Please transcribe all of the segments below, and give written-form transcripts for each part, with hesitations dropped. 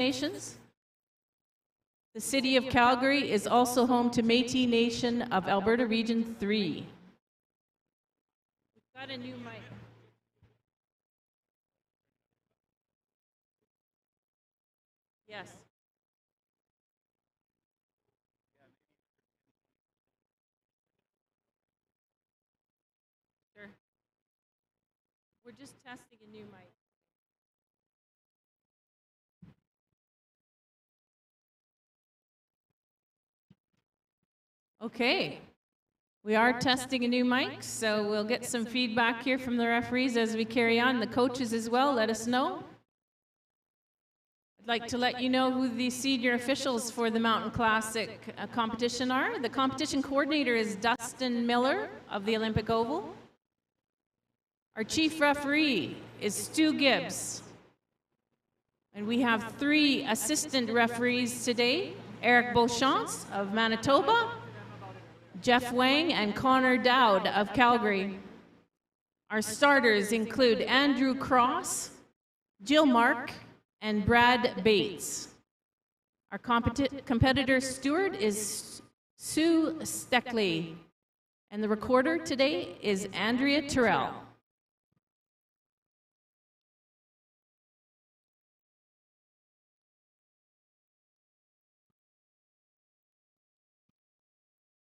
Nations. The city of Calgary is also home to Métis Nation of Alberta Region 3. We've got a new mic. Yes. Sure. We're just testing a new mic. Okay. We are testing a new mic, so we'll get some feedback here from the referees as we carry on. The coaches as well, let us know. I'd like to let you know who the senior officials for the Mountain Classic competition are. The competition coordinator is Dustin Miller of the Olympic Oval. Our chief referee is Stu Gibbs. And we have 3 assistant referees today, Eric Beauchamp of Manitoba, Jeff Wang, and Connor Dowd of Calgary. Our starters include Andrew Cross, Jill Mark, and Brad Bates. Our competitor steward is Sue Steckley, and the recorder today is Andrea Terrell.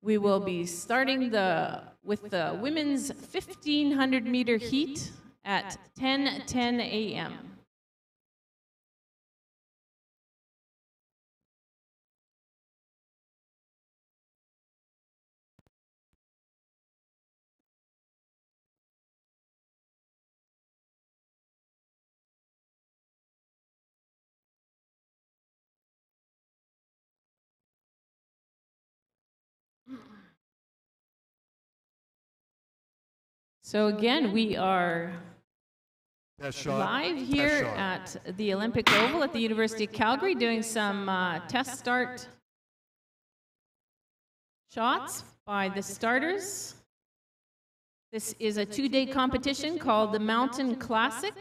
We will be starting with the women's 1,500 meter heat at 10:10 a.m. So again, we are live here at the Olympic Oval at the University of Calgary doing some test start shots by the starters. This is a 2-day competition called the Mountain Classic,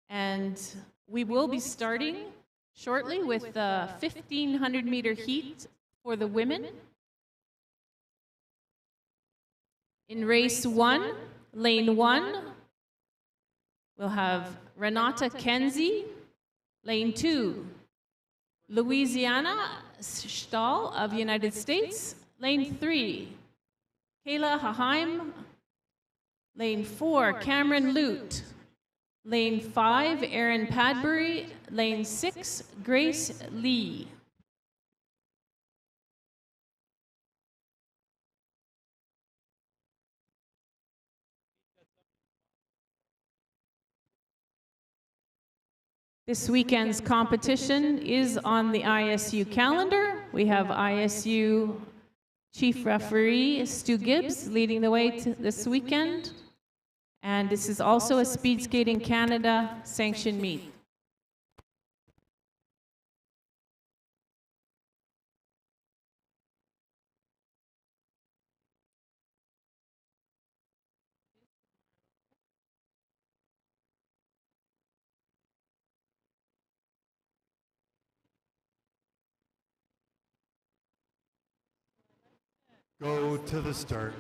and we will be starting shortly with the 1,500 meter heat for the women. In race 1, lane 1, we'll have Renata Kenzie. Lane 2, Louisiana Stahl of the United States. Lane 3, Kayla Haheim. Lane 4, Cameron Lute. Lane 5, Erin Padbury. Lane 6, Grace Lee. This weekend's competition is on the ISU calendar. We have ISU Chief Referee Stu Gibbs leading the way this weekend. And this is also a Speed Skating Canada sanctioned meet. Go to the start.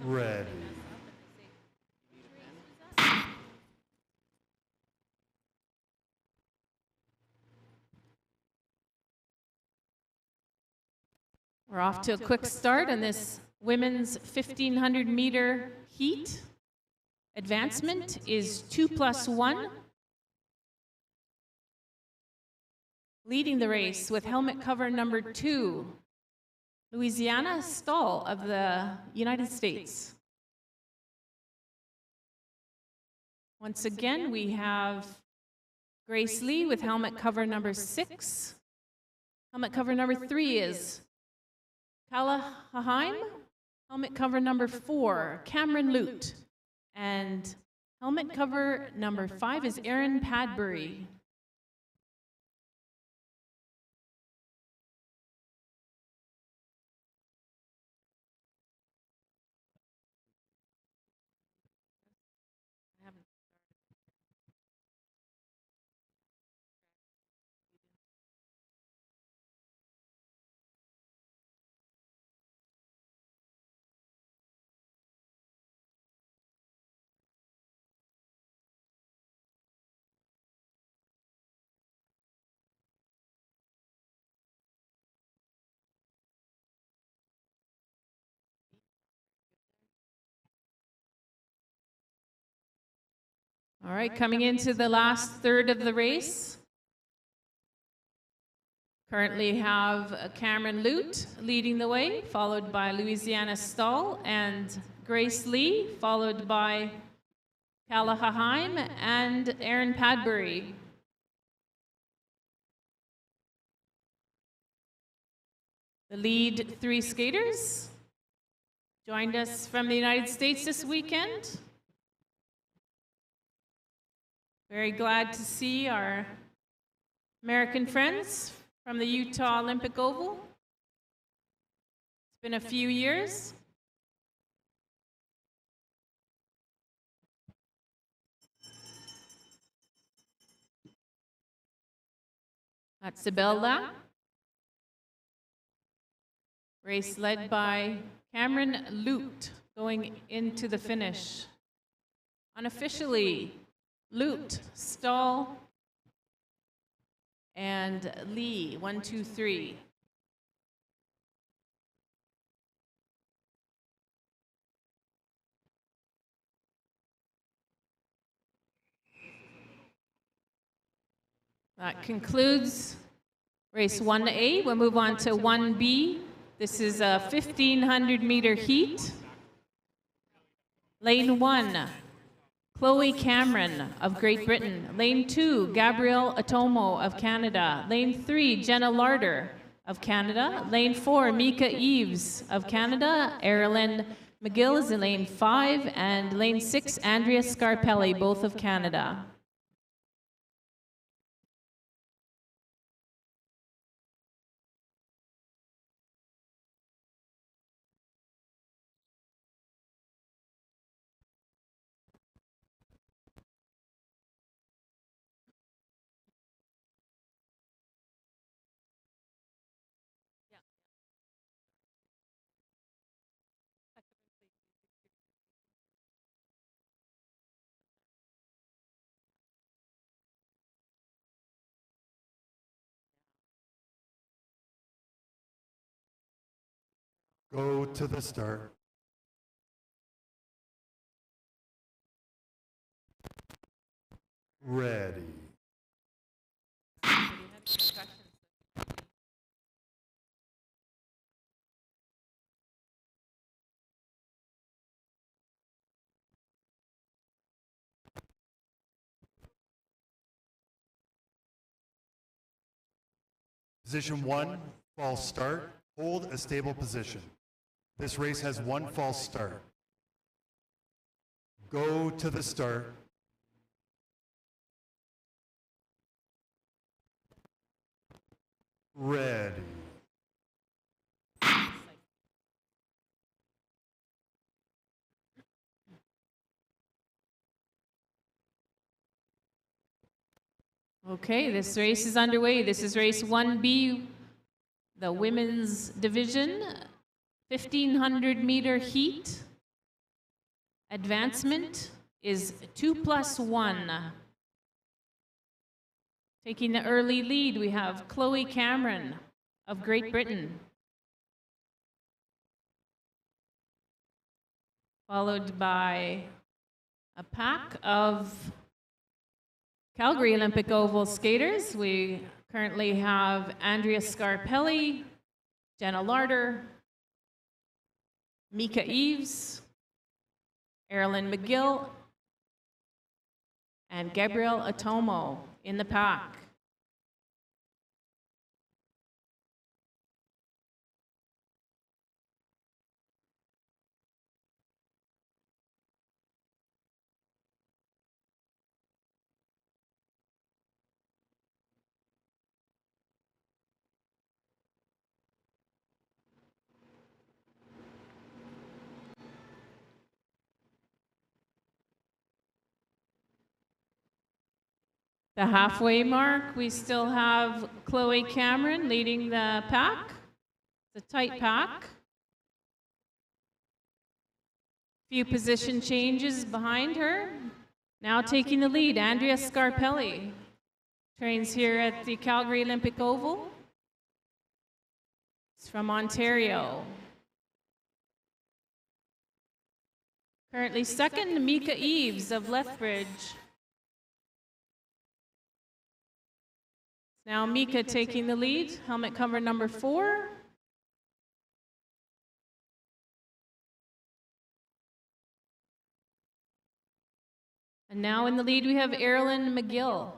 Red. We're off to a quick start on this women's 1,500 meter heat. Advancement is 2+1. Leading the race with helmet cover number 2, Louisiana Stahl of the United States. Once again, we have Grace Lee with helmet cover number 6. Helmet cover number 3 is Kayla Haheim. Helmet cover number 4, Cameron Lute. And helmet cover number 5 is Erin Padbury. All right, coming into the last third of the race. Currently have Cameron Lute leading the way, followed by Louisiana Stahl and Grace Lee, followed by Callahaheim and Aaron Padbury. The lead three skaters joined us from the United States this weekend. Very glad to see our American friends from the Utah Olympic Oval. It's been a few years. That's Sibelda. Race led by Cameron Lute going into the finish. Unofficially, Lute, Stahl, and Lee, 1, 2, 3. That concludes race 1A. We'll move on to 1B. This is a 1,500-meter heat. Lane 1, Chloe Cameron of Great Britain. Lane 2, Gabrielle Atomo of Canada. Lane 3, Jenna Larder of Canada. Lane 4, Mika Eves of Canada. Erilyn McGill is in lane 5. And lane 6, Andrea Scarpelli, both of Canada. Go to the start. Ready. Position 1, false start. Hold a stable position. This race has one false start. Go to the start. Ready. Okay, this race is underway. This is race 1B, the women's division, 1,500-meter heat. Advancement is 2+1. Taking the early lead, we have Chloe Cameron of Great Britain, followed by a pack of Calgary Olympic Oval skaters. We currently have Andrea Scarpelli, Jenna Larder, Mika Eves, Erilyn McGill, and Gabrielle Atomo in the pack. The halfway mark, we still have Chloe Cameron leading the pack. It's a tight pack. Few position changes behind her. Now taking the lead, Andrea Scarpelli. Trains here at the Calgary Olympic Oval. It's from Ontario. Currently second, Mika Eves of Lethbridge. Now Mika taking the lead, helmet cover number 4. And now in the lead we have Erilyn McGill.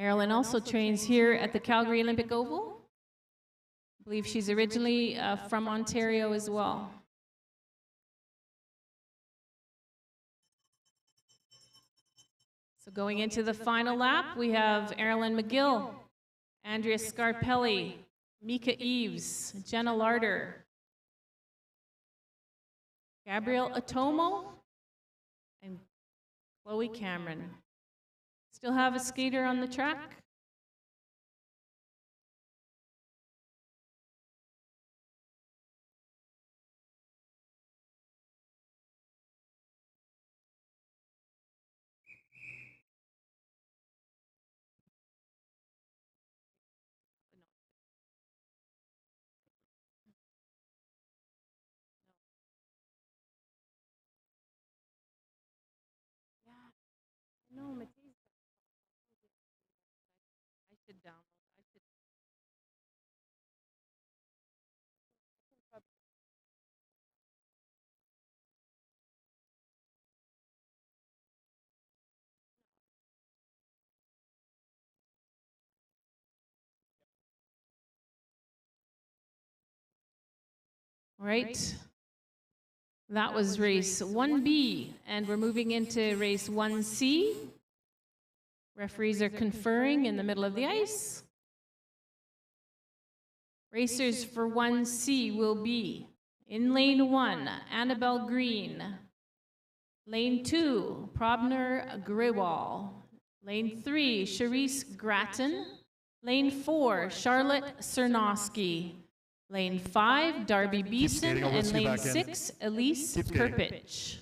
Erilyn also trains here at the Calgary Olympic Oval. I believe she's originally from Ontario as well. So going into the final lap, we have Erilyn McGill, Andrea Scarpelli, Mika Eves, Jenna Larder, Gabrielle Atomo, and Chloe Cameron. Still have a skater on the track. No, Matisse. I should download. I should. All right. That was race 1B, and we're moving into race 1C. Referees are conferring in the middle of the ice. Racers for 1C will be in lane 1, Annabelle Green. Lane 2, Prabner Grewal. Lane 3, Charisse Grattan. Lane 4, Charlotte Cernosky. Lane 5, Darby Beeson. And lane 6, Elise Perpich.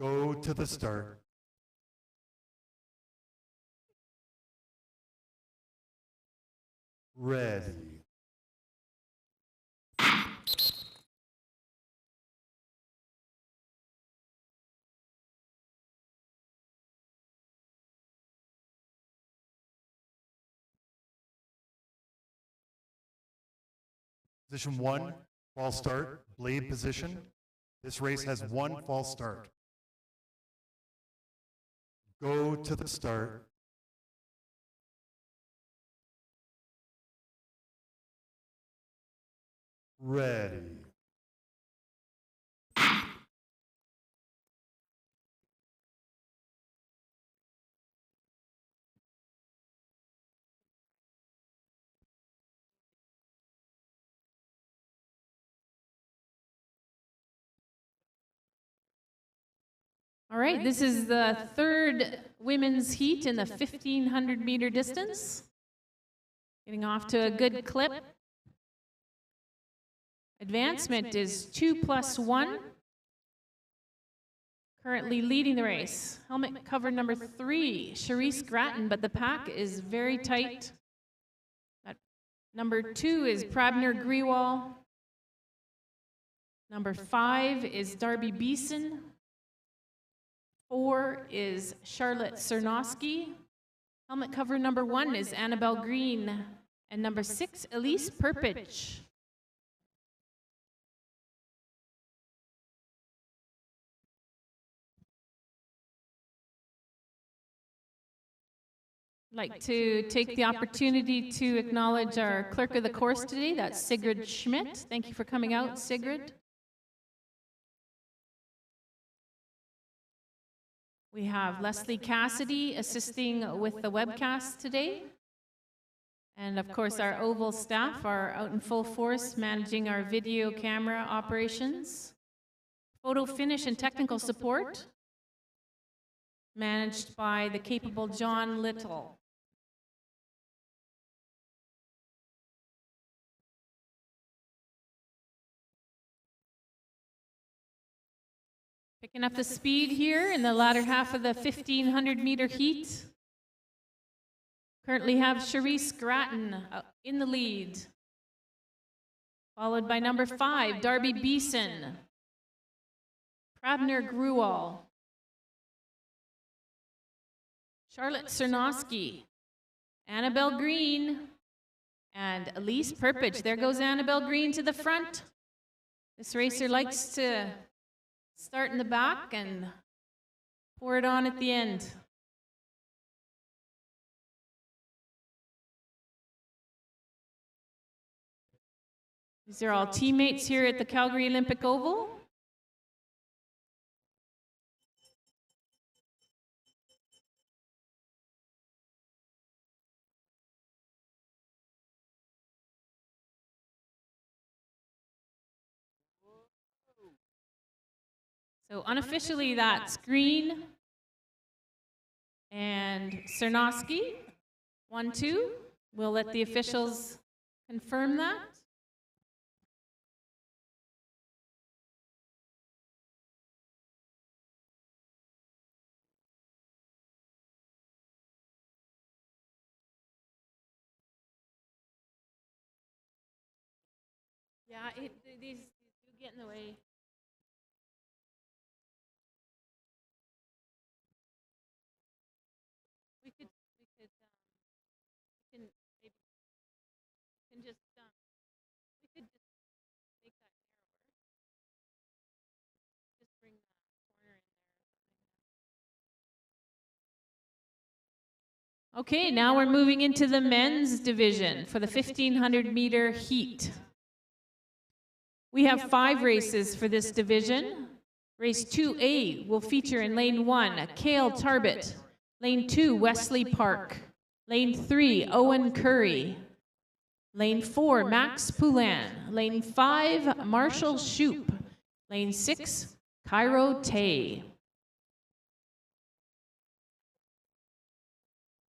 Go to the start. Ready. Position 1, false start, blade position. This race has 1 false start. Go to the start. Ready. All right, this is the 3rd women's heat in the 1,500 meter distance. Getting off to a good clip. Advancement is 2+1. Currently leading the race. Helmet cover number 3, Charisse Grattan, but the pack is very tight. Number 2 is Prabner Grewal. Number 5 is Darby Beeson. 4 is Charlotte Cernosky. Helmet cover number 1 is Annabelle Green. And number 6, Elise Perpich. I'd like to take the opportunity to acknowledge our clerk of the course today. That's Sigrid Schmidt. Thank you for coming out, Sigrid. We have Leslie Cassidy assisting with the webcast today. And of course, our Oval staff are out in full force managing our video camera operations. Photo finish and technical support. managed by the capable John Little. Picking up the speed here in the latter half of the 1,500-meter heat. Currently have Charisse Grattan in the lead, followed by number 5, Darby Beeson, Prabner Gruwal, Charlotte Cernosky, Annabelle Green, and Elise Perpich. There goes Annabelle Green to the front. This racer likes to start in the back and pour it on at the end. These are all teammates here at the Calgary Olympic Oval. So unofficially, that's Green and Cernosky. 1, 2. We'll let the officials confirm that. Yeah, these do get in the way. We can maybe can just we could just make that narrower. Just bring that corner in there. Okay, now we're moving into the men's division for the 1,500-meter heat. We have 5 races for this division. Race 2A will feature in lane 1, Cale Tarbett. Lane 2, Wesley Park. Lane 3, Owen Curry. Lane 4, Max Poulin. Lane 5, Marshall Shoup. Lane 6, Cairo Tay.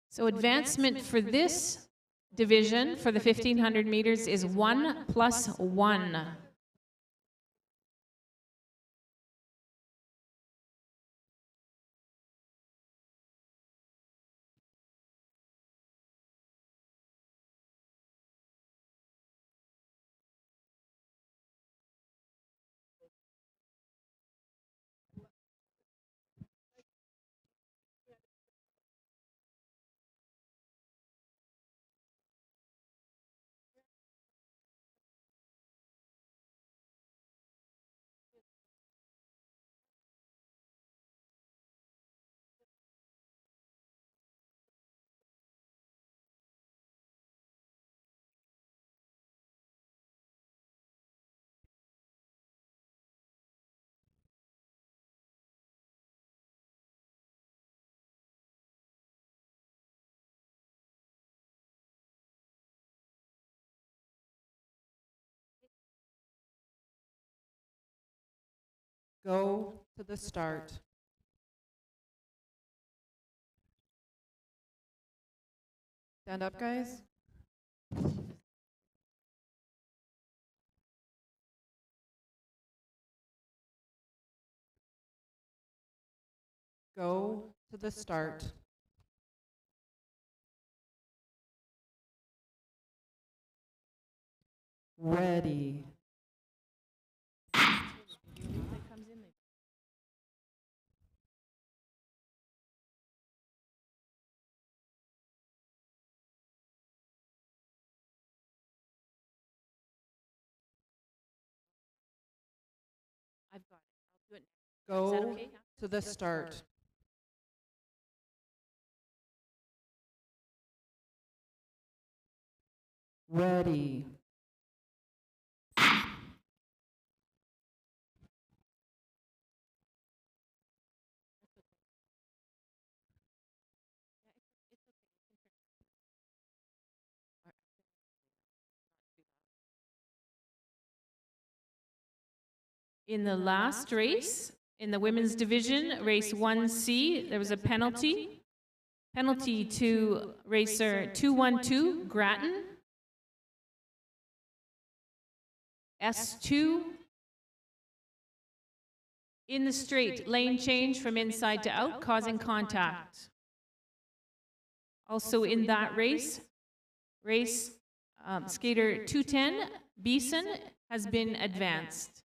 So advancement for this division for the 1,500 meters is 1 + 1. Go to the start. Stand up, guys. Go to the start. Ready. I've got it. I'll do it. Go Is that okay? to the start. Ready. In the last race, In the women's division, race 1C, there was a penalty. Penalty to racer 212, Grattan. S2, in the straight, lane change from inside to out, causing contact. Also in that race, skater 210, Beeson, has been advanced.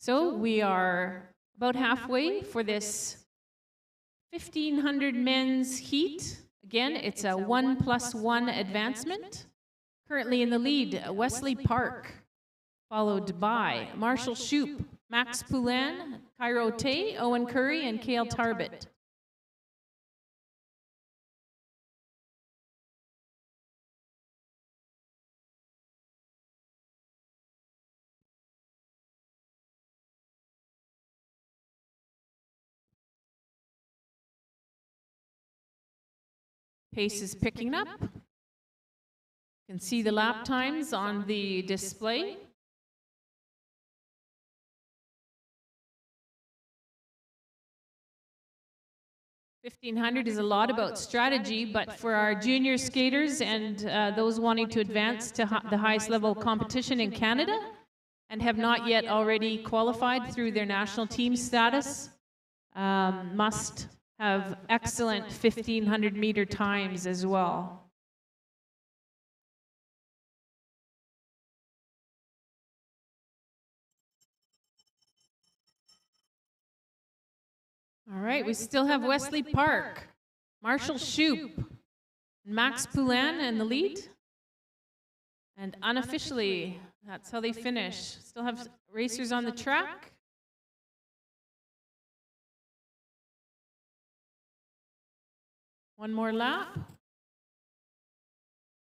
So we are about halfway for this 1500 men's heat. Again, it's a 1+1 advancement. Currently in the lead, Wesley Park, followed by Marshall Shoup, Max Poulin, Cairo Tay, Owen Curry, and Cale Tarbett. Pace is picking up. You can see the lap times on the display. $1,500 is a lot about strategy, but for our junior skaters and those wanting to advance to the highest level competition in Canada and have not yet already qualified through their national team status, must have excellent 1,500 meter times as well. All right, we still have Wesley Park, Marshall Shoup, Max Poulin in the lead. And unofficially, that's how they finish. Still have racers on the track. One more lap.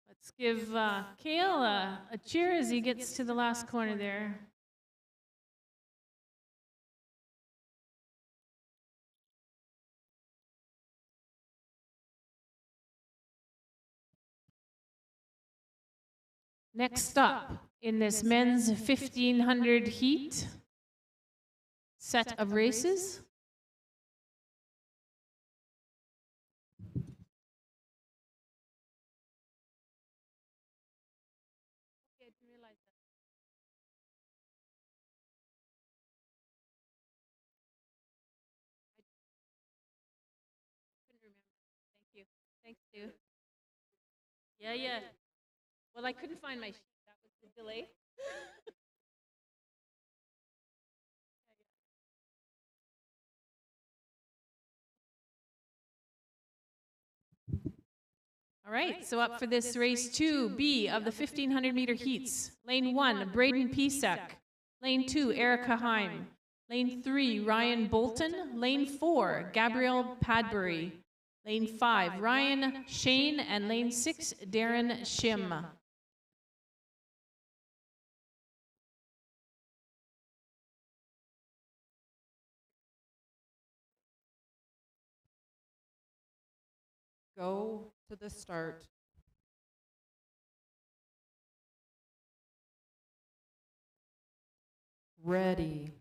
Let's give Cale a cheer as he gets to the last corner there. Next up in this men's 1500 heat set of races. Thank you. Yeah. Well, I couldn't find my sheet. That was the delay. All right, so up for this race 2B of the 1500 meter heats. Lane 1, Braden Pisek. Lane 2, Erica Heim. Lane 3, Ryan Bolton. Lane 4, Gabrielle Padbury. Lane 5, Ryan Shane. And lane 6, Darren Shim. Go to the start. Ready.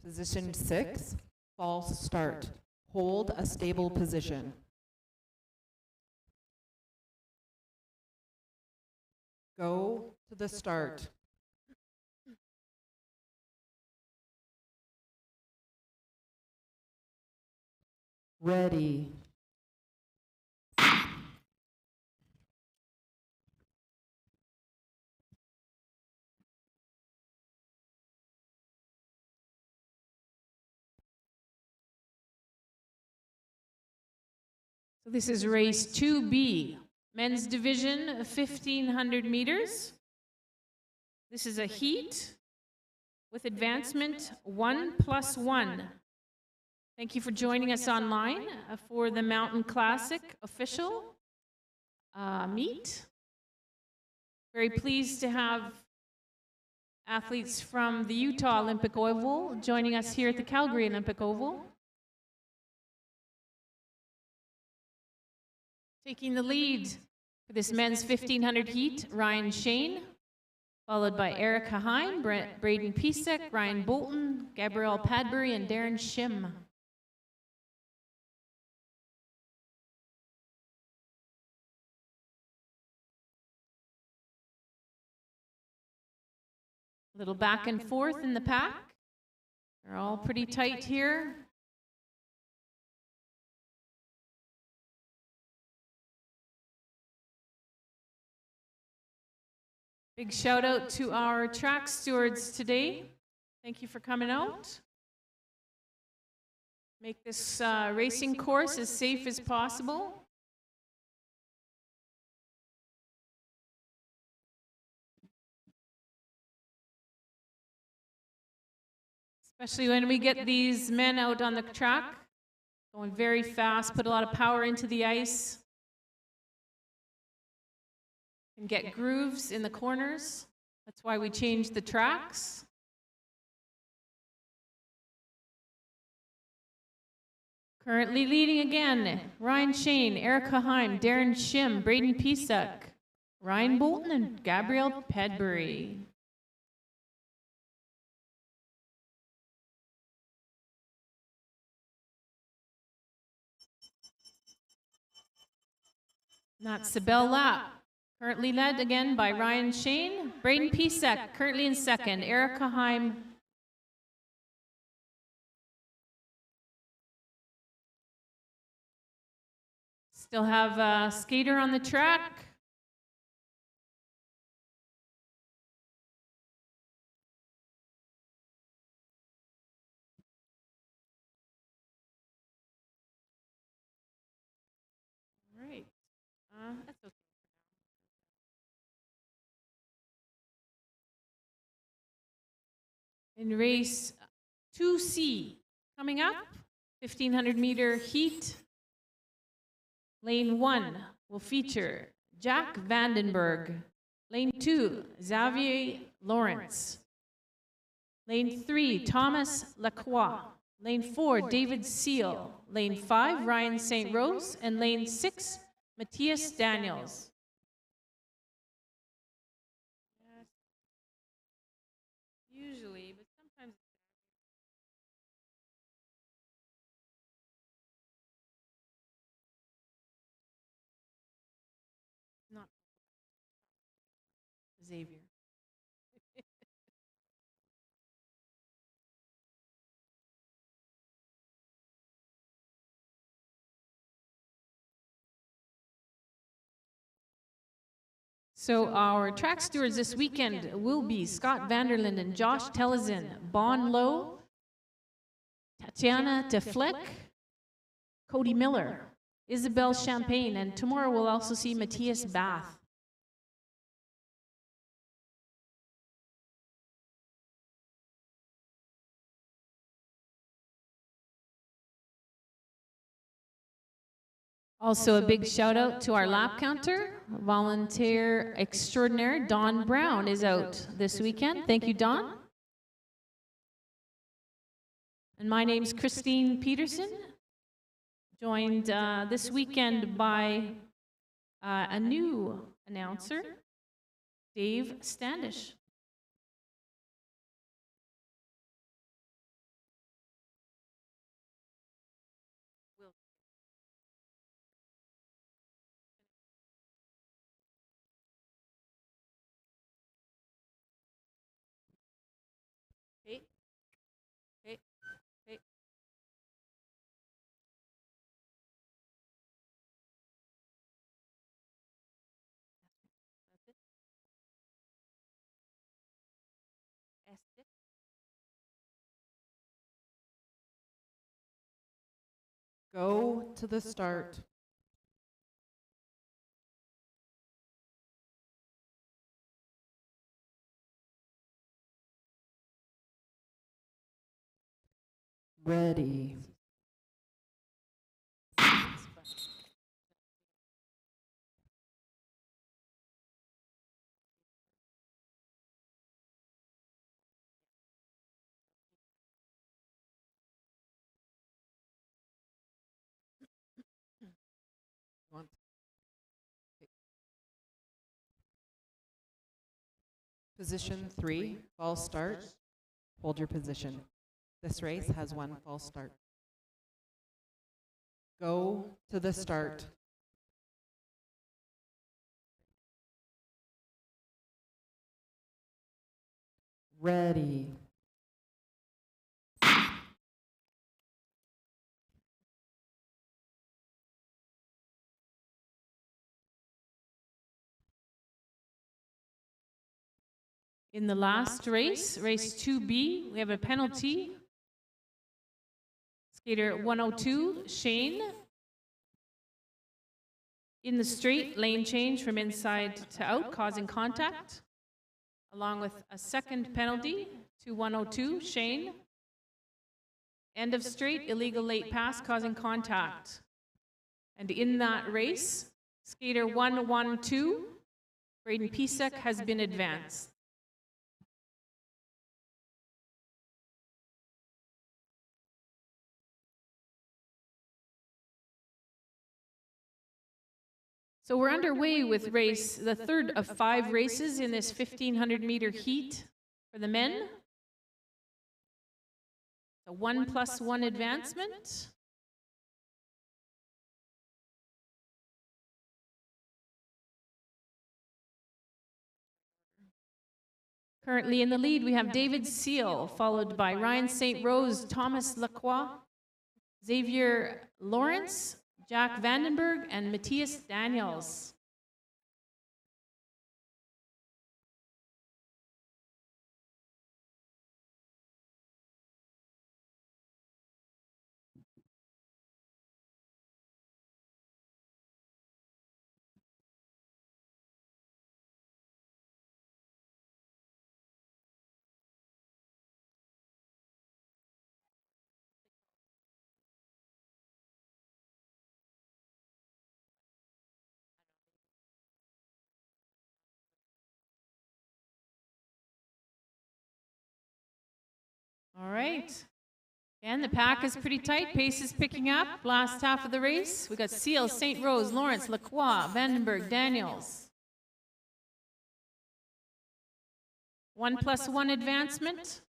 Position 6, false start. Hold a stable position. Go to the start. Ready. So this is race 2B, men's division, 1500 meters. This is a heat. with advancement 1+1. Thank you for joining us online for the Mountain Classic official meet. Very pleased to have athletes from the Utah Olympic Oval joining us here at the Calgary Olympic Oval. Taking the lead for this men's 1500 heat, Ryan Shane, followed by Eric Haheim, Braden Pisek, Ryan Bolton, Gabrielle Padbury, and Darren Shim. A little back and forth in the pack. They're all pretty tight here. Big shout out to our track stewards today. Thank you for coming out. Make this racing course as safe as possible. Especially when we get these men out on the track, going very fast, put a lot of power into the ice, and get grooves in the corners. That's why we changed the tracks. Currently leading again, Ryan Shane, Eric Haheim, Darren Shim, Braden Pisek, Ryan Bolton, and Gabrielle Padbury. That's the bell lap. Currently led again by Ryan Shane. Braden Pisek currently in second. Eric Haheim. Still have a skater on the track. All right. That's okay. In race 2C, coming up, 1500-meter heat. Lane 1 will feature Jack Vandenberg. Lane 2, Xavier Lawrence. Lane 3, Thomas Lacroix. Lane 4, David Seal. Lane 5, Ryan St. Rose. And lane 6, Matthias Daniels. Usually, but sometimes. Not Xavier. So our track stewards this weekend will be Scott Vanderland and Josh Tellezin, Bon Lowe, Tatiana DeFleck, Cody Miller, Isabel Champagne, and tomorrow we'll also see Matthias Bath. Also a big shout out to our lap counter. Volunteer extraordinaire Don Brown is out this weekend. Thank you, Don. And my name's Christine Peterson, joined this weekend by a new announcer, Dave Standish. Hey, hey, hey. Go to the start. Ready. One. Position 3, false start. Hold your position. This race has one false start. Go to the start. Ready. In the last race, race 2B, we have a penalty. Skater 102, Shane. In the straight, lane change from inside to out, causing contact, along with a second penalty to 102, Shane. End of straight, illegal late pass, causing contact. And in that race, skater 112, Braden Pisek, has been advanced. So we're underway with race, the third of 5 races in this 1,500-meter heat for the men. A 1+1 advancement. Currently in the lead, we have David Seal, followed by Ryan St. Rose, Thomas Lacroix, Xavier Lawrence, Jack Vandenberg, and Matthias Daniels. All right. And the pack is pretty tight. Pace is picking up. Last half of the race, we got Seal, St. Rose, Lawrence, Lacroix, Vandenberg, Daniels. 1+1 advancement.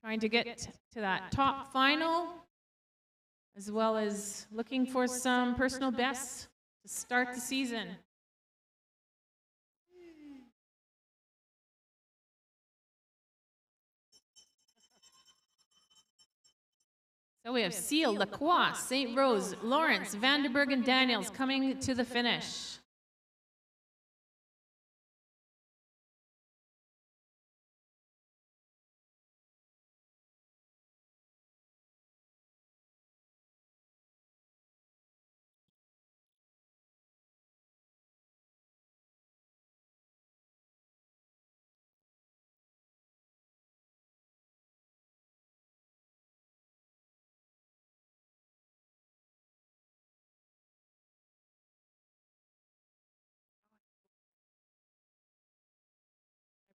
Trying to get to that top final, as well as looking for some personal bests to start the season. So we have Seal, Lacroix, St. Rose, Lawrence, Vandenberg, and Daniels coming to the finish.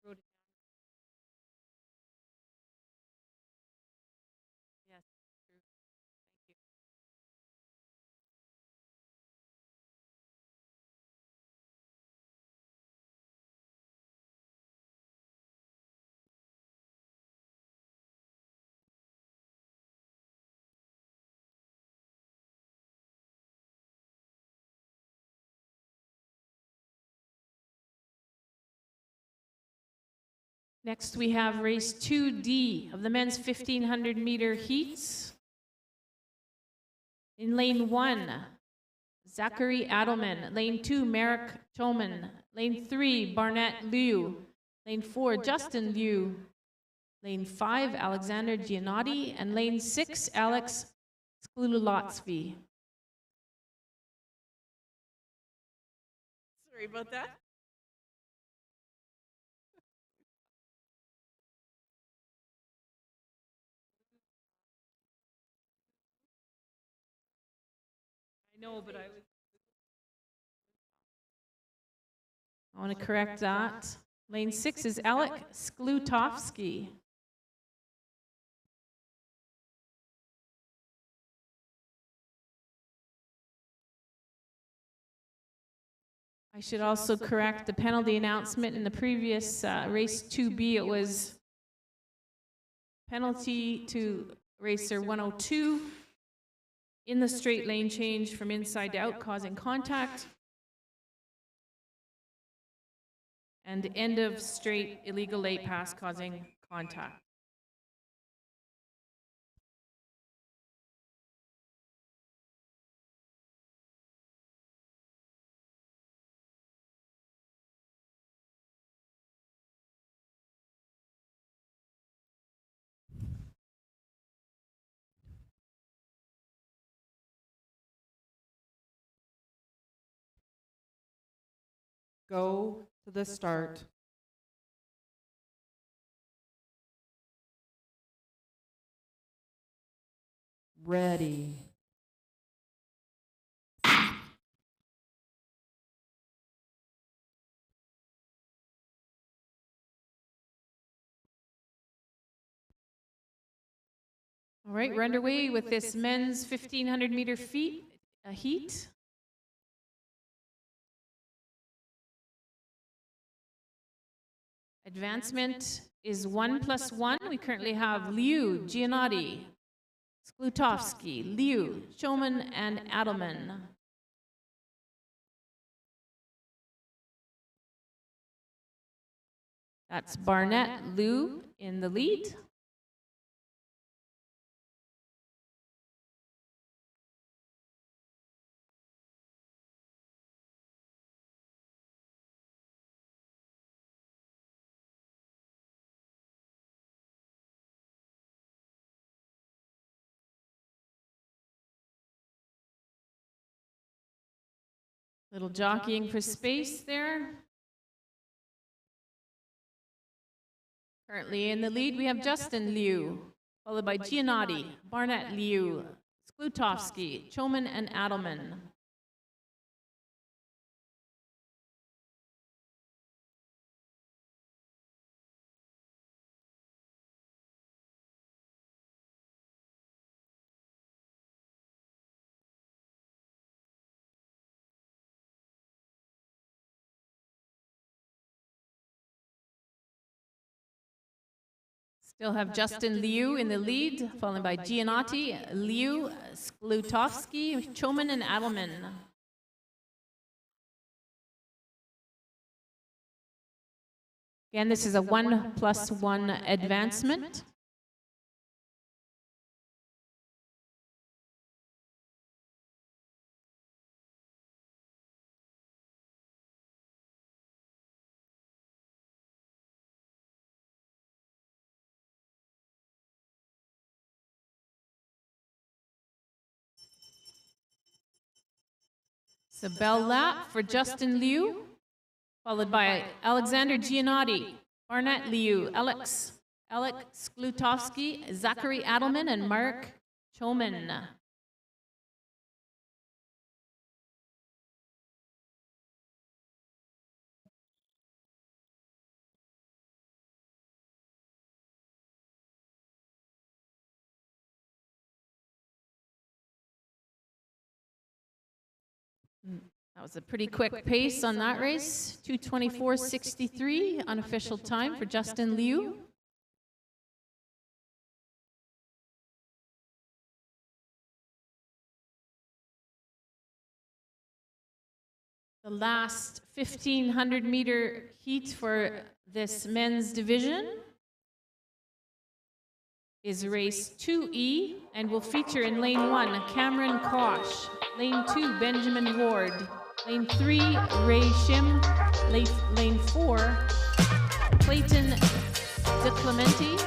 I wrote it down. Yes, true. Thank you. Next, we have race 2D of the men's 1,500-meter heats. In lane 1, Zachary Adelman. Lane 2, Merrick Tolman. Lane 3, Barnett Liu. Lane 4, Justin Liu. Lane 5, Alexander Giannotti. And lane 6, Alex Sklululotsky. Sorry about that. No, but I want to correct that. Lane 6 is Alec Sklutovsky. I should also correct the penalty announcement in the previous race 2B. It was penalty to racer 102 in the straight lane change from inside to out, causing contact. And end of straight illegal late pass causing contact. Go to the start. Ready. All right, we're underway with this men's 1,500 meter heat. Advancement is 1+1. We currently have Liu, Giannotti, Sklutovsky, Liu, Choman, and Adelman. That's Barnett, Liu in the lead. Little jockeying for space there. Currently in the lead, we have Justin Liu, followed by Giannotti, Barnett Liu, Sklutovsky, Choman, and Adelman. Still have Justin Liu in the lead, followed by Giannotti, Liu, Sklutovsky, Choman, and Adelman. Again, this is a 1+1 advancement. It's a bell lap for Justin Liu, followed by Alexander Giannotti, Barnett Liu, Alec Sklutovsky, Zachary Adelman, and Mark Choman. That was a pretty quick pace on that race. 2:24.63 unofficial time for Justin Liu. The last 1,500 meter heat for this men's division is race 2E and will feature in lane 1 Cameron Kosh, lane 2 Benjamin Ward, lane 3 Ray Shim, lane 4 Clayton DeClementi,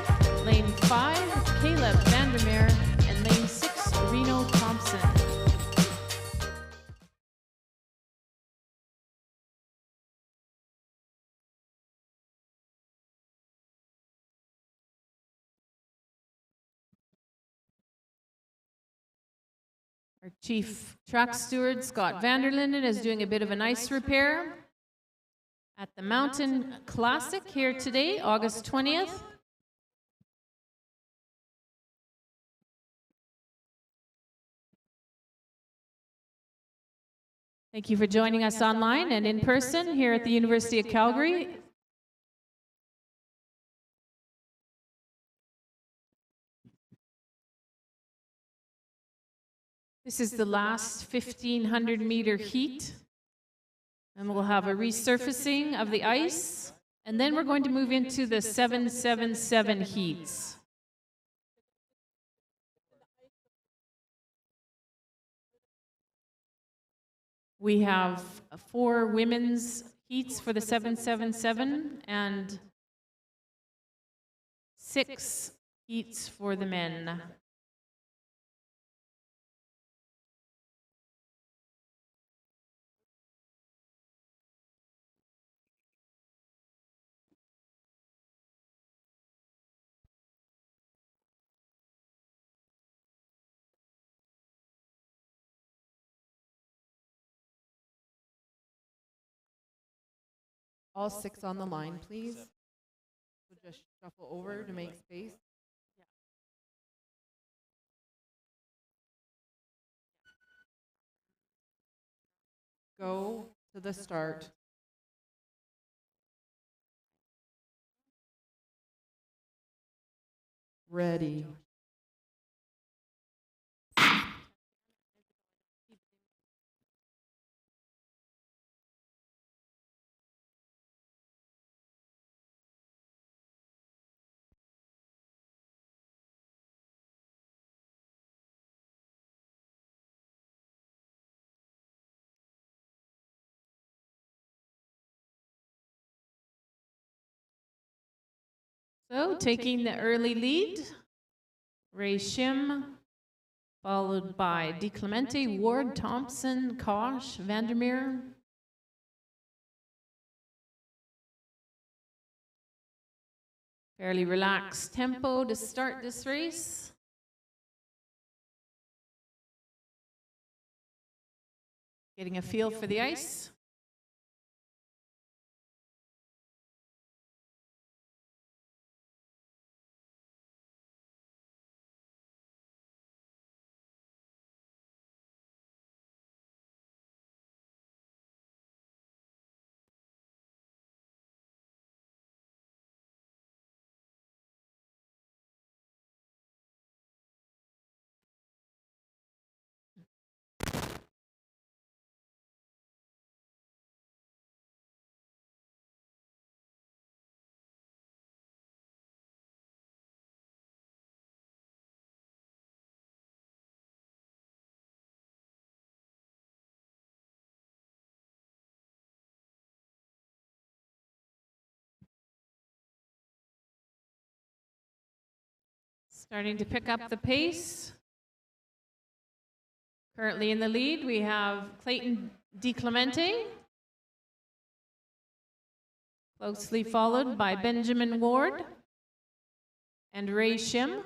lane 5 Caleb Vandermeer, and lane 6 Reno Thompson. Our chief track steward, Scott Vanderlinden, is doing a bit of an ice repair at the Mountain Classic here today, August 20th. Thank you for joining us online and in person here at the University of Calgary. This is the last 1,500-meter heat, and we'll have a resurfacing of the ice, and then we're going to move into the 777 heats. We have 4 women's heats for the 777 and 6 heats for the men. All 6 on the line, please. So just shuffle over to make space. Go to the start. Ready. So, taking the early lead, Ray Shim, followed by DeClemente, Ward, Thompson, Kosh, Vandermeer. Fairly relaxed tempo to start this race. Getting a feel for the ice. Starting to pick up the pace. Currently in the lead, we have Clayton DeClemente, closely followed by Benjamin Ward and Ray Shim.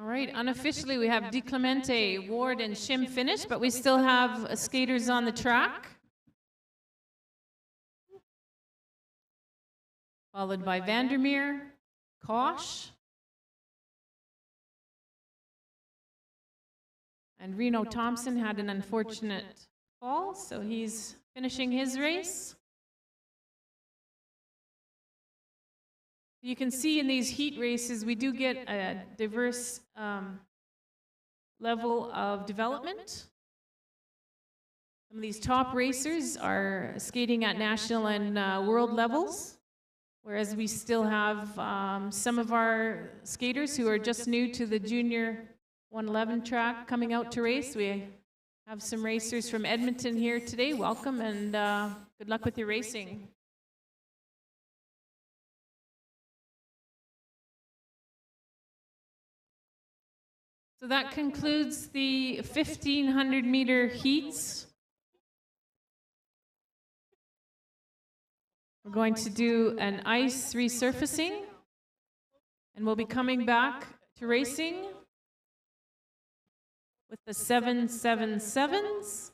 All right, unofficially we have DeClemente, Ward, and Shim finished, but we still have skaters on the track. Followed by Vandermeer, Kosh, and Reno Thompson had an unfortunate fall, so he's finishing his race. You can see in these heat races, we do get a diverse level of development. Some of these top racers are skating at national and world levels, whereas we still have some of our skaters who are just new to the junior 111 track coming out to race. We have some racers from Edmonton here today. Welcome and good luck with your racing. So that concludes the 1,500 meter heats. We're going to do an ice resurfacing, and we'll be coming back to racing with the 777s.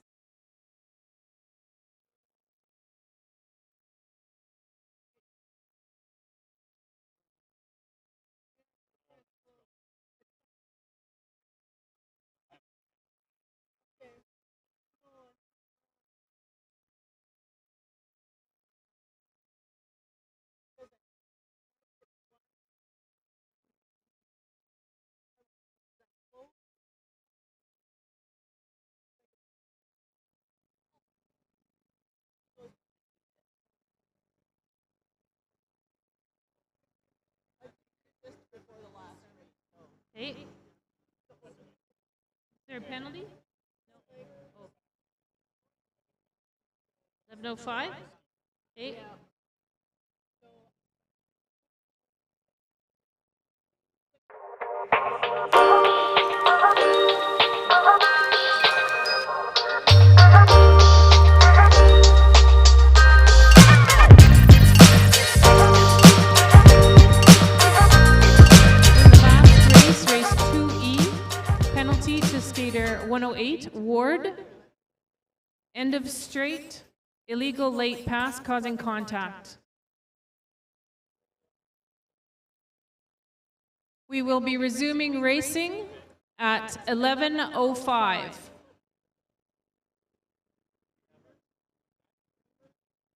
Hey. Is there a penalty? No. 11:05? Hey. 108, Ward, end of straight, illegal late pass causing contact. We will be resuming racing at 11:05.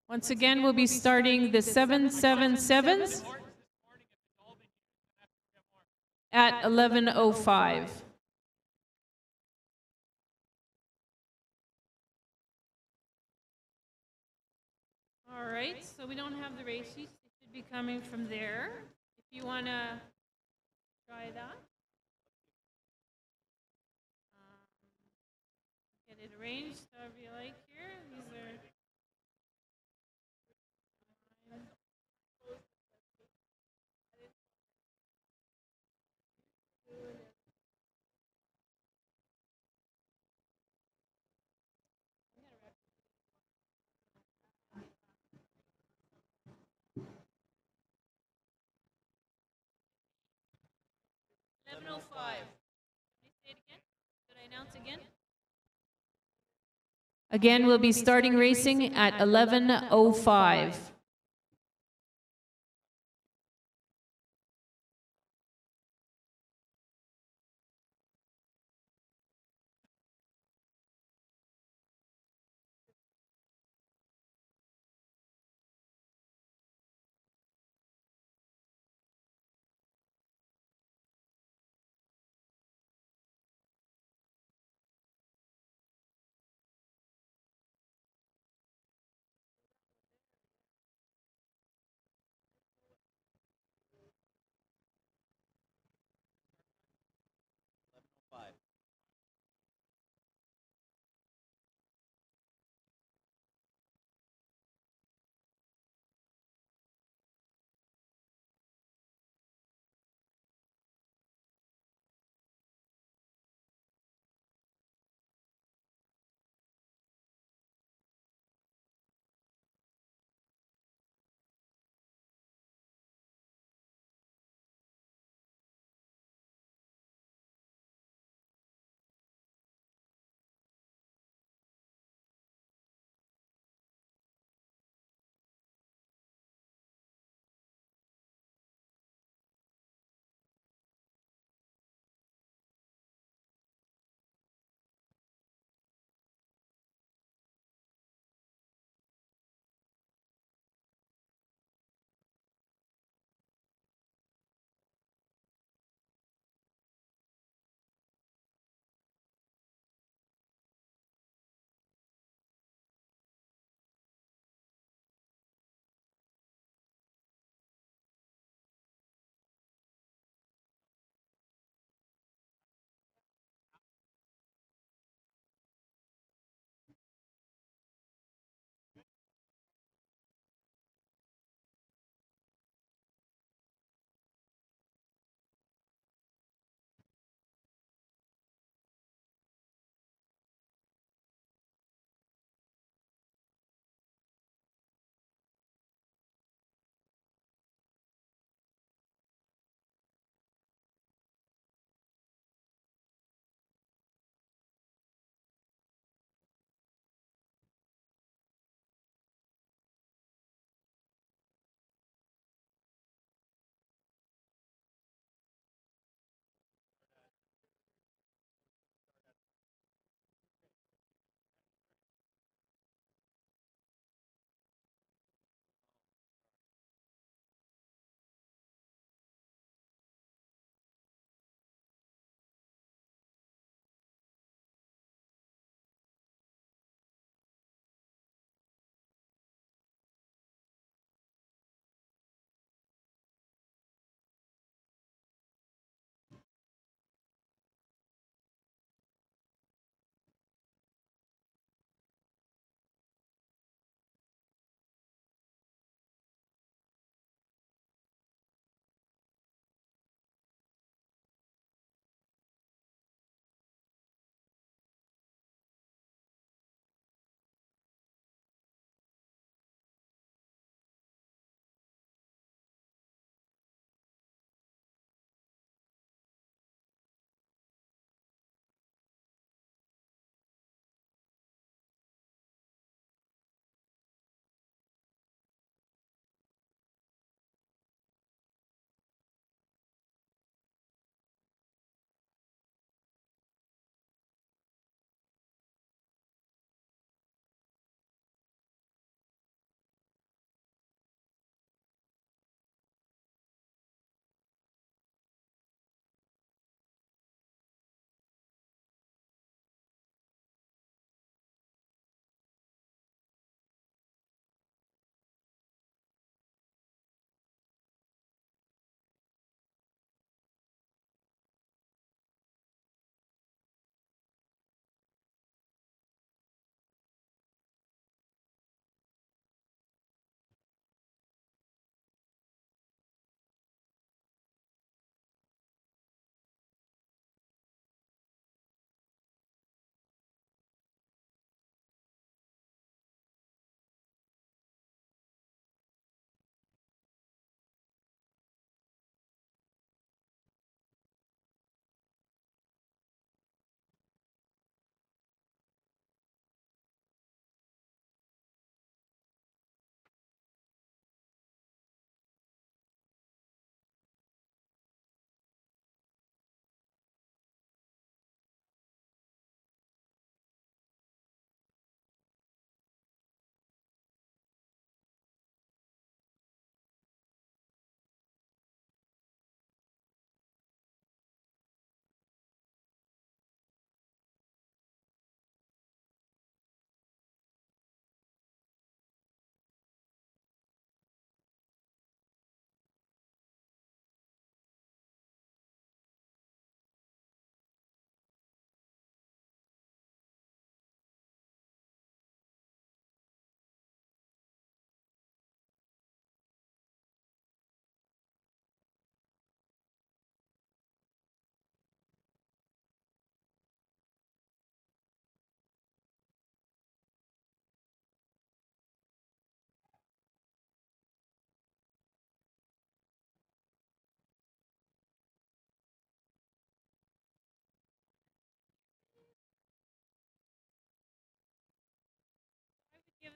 Once again, we'll be starting the 777s at 11:05. All right, so we don't have the race sheets. They should be coming from there. If you want to try that. Get it arranged however you like here. These are... Again, we'll be starting racing at 11:05.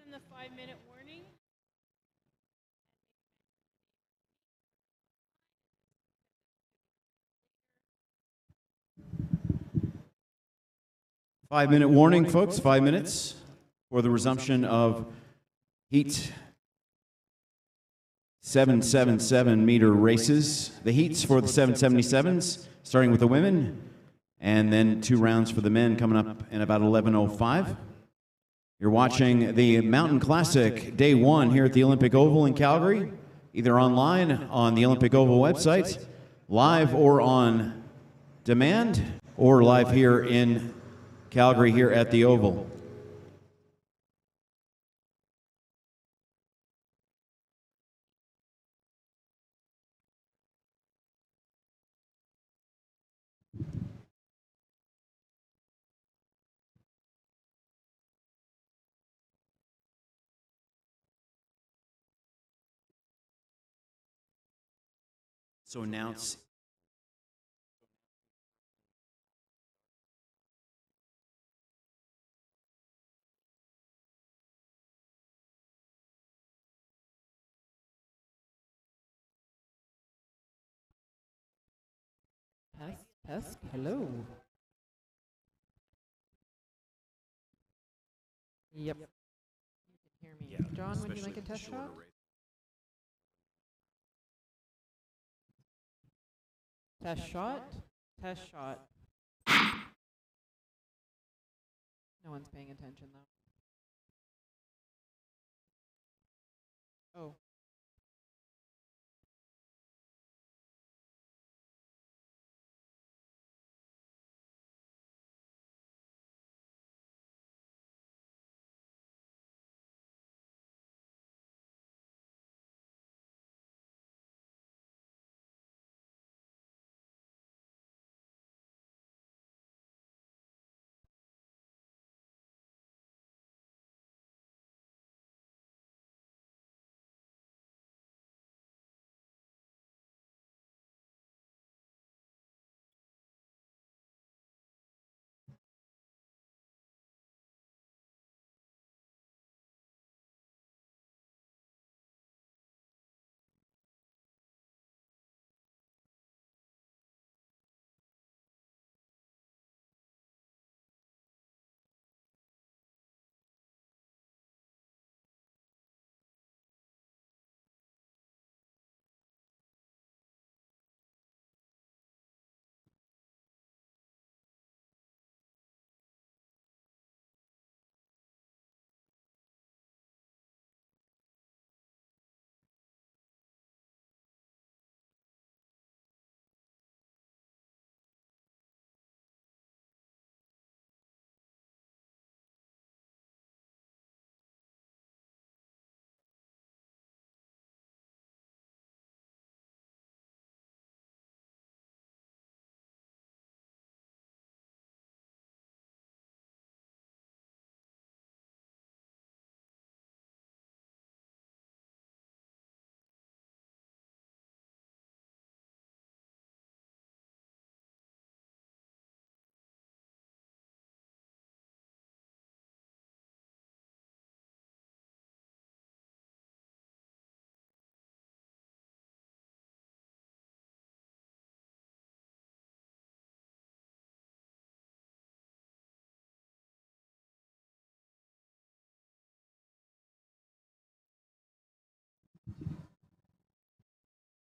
given the 5-minute warning. 5-minute warning, folks. 5 minutes for the resumption of heat 777-meter races. The heats for the 777s, starting with the women, and then 2 rounds for the men coming up in about 11:05. You're watching the Mountain Classic Day 1 here at the Olympic Oval in Calgary, either online on the Olympic Oval website, live or on demand, or live here in Calgary here at the Oval. So announce Test. Hello. Yep. You can hear me. John, would you like a test shot? Test shot. Test shot. No one's paying attention though. Oh.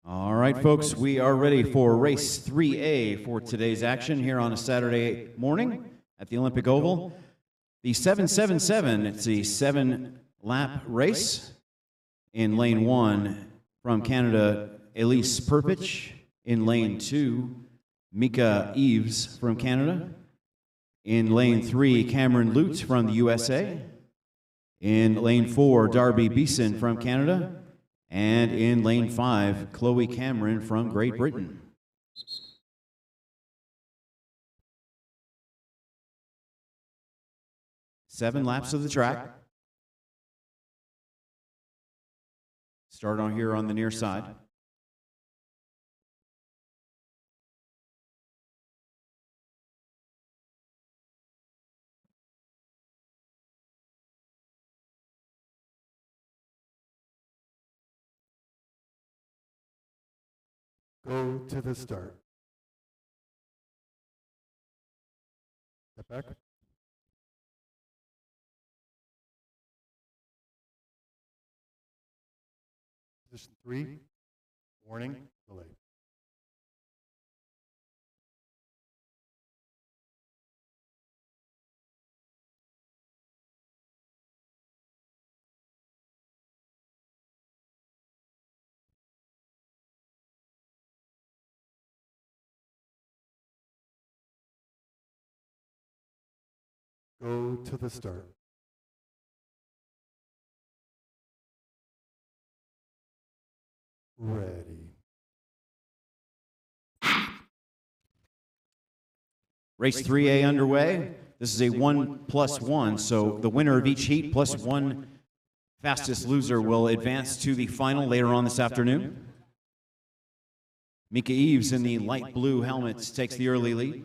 All right, folks, we are ready for race 3A for today's action here on a Saturday morning at the Olympic Oval. The 777, it's a 7-lap race. In lane 1, from Canada, Elise Perpich. In lane 2, Mika Eves from Canada. In lane 3, Cameron Lute from the USA. In lane 4, Darby Beeson from Canada. And in lane 5, Chloe Cameron from Great Britain. Seven laps of the track. Start on here on the near side. Go to the start. Step back. Position 3, warning, delay. Go to the start. Ready. Race 3A underway. This is a 1+1, so the winner of each heat plus one fastest loser will advance to the final later on this afternoon. Mika Eves in the light blue helmet takes the early lead.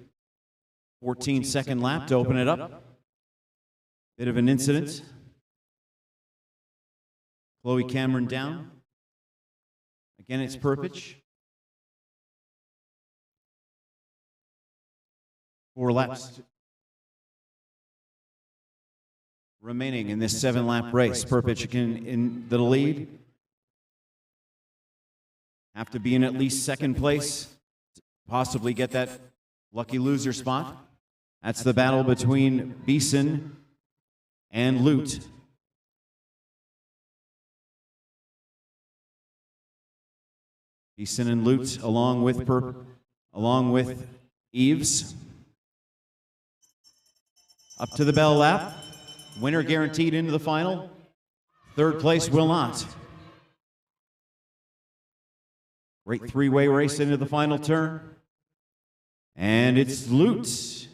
14-second lap to open it up. Bit of an incident. Chloe Cameron down. Again, it's Perpich. 4 laps remaining in this 7-lap race. Perpich in the lead. Have to be in at least second place to possibly get that lucky loser spot. That's the battle between Beeson and Lute. Beeson and Lute along with Eves. Up to the bell lap. Winner guaranteed into the final. Third place will not. Great 3-way race into the final turn. And it's Lute.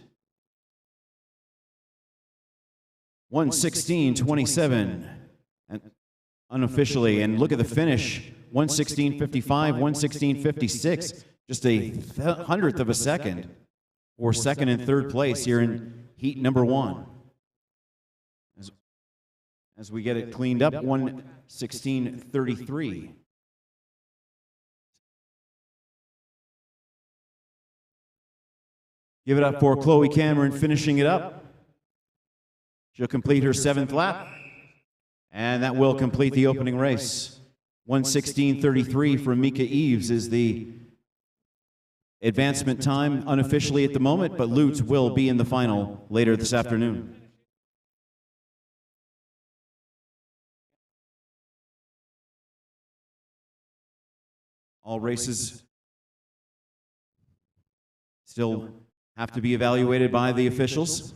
1:16.27 and unofficially. And look at the finish. 1:16.55, 1:16.56. Just a hundredth of a second for second and third place here in heat number 1. As we get it cleaned up, 1:16.33. Give it up for Chloe Cameron finishing it up. She'll complete her 7th lap, and that will complete the opening race. 1:16.33 from Mika Eves is the advancement time unofficially at the moment, but Lute will be in the final later this afternoon. All races still have to be evaluated by the officials.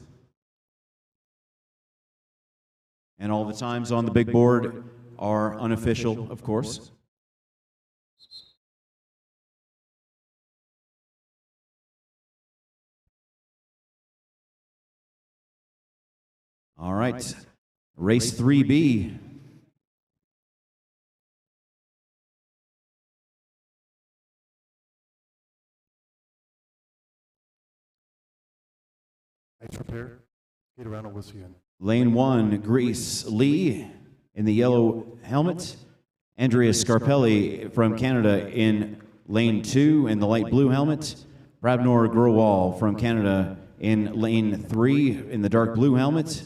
And all the times on the big board are unofficial, of course. All right, race 3B. Lights repair. Get around and we'll see you. Lane 1, Grease Lee in the yellow helmet. Andrea Scarpelli from Canada in lane 2 in the light blue helmet. Prabnor Growal from Canada in lane 3 in the dark blue helmet.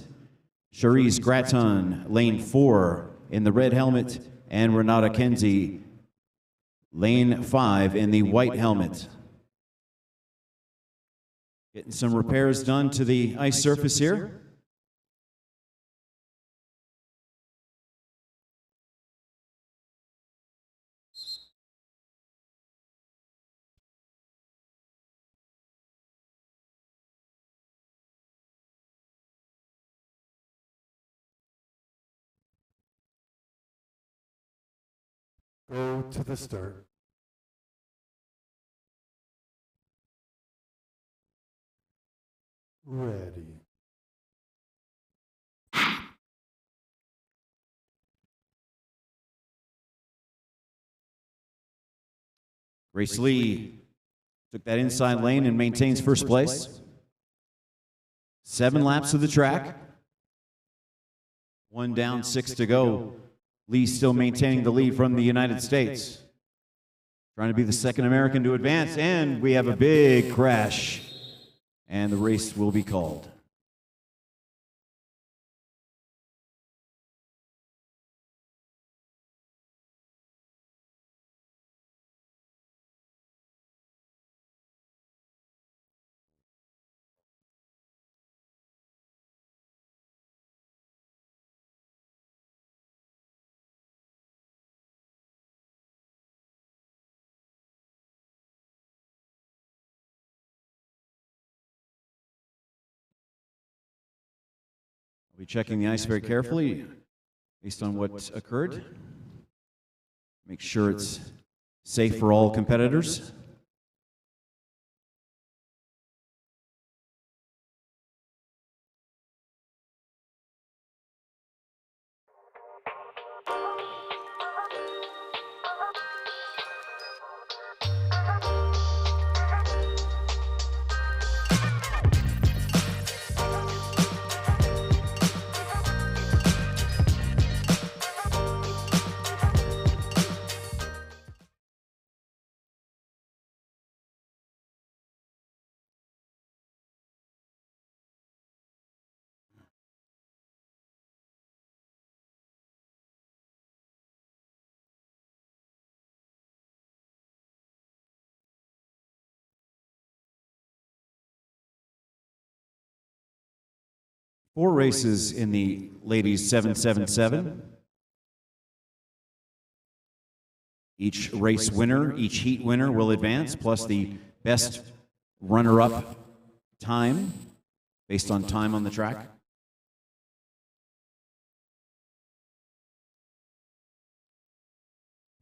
Cherise Gratton, lane 4 in the red helmet. And Renata Kenzie, lane 5 in the white helmet. Getting some repairs done to the ice surface here. Go to the start. Ready. Grace Lee took that inside lane and maintains first place. 7 laps of the track. 1 down, 6 to go. Lee still maintaining the lead from the United States. trying to be the second American to advance, and we have a big crash, and the race will be called. I'll be checking the ice very carefully based on what occurred. Make sure it's safe for all competitors. Four races in the ladies 777. Each race winner, each heat winner will advance, plus the best runner-up time based on time on the track.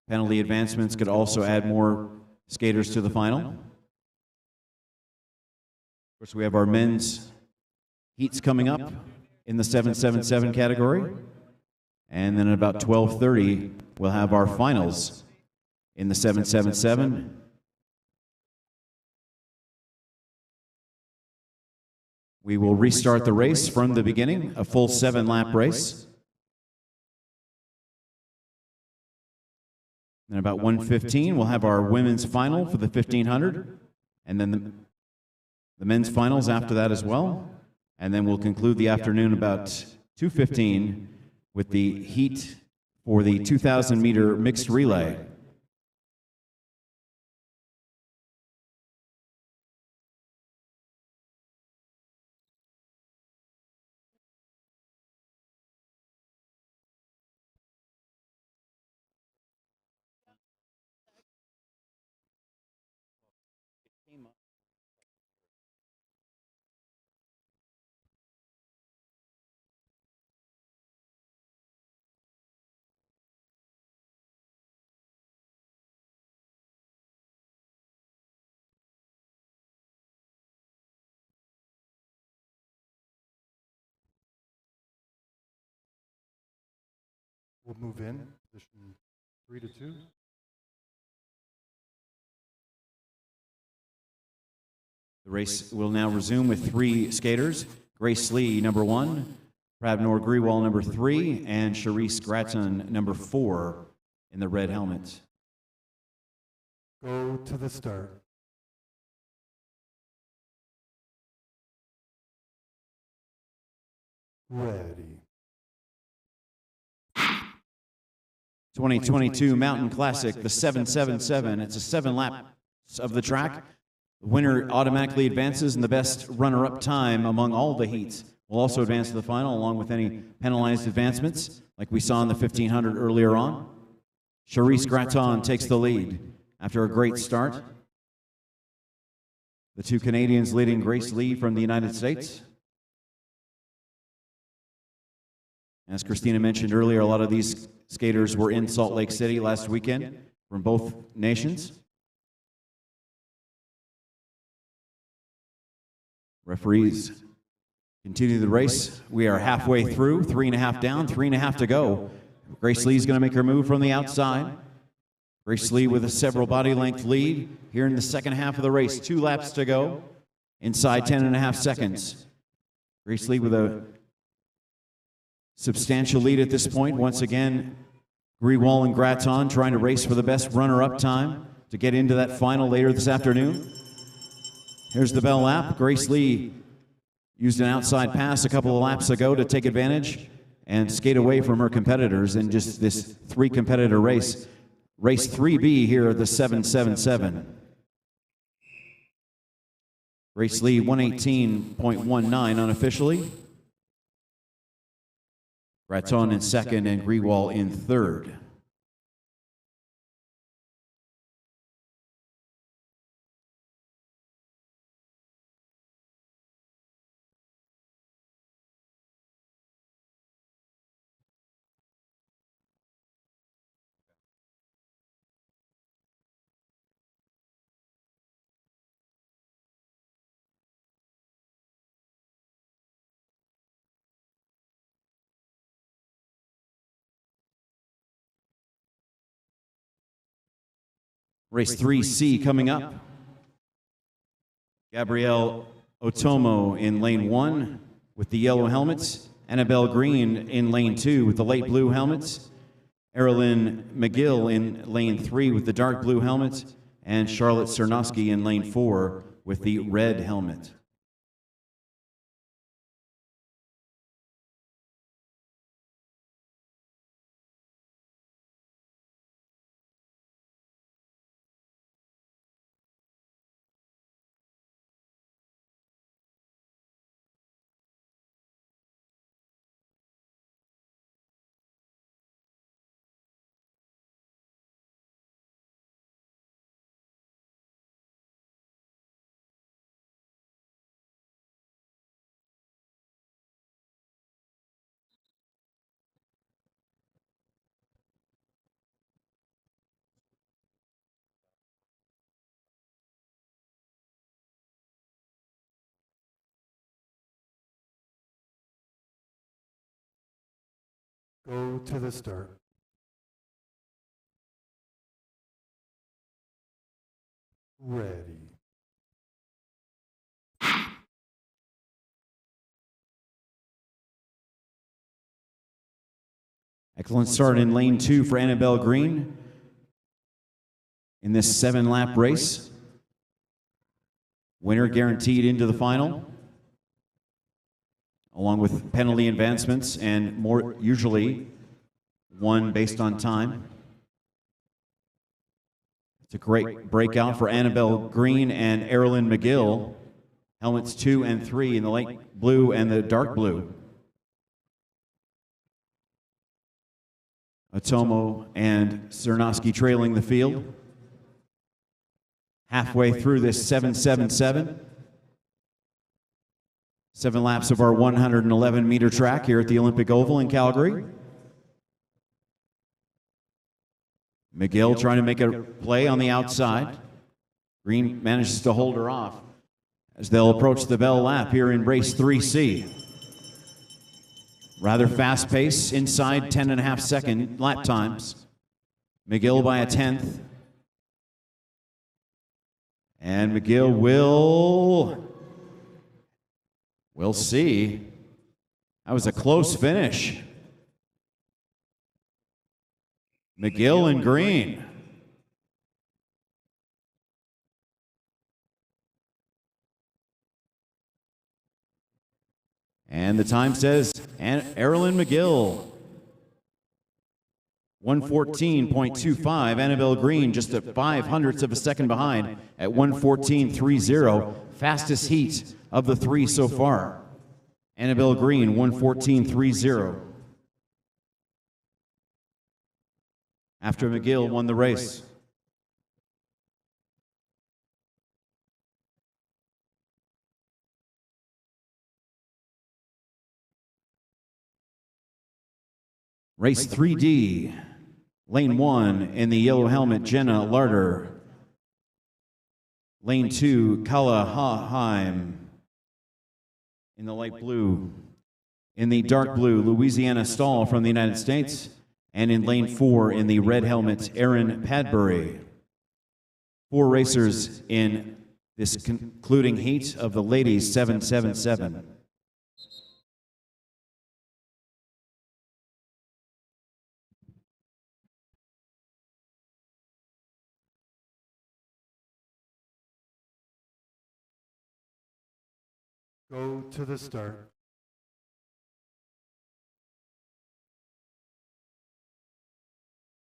Penalty advancements could also add more skaters to the final. Of course, we have our men's heats coming up in the 777 category. And then at about 12:30, we'll have our finals in the 777. We will restart the race from the beginning, a full 7-lap race. And about 1:15, we'll have our women's final for the 1500, and then the men's finals after that as well. And then we'll conclude the afternoon about 2:15 with the heat for the 2,000-meter mixed relay. We'll move in, position 3 to 2. The race will now resume with 3 skaters. Grace Lee, number 1, Pravnor Grewal, number 3, and Charisse Gratton, number 4, in the red helmet. Go to the start. Ready. 2022 Mountain Classic, the 777. It's a 7 laps of the track. The winner automatically advances, and the best runner-up time among all the heats will also advance to the final, along with any penalized advancements, like we saw in the 1500 earlier on. Charisse Gratton takes the lead after a great start. The 2 Canadians leading Grace Lee from the United States. As Christina mentioned earlier, a lot of these skaters were in Salt Lake City last weekend from both nations. Referees continue the race. We are halfway through, 3.5 down, 3.5 to go. Grace Lee is going to make her move from the outside. Grace Lee with a several body length lead here in the second half of the race. 2 laps to go, inside 10.5 seconds. Grace Lee with a substantial lead at this point. Once again, Grewal and Gratton trying to race for the best runner-up time. to get into that final later this afternoon. Here's the bell lap. Grace Lee used an outside pass a couple of laps ago to take advantage and skate away from her competitors in just this three-competitor race. Race 3B here at the 777. Grace Lee 118.19 unofficially. Raton in second and Grewal in third. Race 3C coming up. Gabrielle Otomo in lane 1 with the yellow helmets. Annabelle Green in lane 2 with the light blue helmets. Erilyn McGill in lane 3 with the dark blue helmet. And Charlotte Cernosky in lane 4 with the red helmet. Go to the start. Ready. Excellent start in lane 2 for Annabelle Green in this 7-lap race. Winner guaranteed into the final, along with penalty advancements and more, usually one based on time. It's a great breakout for Annabelle Green and Erilyn McGill, helmets 2 and 3 in the light blue and the dark blue. Otomo and Cernosky trailing the field. Halfway through this 777. 7 laps of our 111-meter track here at the Olympic Oval in Calgary. McGill trying to make a play on the outside. Green manages to hold her off as they'll approach the bell lap here in race 3C. Rather fast pace, inside 10.5-second lap times. McGill by a 10th. And McGill we'll see. That was a close finish. McGill and Green. And the time says Erilyn McGill, 114.25. Annabelle Green just a 0.05 of a second behind at 114.30. Fastest heat of the 3 so far. Annabelle Green, 114.30. After McGill won the race. Race 3D, lane 1 in the yellow helmet, Jenna Larder. Lane 2, Kala Haheim in the light blue. In the dark blue, Louisiana Stahl from the United States. And in lane 4 in the red helmet, Erin Padbury. 4 racers in this concluding heat of the ladies 777. Go to the start.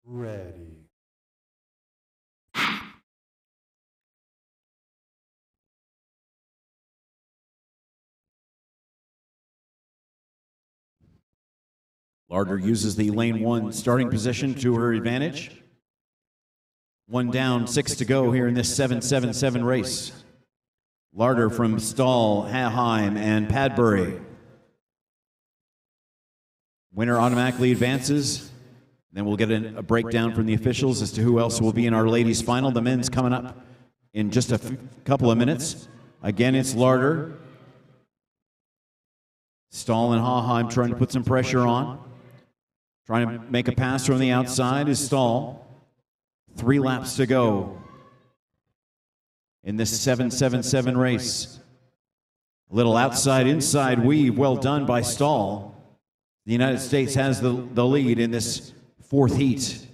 Ready. Larder uses the lane 1 starting position to her advantage. 1 down, 6 to go here in this 7-7-7 race. Larder from Stahl, Haheim, and Padbury. Winner automatically advances. Then we'll get a breakdown from the officials as to who else will be in our ladies' final. The men's coming up in just a couple of minutes. Again, it's Larder. Stahl and Haheim trying to put some pressure on. Trying to make a pass from the outside is Stahl. 3 laps to go in this 7-7-7 race. A little outside-inside weave, well done by Stahl. The United States has the lead in this 4th heat.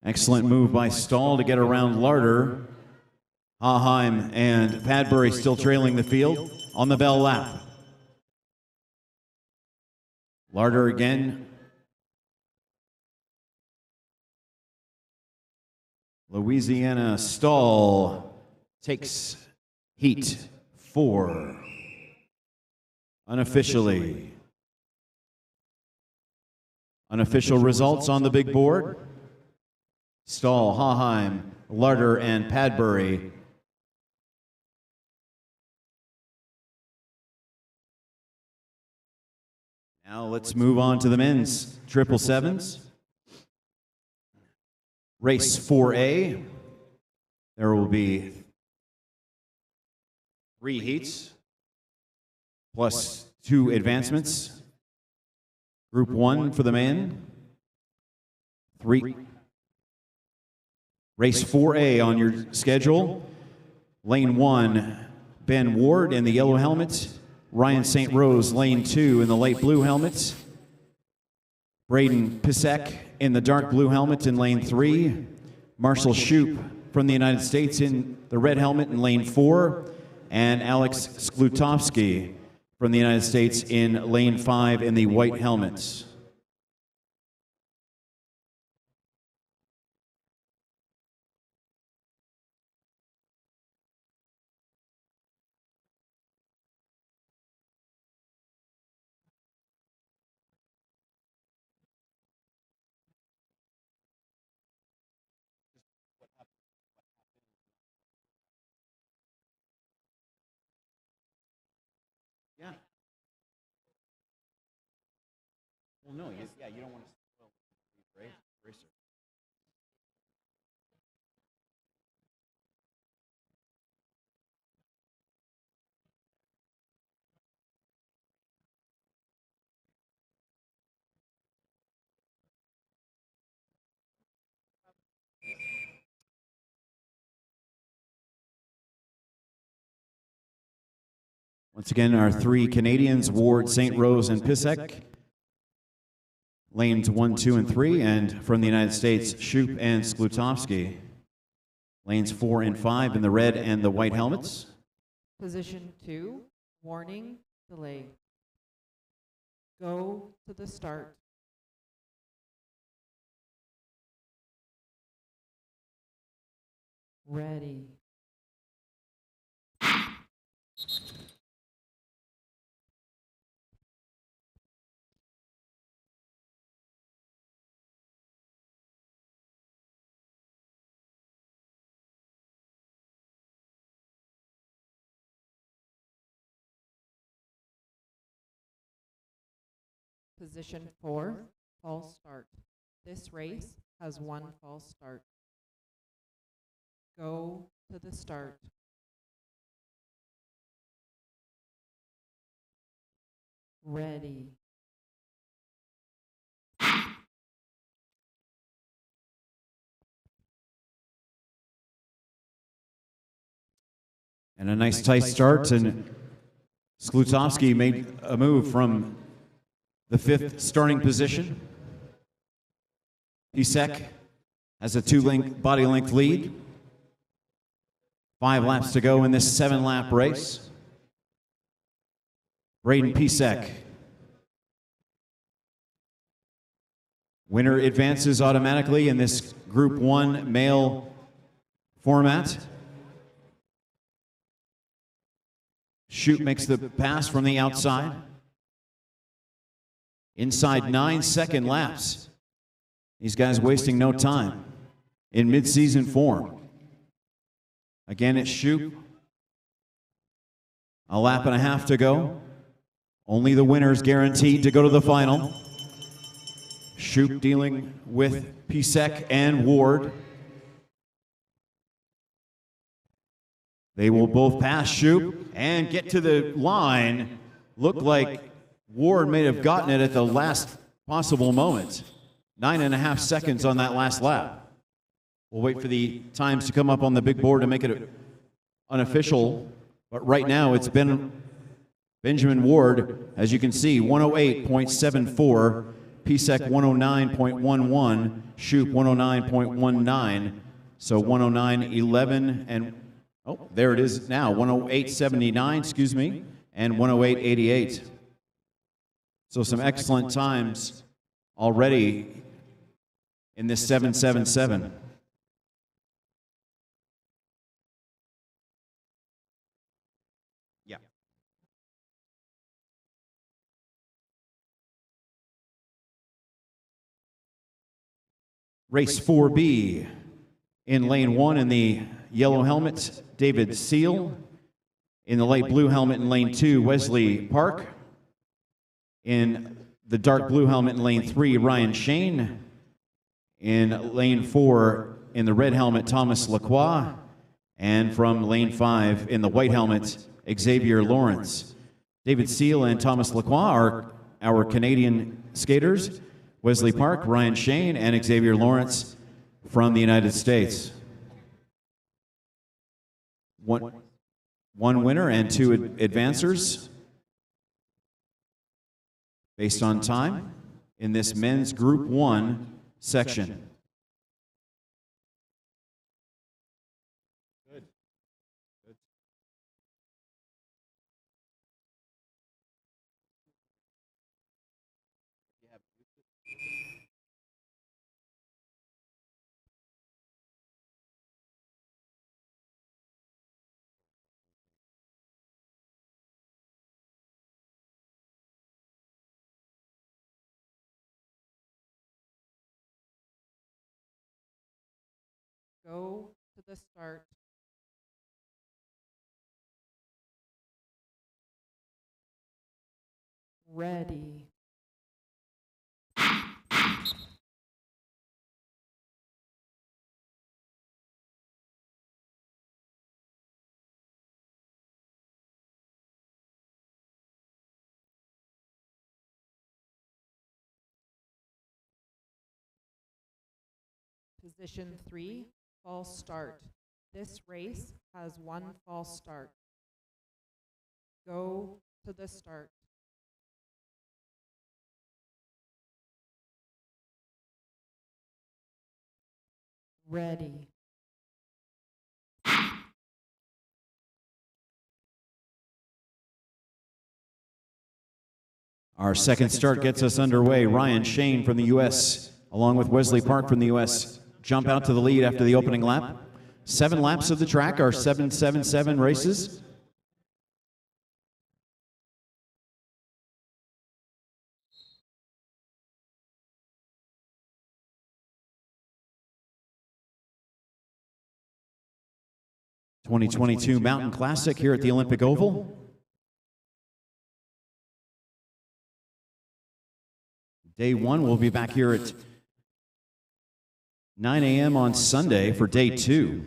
Excellent move by Stahl to get around Larder. Haheim and Padbury still trailing the field on the bell lap. Larder again. Louisiana Stahl takes heat 4. Unofficially. Unofficial results on the big board. Stahl, Haheim, Larder, and Padbury. Now let's move on to the men's 777s. Race 4A. There will be 3 heats plus 2 advancements. Group 1 for the men. 3. Race 4A on your schedule. Lane 1, Ben Ward in the yellow helmet. Ryan St. Rose, lane 2 in the light blue helmet. Braden Pisek in the dark blue helmet in lane 3. Marshall Shoup from the United States in the red helmet in lane 4. And Alex Sklutovsky from the United States in lane 5 in the white helmets. Yeah. Well, no, you don't want to racer. Once again, our 3 Canadians, Ward, St. Rose, and Pisek. Lanes 1, 2, and 3, and from the United States, Shoup and Sklutovsky. Lanes 4 and 5 in the red and the white helmets. Position 2, warning, delay. Go to the start. Ready. Position 4, false start. This race has 1 false start. Go to the start. Ready. And a nice tight start, and Sklutovsky made a move from the 5th starting position. Pisek has a 2 body length lead. 5 laps to go in this 7-lap race. Braden Pisek. Winner advances automatically in this Group 1 male format. Shoot makes the pass from the outside. Inside 9-second laps. These guys wasting no time in mid-season form. Again, it's Shoot. A lap and a half to go. Only the winners guaranteed to go to the final. Shoot dealing with Pisek and Ward. They will both pass Shoot and get to the line. Looked like Ward may have gotten it at the last possible moment. 9.5 seconds on that last lap. We'll wait for the times to come up on the big board to make it unofficial. But right now it's been Benjamin Ward, as you can see, 108.74. Pisek 109.11, Shoop 109.19, so 109.11, and oh, there it is now, 108.79, excuse me, and 108.88. So some excellent times already in this 7.77. Race 4B, in lane 1 in the yellow helmet, David Seal. In the light blue helmet in lane 2, Wesley Park. In the dark blue helmet in lane 3, Ryan Shane. In lane 4, in the red helmet, Thomas Lacroix. And from lane 5, in the white helmet, Xavier Lawrence. David Seal and Thomas Lacroix are our Canadian skaters. Wesley Park, Ryan Shane, and Xavier Lawrence from the United States. One winner and 2 advancers based on time in this men's Group 1 section. Good. Good. Go to the start. Ready. Position 3, false start. This race has 1 false start. Go to the start. Ready. Our second start gets us underway. Ryan Shane from the U.S., along with Wesley Park from the U.S., jump out to the lead after the opening lap. 7 laps of the track are 7.77 races. '22 Mountain Classic here at the Olympic Oval. Day 1, we'll be back here at 9 a.m. on Sunday for day 2.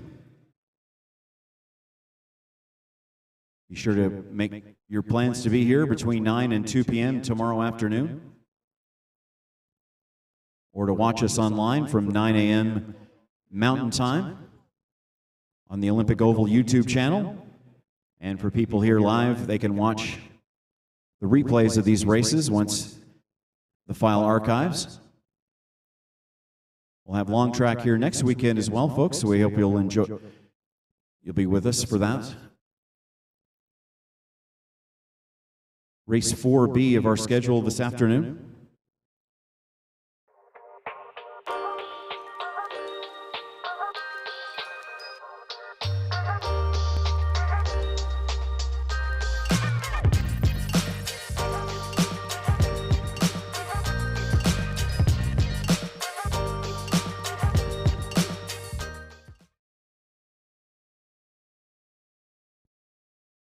Be sure to make your plans to be here between 9 and 2 p.m. tomorrow afternoon, or to watch us online from 9 a.m. Mountain Time on the Olympic Oval YouTube channel. And for people here live, they can watch the replays of these races once the file archives. We'll have long track here next weekend as well, folks, so we hope you'll enjoy. You'll be with us for that. race 4B of our schedule this afternoon.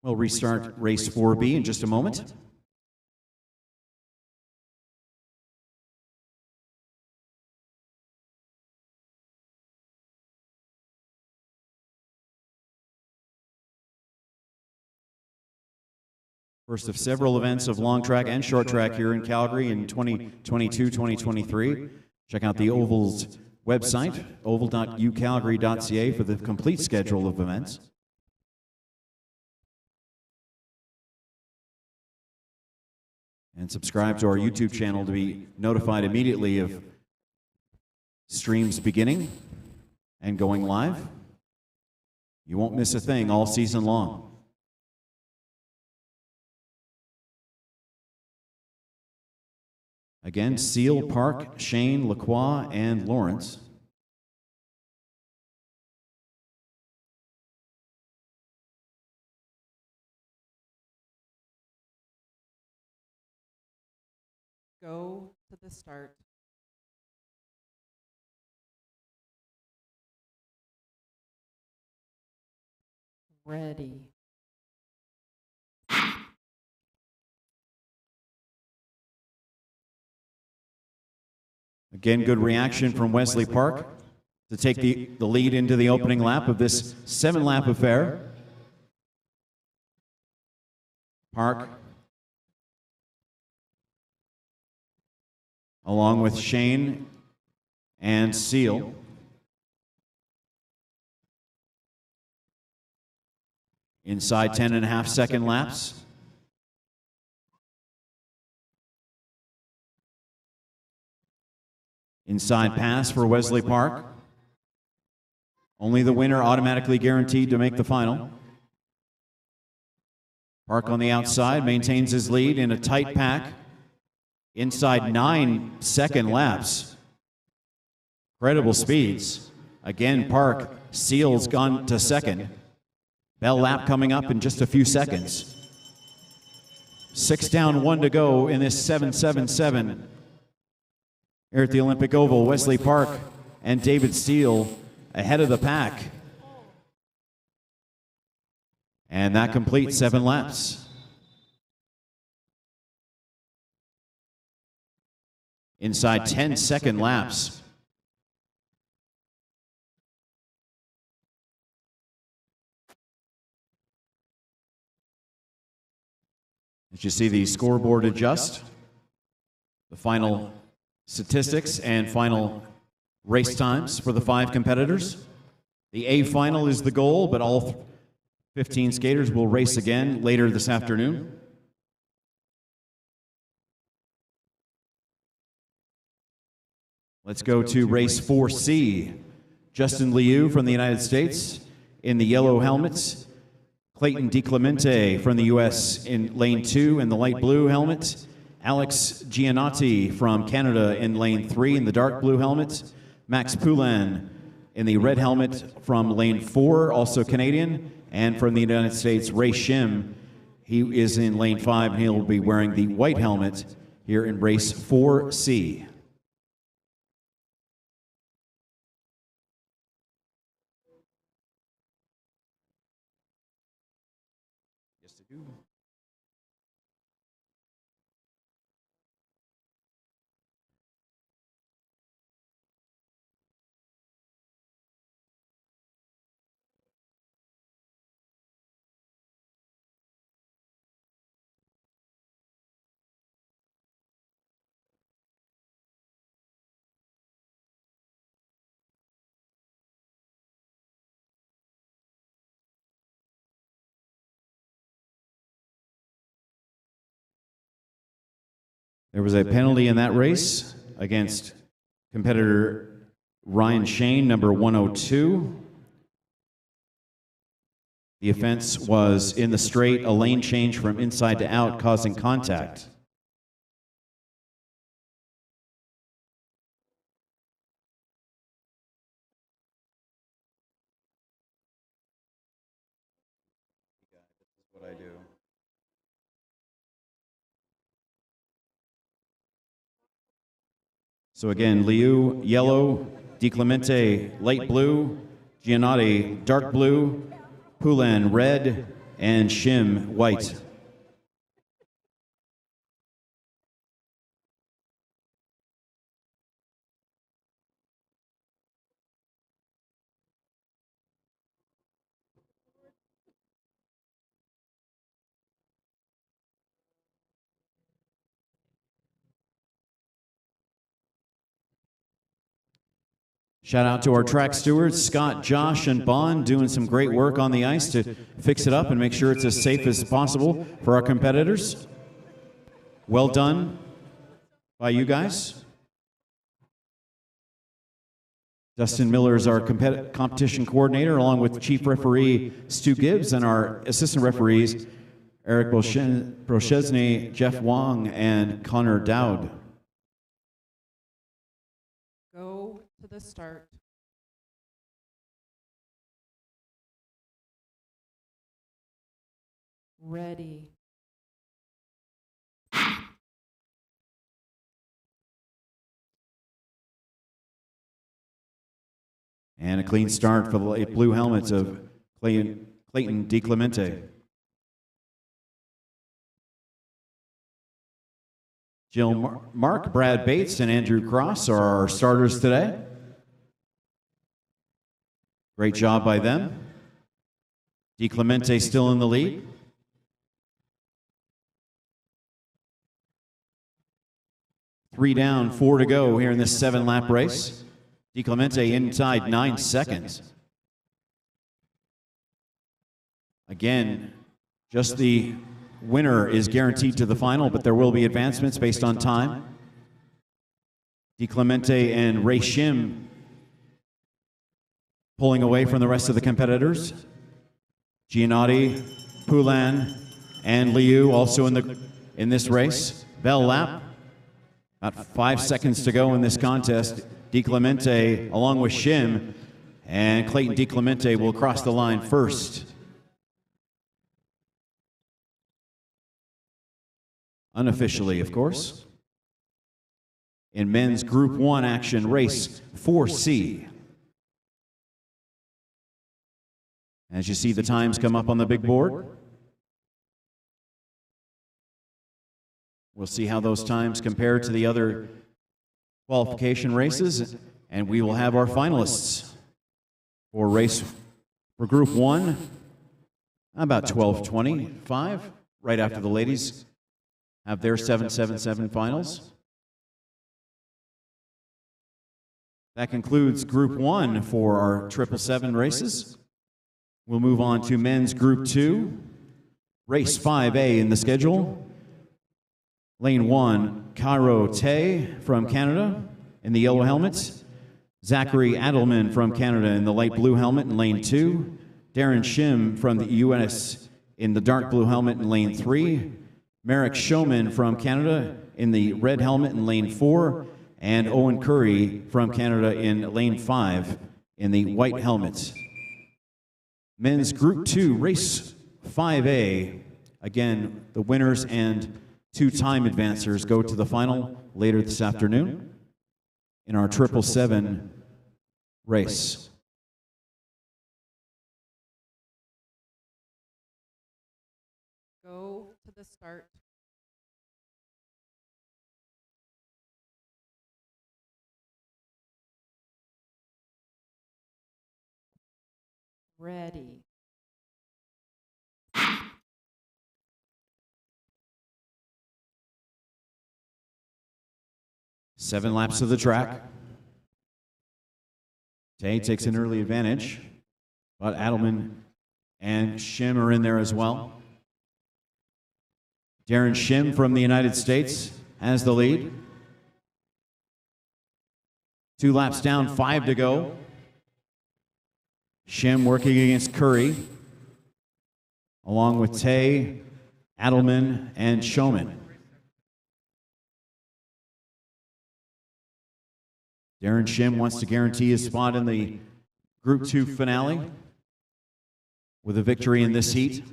We'll restart race 4B in just a moment. First of several events of long track and short track here in Calgary in 2022-2023. Check out the Oval's website, oval.ucalgary.ca, for the complete schedule of events. And subscribe to our YouTube channel to be notified immediately of streams beginning and going live. You won't miss a thing all season long. Again, Seal, Park, Shane, Lacroix, and Lawrence. Go to the start. Ready. Again, good reaction from Wesley Park to take the lead into the opening lap of this 7-lap affair. Park, along with Shane and Seal. Inside 10.5-second laps. Inside pass for Wesley Park. Only the winner automatically guaranteed to make the final. Park on the outside maintains his lead in a tight pack. Inside 9-second laps. Incredible speeds. Again, Park. Seal's gone to second. Bell lap coming up in just a few seconds. 6 down, 1 to go in this 7-7-7. Here at the Olympic Oval, Wesley Park and David Steele ahead of the pack. And that completes 7 laps. Inside 10-second laps. As you see the scoreboard adjust, the final statistics and final race times for the 5 competitors. The A final is the goal, but all 15 skaters will race again later this afternoon. Let's go to race 4C. Justin Liu from the United States in the yellow helmet. Clayton DiClemente from the U.S. in lane 2 in the light blue helmet. Alex Giannotti from Canada in lane 3 in the dark blue helmet. Max Poulin in the red helmet from lane 4, also Canadian. And from the United States, Ray Shim. He is in lane 5, and he'll be wearing the white helmet here in race 4C. Yes, to do. There was a penalty in that race against competitor Ryan Shane, number 102. The offense was in the straight, a lane change from inside to out, causing contact. What I do. So again, Liu, yellow, DiClemente, light blue, Giannotti, dark blue, Poulin, red, and Shim, white. Shout out to our track stewards, Scott, Josh, and Bond, doing some great work on the ice to fix it up and make sure it's as safe as possible for our competitors. Well done by you guys. Dustin Miller is our competition coordinator, along with Chief Referee Stu Gibbs and our assistant referees, Eric Brochesny, Jeff Wong, and Connor Dowd. Go to the start. Ready. And a clean start for the light blue helmets of Clayton DiClemente. Jill Mark, Brad Bates, and Andrew Cross are our starters today. Great job by them. DiClemente still in the lead. Three down, 4 to go here in this 7-lap race. DiClemente inside 9 seconds. Again, just the winner is guaranteed to the final, but there will be advancements based on time. DiClemente and Ray Shim pulling away from the rest of the competitors. Giannotti, Poulin, and Liu also in this race. Bell lap. About 5 seconds to go in this contest. DiClemente along with Shim, and Clayton DiClemente will cross the line first. Unofficially, of course. In men's Group 1 action, race 4C. As you see the times come up on the big board, we'll see how those times compare to the other qualification races, and we will have our finalists for Group 1 about 12:25, right after the ladies have their 777 finals. That concludes Group 1 for our 777 races. We'll move on to men's Group 2, race 5A in the schedule. Lane 1, Cairo Tay from Canada in the yellow helmet. Zachary Adelman from Canada in the light blue helmet in lane 2. Darren Shim from the US in the dark blue helmet in lane 3. Merrick Showman from Canada in the red helmet in lane 4. And Owen Curry from Canada in lane 5 in the white helmet. Men's Group 2, race 5A. Again, the winners and 2 time advancers go to the final later this afternoon in our 777 race. Go to the start. Ready. Seven laps of the track. Tay takes an early advantage, but Adelman and Shim are in there as well. Darren Shim from the United States has the lead. 2 laps down, 5 to go. Shim working against Curry. along with Tay, Adelman, and Showman. Darren Shim wants to guarantee his spot in the Group 2 finale with a victory in this heat.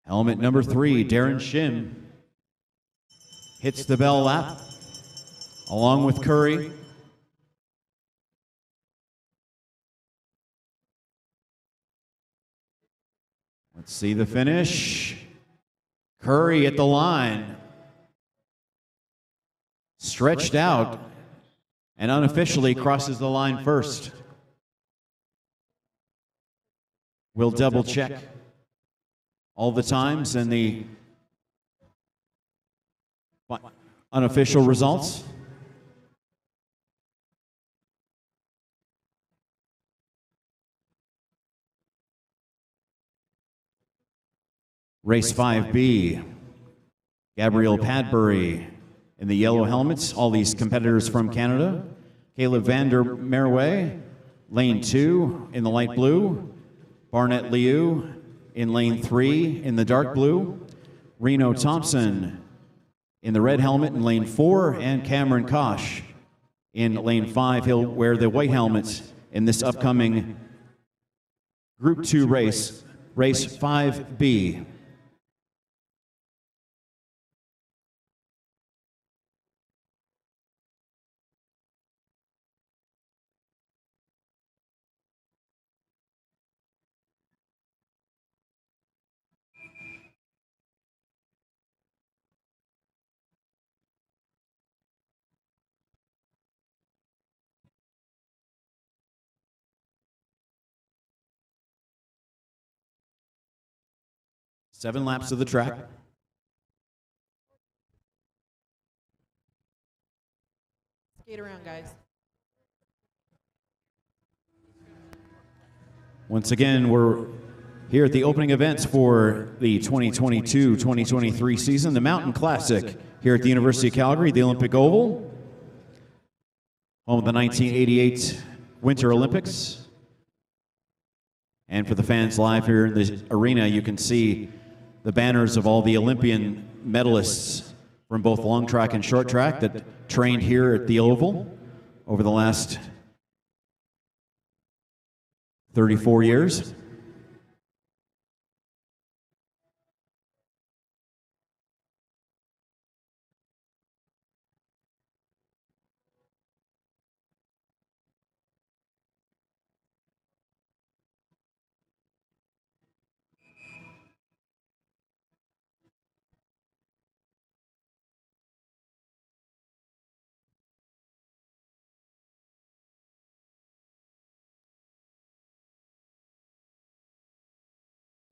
Helmet number 3, Darren Shim, hits the bell lap along with Curry. Let's see the finish. Curry at the line. Stretched out and unofficially crosses the line first. We'll double check all the times and the unofficial results. Race 5B, Gabrielle Padbury in the yellow helmets, all these competitors from Canada. Caleb Vander Merwe, lane 2 in the light blue. Barnett Liu in lane 3 in the dark blue. Reno Thompson in the red helmet in lane 4, and Cameron Kosh in lane 5. He'll wear the white helmet in this upcoming Group 2 race, race 5B. Seven laps of the track. Skate around, guys. Once again, we're here at the opening events for the 2022-2023 season, the Mountain Classic here at the University of Calgary, the Olympic Oval, home of the 1988 Winter Olympics. And for the fans live here in the arena, you can see the banners of all the Olympian medalists from both long track and short track that trained here at the Oval over the last 34 years.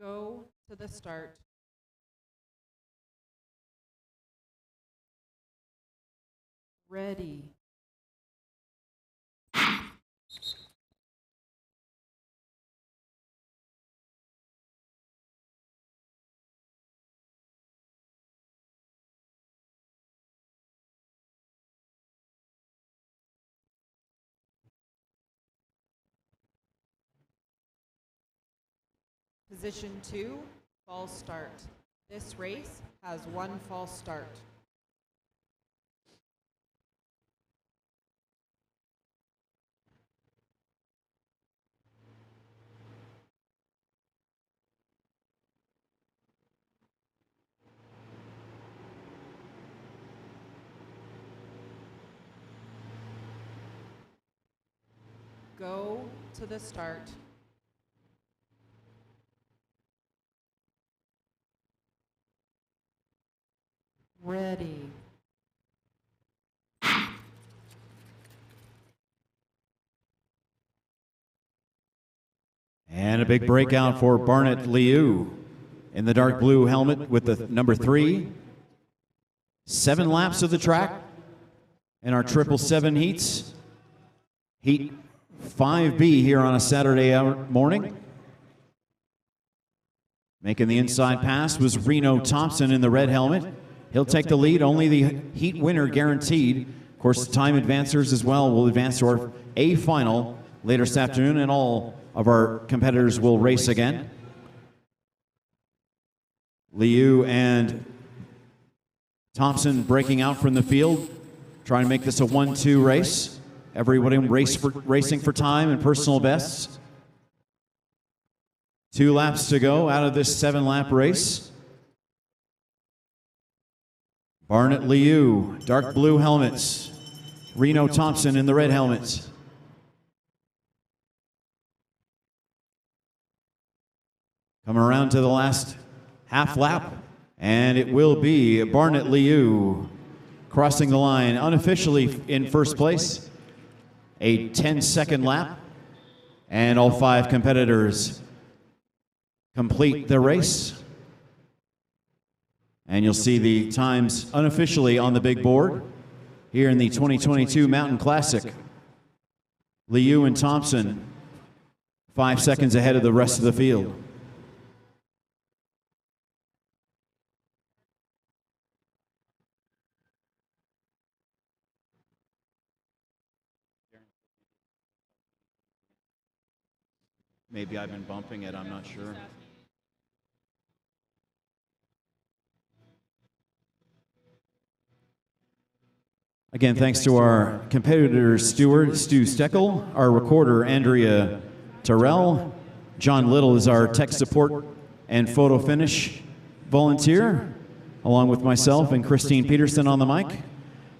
Go to the start. Ready. Position 2, false start. This race has one false start. Go to the start. Ready. And a big breakout for Barnett Liu in the dark blue helmet with the number 3. 7 laps of the track in our 777 heats. Heat 5B here on a Saturday morning. Making the inside pass was Reno Thompson in the red helmet. He'll take the lead, only the heat winner guaranteed. Of course, the time advancers as well will advance to our A final later this afternoon, and all of our competitors will race again. Liu and Thompson breaking out from the field, trying to make this a 1-2 race. Everybody racing for time and personal bests. 2 laps to go out of this 7-lap race. Barnett Liu, dark blue helmets. Reno Thompson in the red helmets. Coming around to the last half lap, and it will be Barnett Liu crossing the line unofficially in first place. A 10-second lap, and all 5 competitors complete the race. And you'll see the times unofficially on the big board here in the 2022 Mountain Classic. Liu and Thompson 5 seconds ahead of the rest of the field. Maybe I've been bumping it, I'm not sure. Again, thanks to our competitor steward, Stu Steckel, our recorder, Andrea Terrell. John Little is our tech support and photo finish volunteer, along with myself and Christine Peterson on the mic.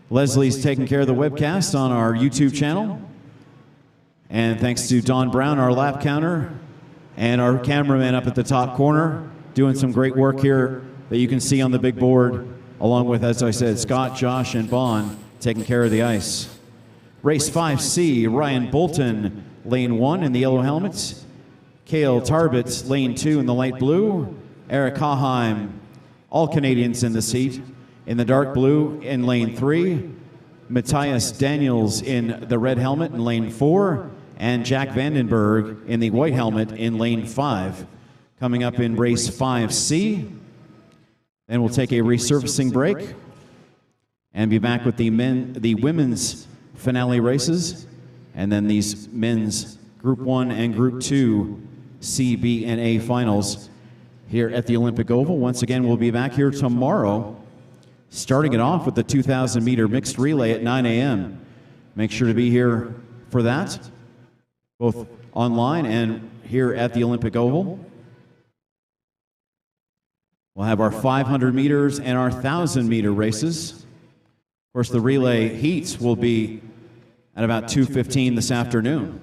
Leslie's taking care of the webcast on our YouTube channel. And thanks to Don Brown, our lap counter, and our cameraman up at the top corner, doing some great work here that you can see on the big board, along with, as I said, Scott, Josh, and Bon taking care of the ice. Race 5C, Ryan Bolton, lane 1 in the yellow helmets. Cale Tarbett, lane 2 in the light blue. Eric Haheim, all Canadians in the seat, in the dark blue in lane 3. Matthias Daniels in the red helmet in lane 4. And Jack Vandenberg in the white helmet in lane 5. Coming up in race 5C. Then we'll take a resurfacing break and be back with the women's finale races, and then these men's Group 1 and Group 2 C, B, and A finals here at the Olympic Oval. Once again, we'll be back here tomorrow, starting it off with the 2,000-meter mixed relay at 9 a.m. Make sure to be here for that, both online and here at the Olympic Oval. We'll have our 500 meters and our 1,000-meter races. Of course, the relay heats will be at about 2:15 this afternoon.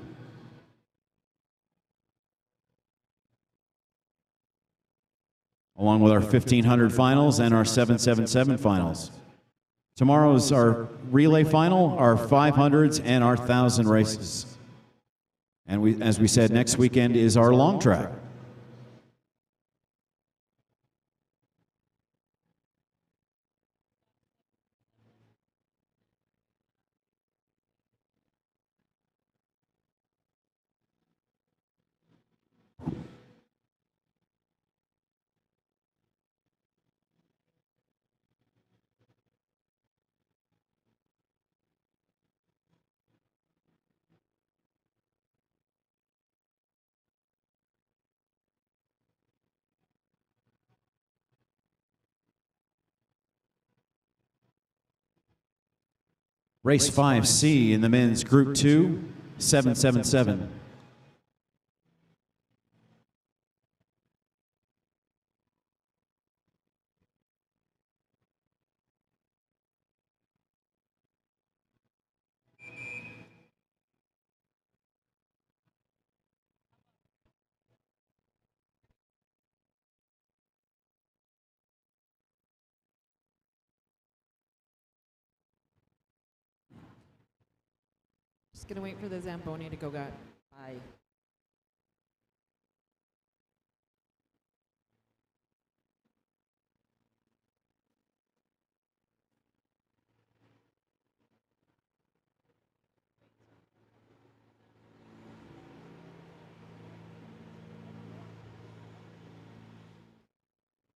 Along with our 1,500 finals and our 777 finals. Tomorrow's our relay final, our 500s, and our 1,000 races. And as we said, next weekend is our long track. Race 5C in the men's Group 2, 777. Just gonna wait for the Zamboni to go by.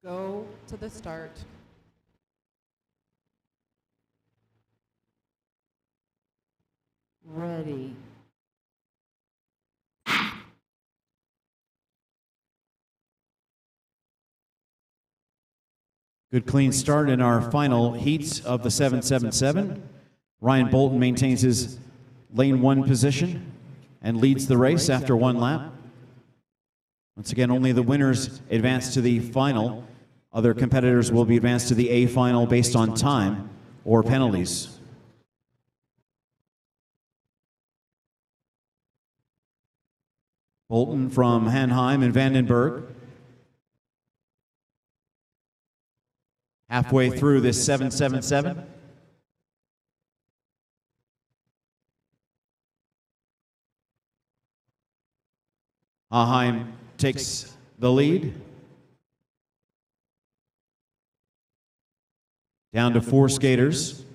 Go to the start. Ready. Good clean start in our final heats of the 777. Ryan Bolton maintains his lane 1 position and leads the race after 1 lap. Once again, only the winners advance to the final. Other competitors will be advanced to the A final based on time or penalties. Bolton from Hanheim and Vandenberg. Halfway through this 777. Hanheim takes the lead. Down to 4 skaters.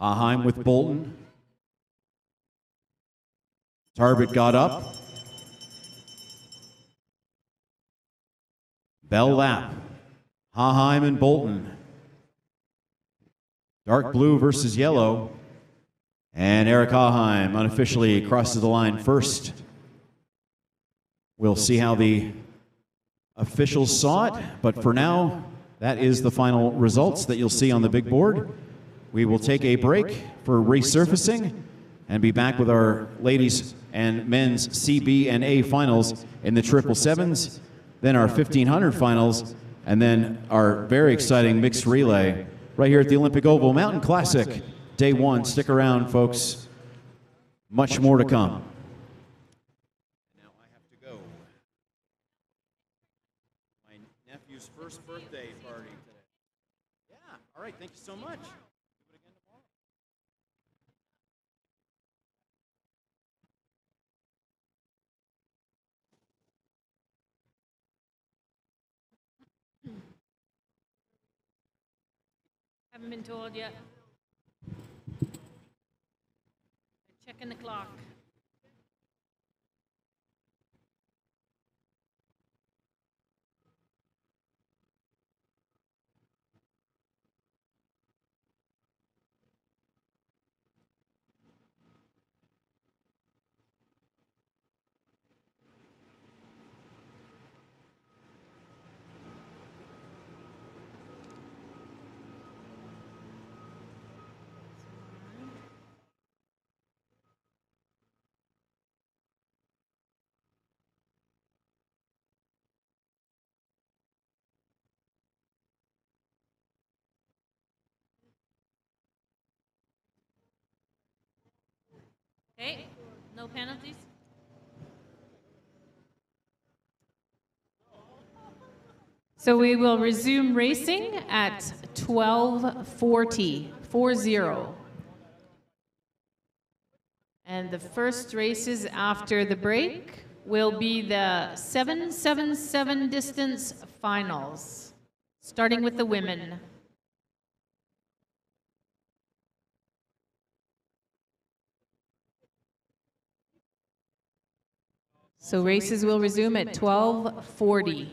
Hanheim with Bolton. Tarbert got up. Bell lap. Hanheim and Bolton. Dark blue versus yellow. And Eric Hanheim unofficially crosses the line first. We'll see how the officials saw it, but for now, that is the final results that you'll see on the big board. We will take a break for resurfacing and be back with our ladies and men's CB and A finals in the 777s, then our 1500 finals, and then our very exciting mixed relay right here at the Olympic Oval Mountain Classic, day 1. Stick around, folks. Much more to come. Now I have to go. My nephew's first birthday party today. Yeah, all right, thank you so much. Do it again tomorrow. Haven't been told yet. Checking the clock. Okay, no penalties? So we will resume racing at 12:40, 40. And the first races after the break will be the 777 distance finals, starting with the women. So races will resume at 12:40.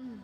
Yeah.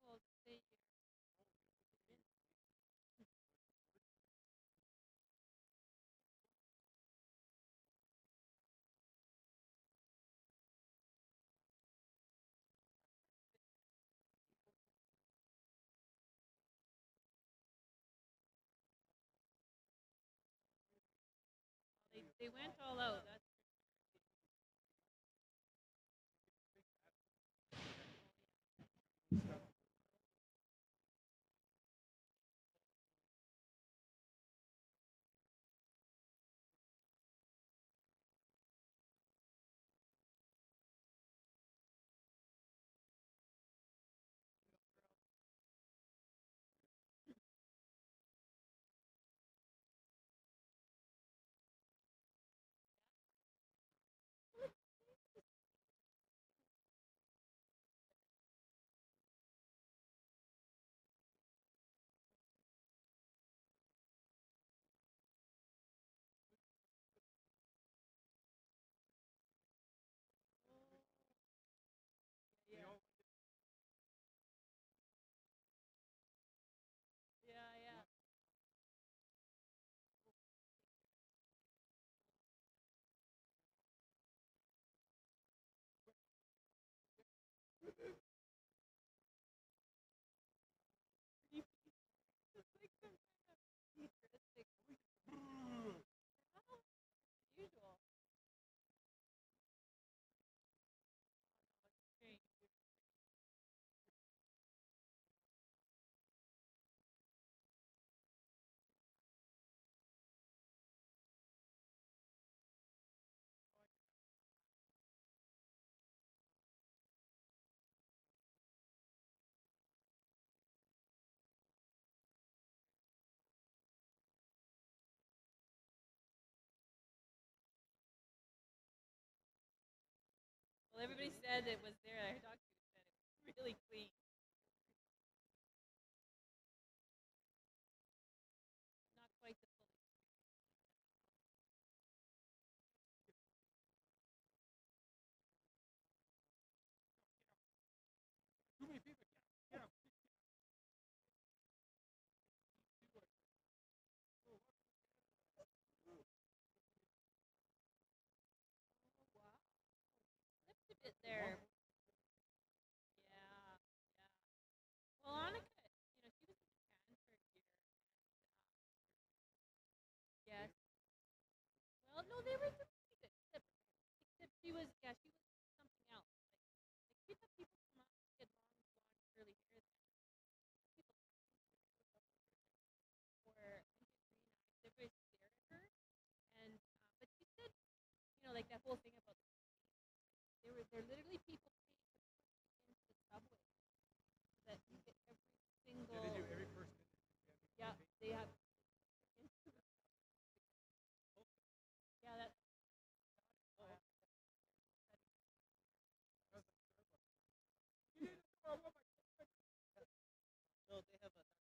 Cool to see you. They went all out. That's Well, everybody said it was there. Our doctor said it was really clean. Not quite the full. Slipped a bit there. Yeah, yeah. Well, Annika, she was in Japan for a year. Yes. Well, no, they were doing pretty good. Except she was, she was something else. Like we've had people come up, she had long, blonde, curly hair then. People were, and she had green eyes. Everybody stare at her. And, but she said, like that whole thing about they're literally people paying to push into the subway so that you get every single. Yeah, they do every person. Yeah, they have. Yeah, that's. But it's a bit creepy because of course she had a uniform and she came home one day and it was torn. Somebody had cutting and there's like I did it.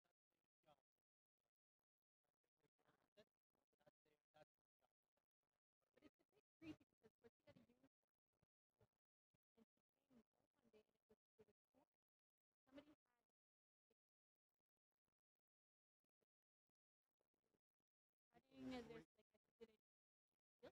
Still no one noticed anything. Yeah, but it's stuff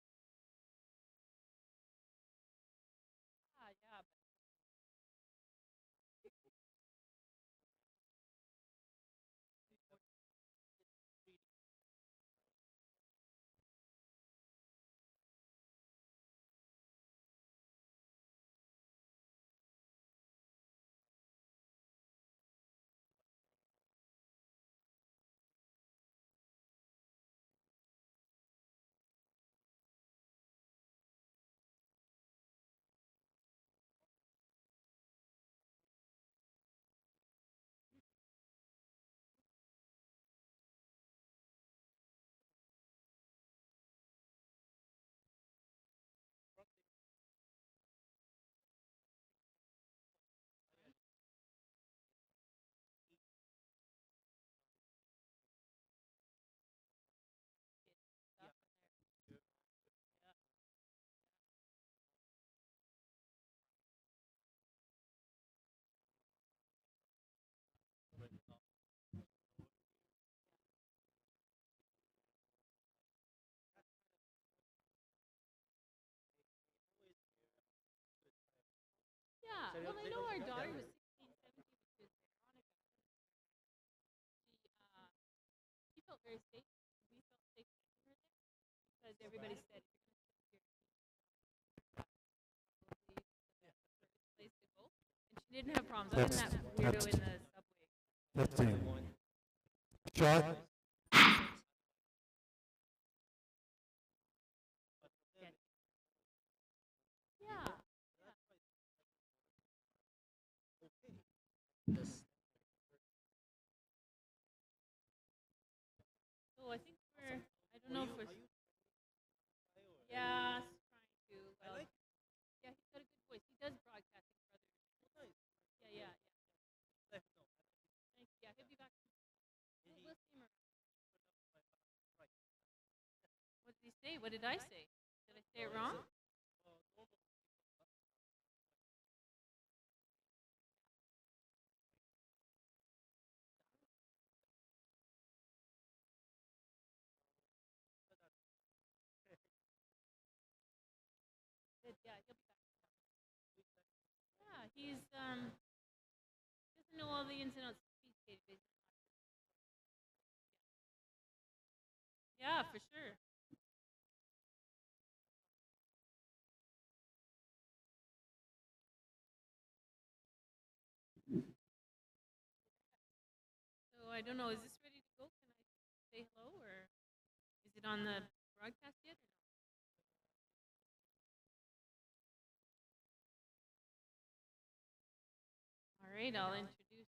in there. Yeah. Yeah. Well, I know our daughter was 16, 17 when she was there. Monica, she felt very safe. We felt safe sending her there because everybody said if you're going to send your probably the furthest place to go. And she didn't have problems. Other than that weirdo in the subway. That's it. Shot. Yeah. So I think I don't know if we're. Yeah, trying to. Well, yeah, he's got a good voice. He does broadcasting for others. Yeah, yeah, yeah. Thanks. Yeah, he'll be back. We'll see him around. What did he say? What did I say? Did I say it wrong? Yeah, he'll be back. Yeah, he's doesn't know all the ins and outs of speed skating. But yeah, for sure. So I don't know. Is this ready to go? Can I say hello, or is it on the broadcast yet? Or no? All right, I'll introduce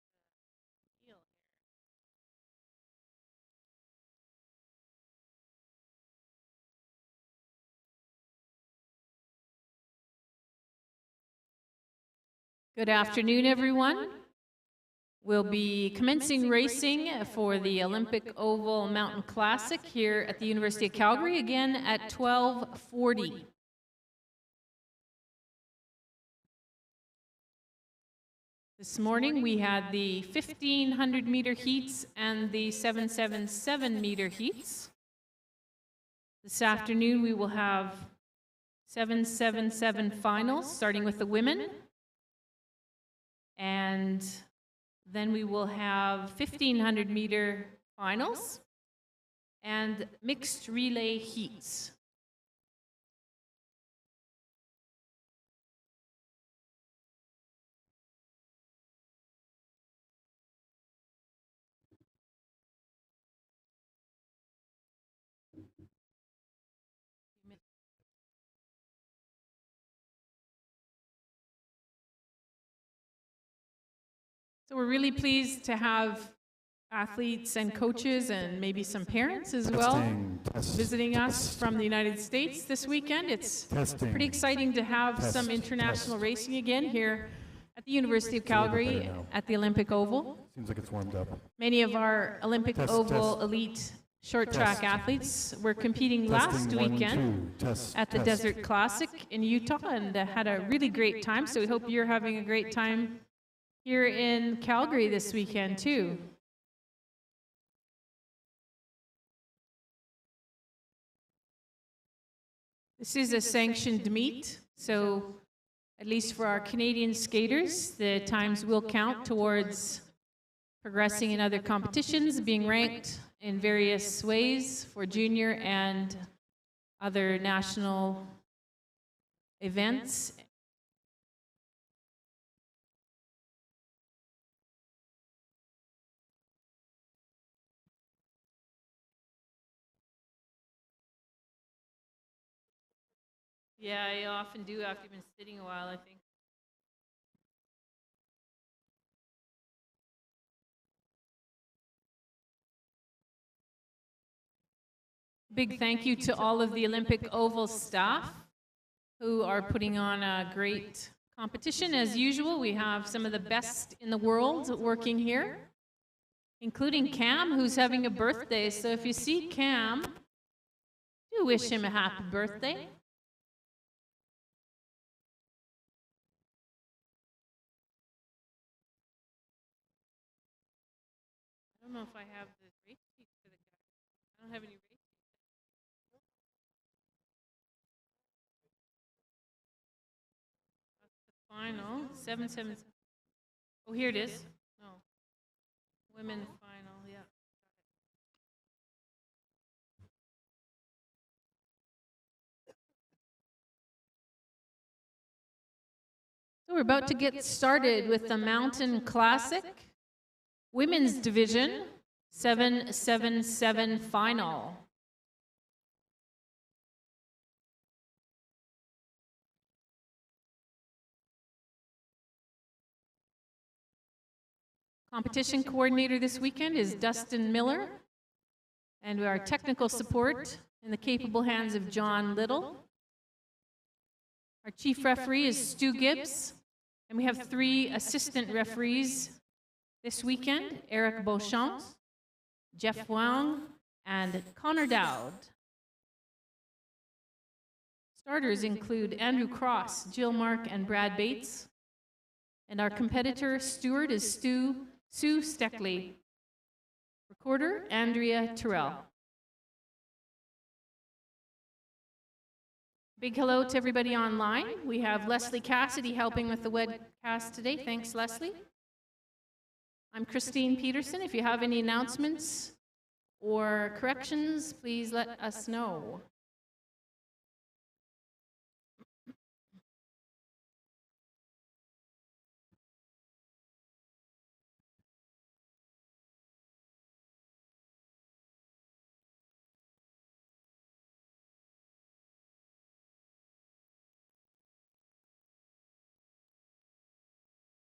Good afternoon, everyone. We'll be commencing racing for the Olympic Oval Mountain Classic here at the University of Calgary, again at 12:40. This morning we had the 1,500-meter heats and the 777-meter heats. This afternoon we will have 777 finals, starting with the women. And then we will have 1,500-meter finals and mixed relay heats. So we're really pleased to have athletes and coaches and maybe some parents as well visiting us from the United States this weekend. It's pretty exciting to have some international racing again here at the University of Calgary at the Olympic Oval. Seems like it's warmed up. Many of our Olympic Oval elite short track athletes were competing last weekend at the Desert Classic in Utah and had a really great time. So we hope you're having a great time here in Calgary this weekend too. This is a sanctioned meet, so at least for our Canadian skaters, the times will count towards progressing in other competitions, being ranked in various ways for junior and other national events. Yeah, you often do after you've been sitting a while, I think. Big thank you to all of the Olympic Oval staff who are putting on a great competition. As usual, we have some of the best in the world working here, including Cam, who's having a birthday. So if you see Cam, do wish him a happy birthday. I don't know if I have the race sheet for the guy. I don't have any race sheet. That's the final. 777. Oh, here it is. No. Women final, yeah. So we're about to get started with the Mountain Classic Women's Division 777 final. Competition coordinator this weekend is Dustin Miller, and our technical support in the capable hands of John Little. Our chief referee is Stu Gibbs, and we have 3 assistant referees this weekend: Eric Beauchamp, Jeff Wang, and Connor Dowd. Starters include Andrew Cross, Jill Mark, and Brad Bates. And our competitor steward is Sue Steckley. Recorder, Andrea Terrell. Big hello to everybody online. We have Leslie Cassidy helping with the webcast today. Thanks, Leslie. I'm Christine Peterson. If you have any announcements or corrections, please let us know.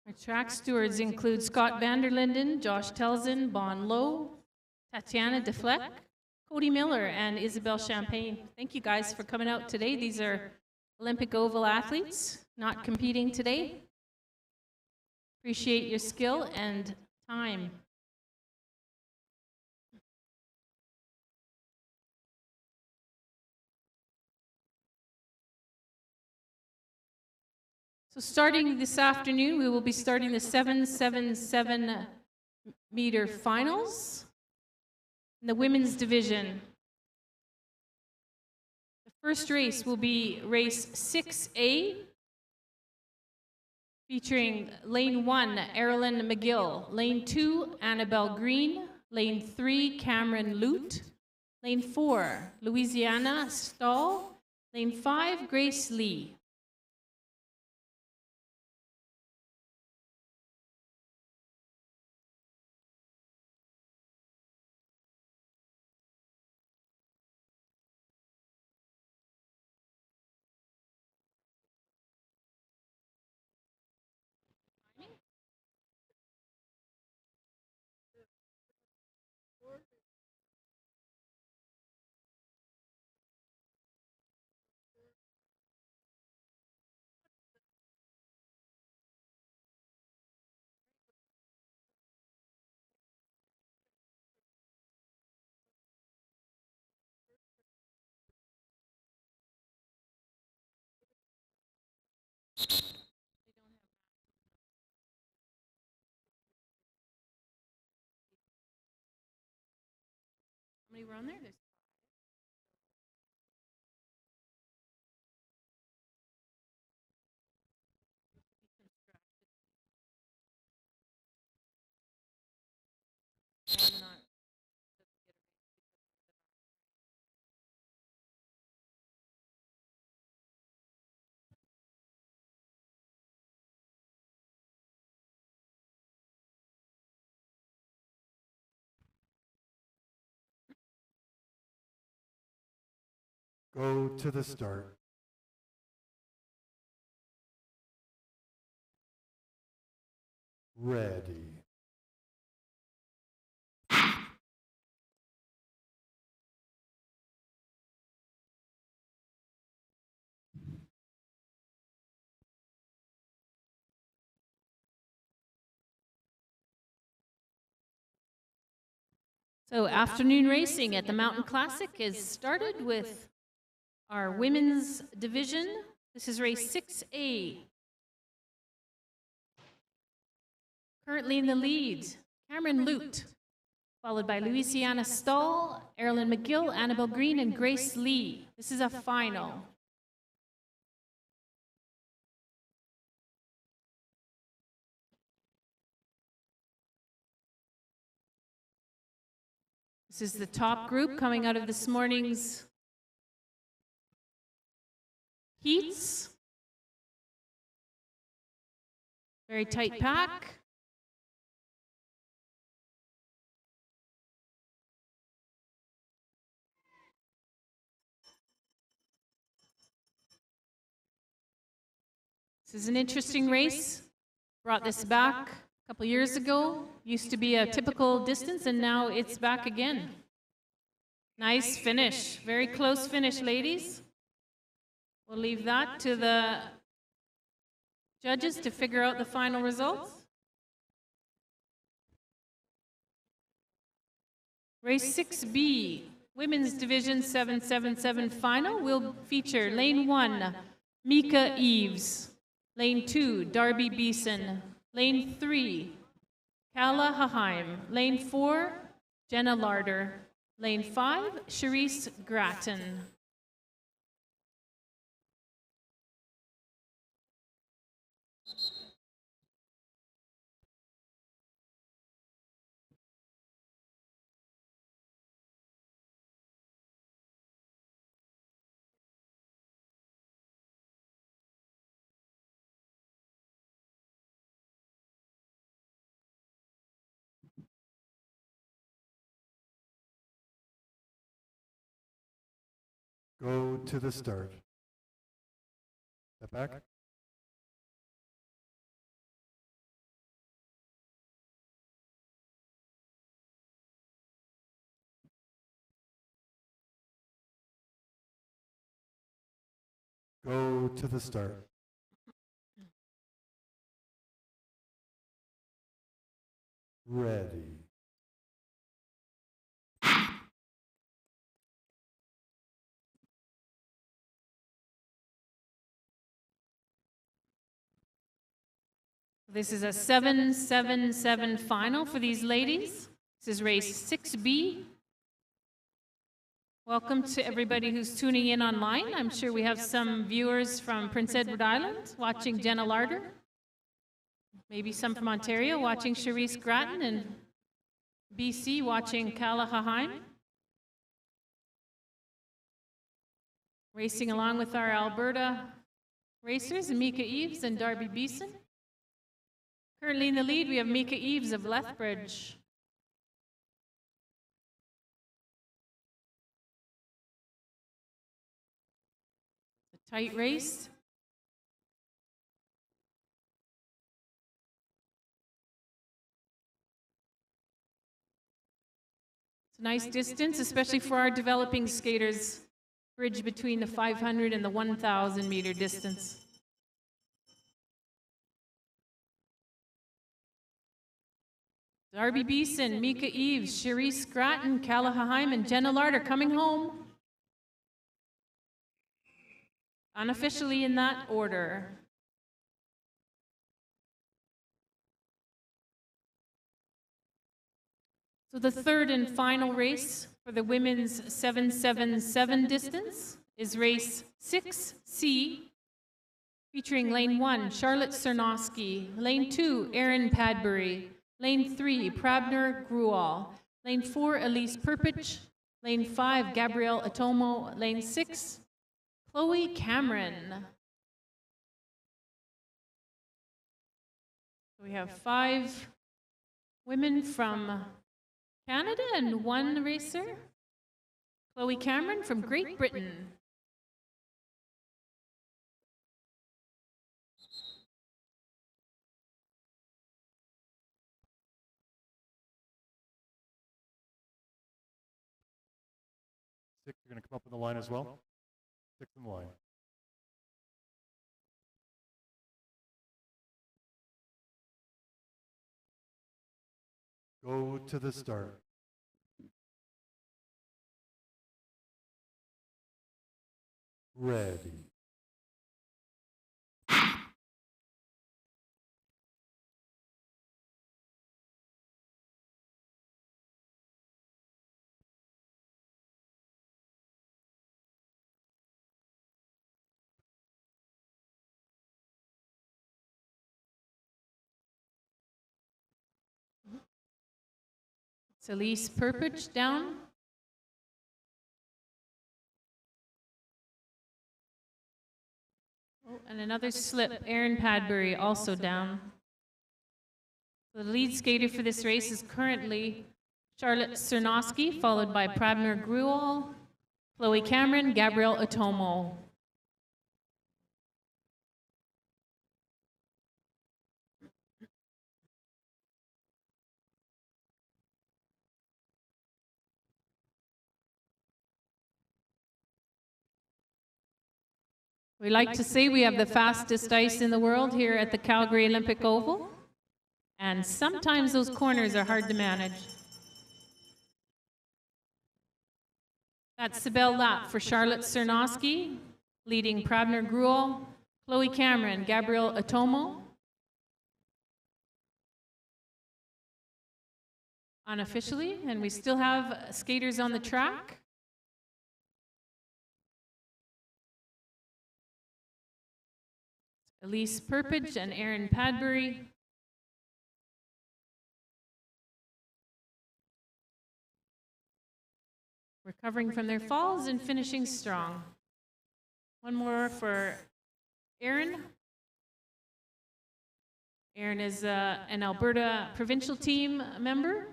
Our track stewards include Scott Vanderlinden, Josh Telzen, Bon Lowe, Tatiana Defleck, Cody Miller, and Isabel Champagne. Thank you guys for coming out today. These are Olympic Oval athletes not competing today. Appreciate your skill and time. So starting this afternoon, we will be starting the 777 meter finals in the women's division. The first race will be race 6A, featuring lane 1, Erilyn McGill, lane 2, Annabelle Green, lane 3, Cameron Lute, lane 4, Louisiana Stahl, lane 5, Grace Lee. How many were on there? I'm not. Go to the start. Ready. So afternoon racing at the Mountain Classic is started with our women's division. This is race 6A. Currently in the lead, Cameron Lute, followed by Louisiana Stahl, Erilyn McGill, Annabelle Green, and Grace Lee. This is a final. This is the top group coming out of this morning's heats. Very tight pack. This is an interesting race. Brought this back a couple years ago. Used to be a typical distance, and now it's back again. Nice finish. Very close finish, ladies. We'll leave that to the judges to figure out the final results. Race 6B, Women's Division 777 final will feature lane 1, Mika Eves. Lane 2, Darby Beeson. Lane 3, Kala Haheim. Lane 4, Jenna Larder. Lane 5, Charisse Grattan. Go to the start. Step back. Go to the start. Ready. This is a 7-7-7 final for these ladies. This is race 6B. Welcome to everybody who's tuning in online. I'm sure we have some viewers from Prince Edward Island watching Jenna Larder. Maybe some from Ontario watching Cherise Grattan, and BC watching Calahaheim. Racing along with our Alberta racers, Mika Eves and Darby Beeson. Currently in the lead, we have Mika Eves of Lethbridge. A tight race. It's a nice distance, especially for our developing skaters. Bridge between the 500 and the 1,000 meter distance. Darby Beeson, Mika Eves, Cherise Grattan, Calahaheim, and Jenna Larder coming home. Unofficially in that order. So the third and final race for the women's 7-7-7 distance is race 6C, featuring lane 1, Charlotte Cernosky, lane 2, Erin Padbury, lane 3, Prabner Grual, lane 4, Elise Perpich, lane 5, Gabrielle Atomo, lane 6, Chloe Cameron. We have 5 women from Canada and 1 racer, Chloe Cameron from Great Britain. Six, you're going to come up in the line as well? 6 in the line. Go to the start. Ready. It's Elise Perpich down. Oh, and another slip, Erin Padbury also down. The lead skater for this race is currently Charlotte Cernosky, followed by Prabner Grual, Chloe Cameron, Gabrielle Atomo. We like to say we have the fastest ice in the world here at the Calgary Olympic Oval, and sometimes those corners are hard to manage. That's the bell lap for Charlotte Cernosky, leading Prabner Grual, Chloe Cameron, Gabrielle Atomo. Unofficially, and we still have skaters on the track. Elise Perpich and Erin Padbury. Recovering from their falls and finishing strong. One more for Erin. Erin is an Alberta provincial team member,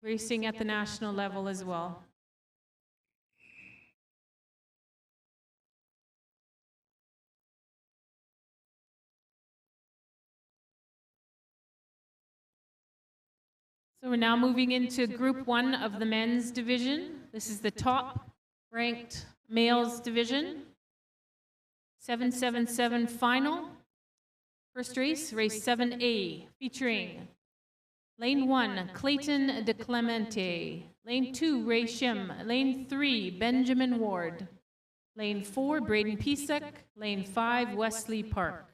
racing at the national level as well. So we're now moving into Group 1 of the men's division. This is the top-ranked males division. 7-7-7 final. First race, race 7A, featuring Lane 1, Clayton De Clemente. Lane 2, Ray Shim. Lane 3, Benjamin Ward. Lane 4, Braden Pisek. Lane 5, Wesley Park.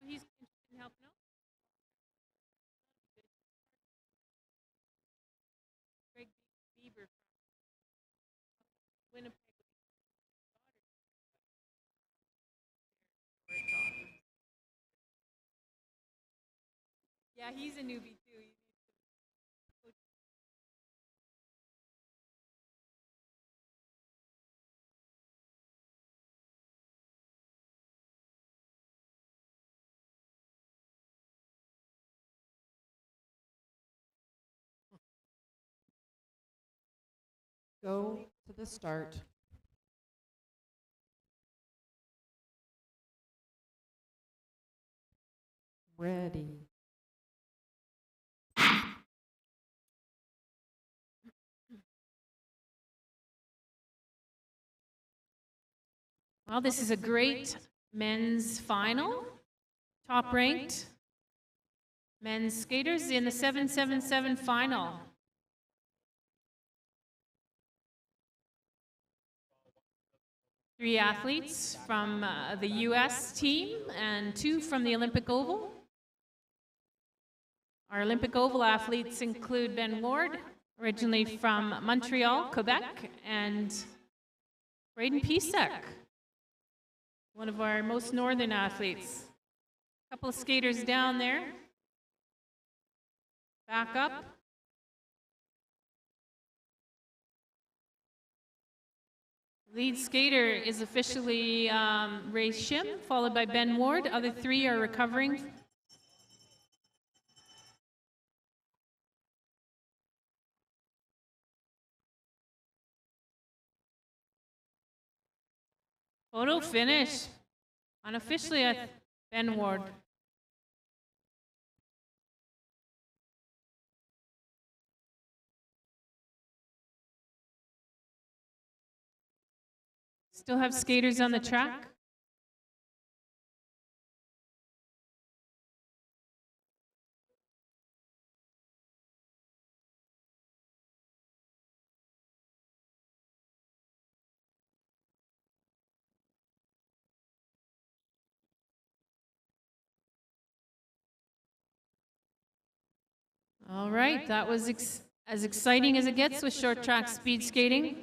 He's interested in helping out. Greg Bieber from Winnipeg. Yeah, he's a newbie too. Go to the start. Ready. Well, this is a great men's final. Top ranked men's skaters in the 777 final. Three athletes from the U.S. team and two from the Olympic Oval. Our Olympic Oval athletes include Ben Ward, originally from Montreal, Quebec, and Braden Pisek, one of our most northern athletes. A couple of skaters down there. Back up. Lead skater is officially Ray Shim, followed by Ben Ward. Other three are recovering. Photo finish. Unofficially, Ben Ward. Still have skaters on the track. All right, that was as exciting as it gets with short track speed skating.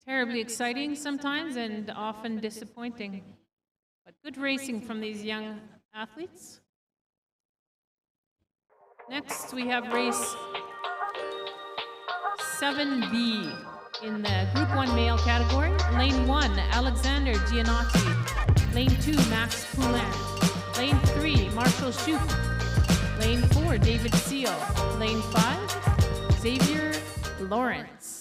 Terribly exciting sometimes and often disappointing. But good racing from these young athletes. Next, we have race 7B in the Group 1 male category. Lane 1, Alexander Giannotti. Lane 2, Max Poulin. Lane 3, Marshall Shoup. Lane 4, David Seal. Lane 5, Xavier Lawrence.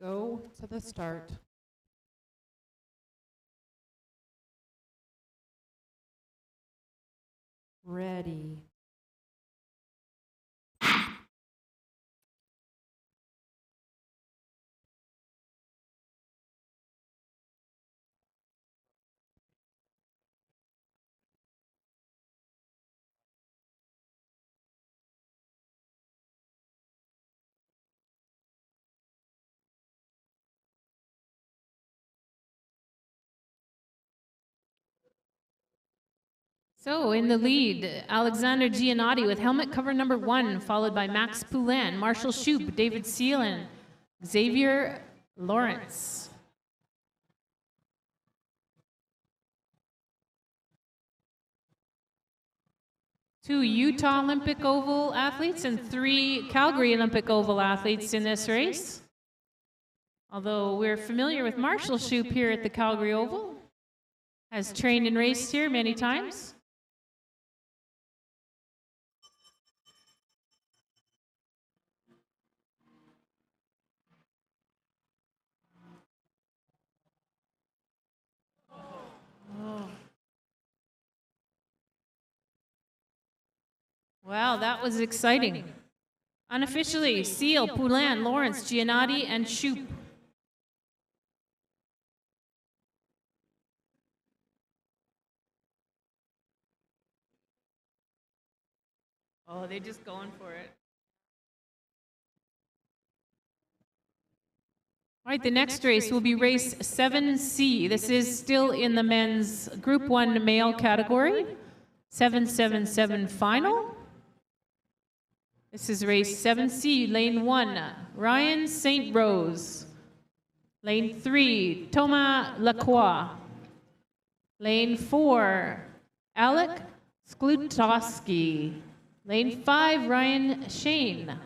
Go to the start. Ready. So in the lead, Alexander Giannotti with helmet cover number 1, followed by Max Poulin, Marshall Shoup, David Seelan, Xavier Lawrence. Two Utah Olympic Oval athletes and 3 Calgary Olympic Oval athletes in this race. Although we're familiar with Marshall Shoup here at the Calgary Oval, has trained and raced here many times. Wow, that was exciting. Unofficially, Seal, Poulin, Lawrence, Giannotti, and Shoup. Oh, they're just going for it. All right, the next race will be race 7C. This is still in the men's Group 1 male category. 777 final. This is race 7C, lane 1, Ryan St. Rose. Lane 3, Thomas Lacroix. Lane 4, Alec Sklutowski. Lane 5, Ryan Shane.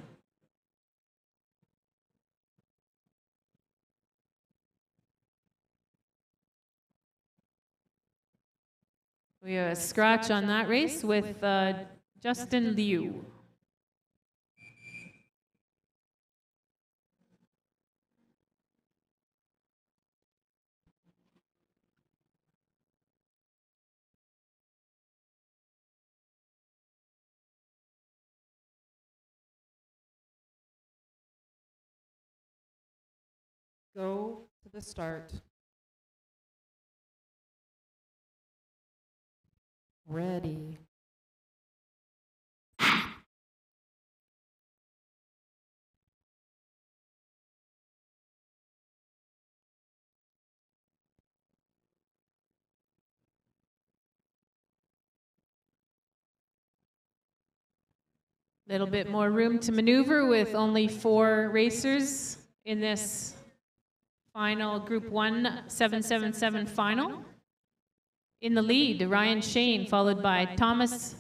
We have a scratch on that race with Justin Liu. Go to the start. Ready. Little bit more room to maneuver with only 4 racers in this final Group 1 777 final. In the lead, Ryan Shane, followed by Thomas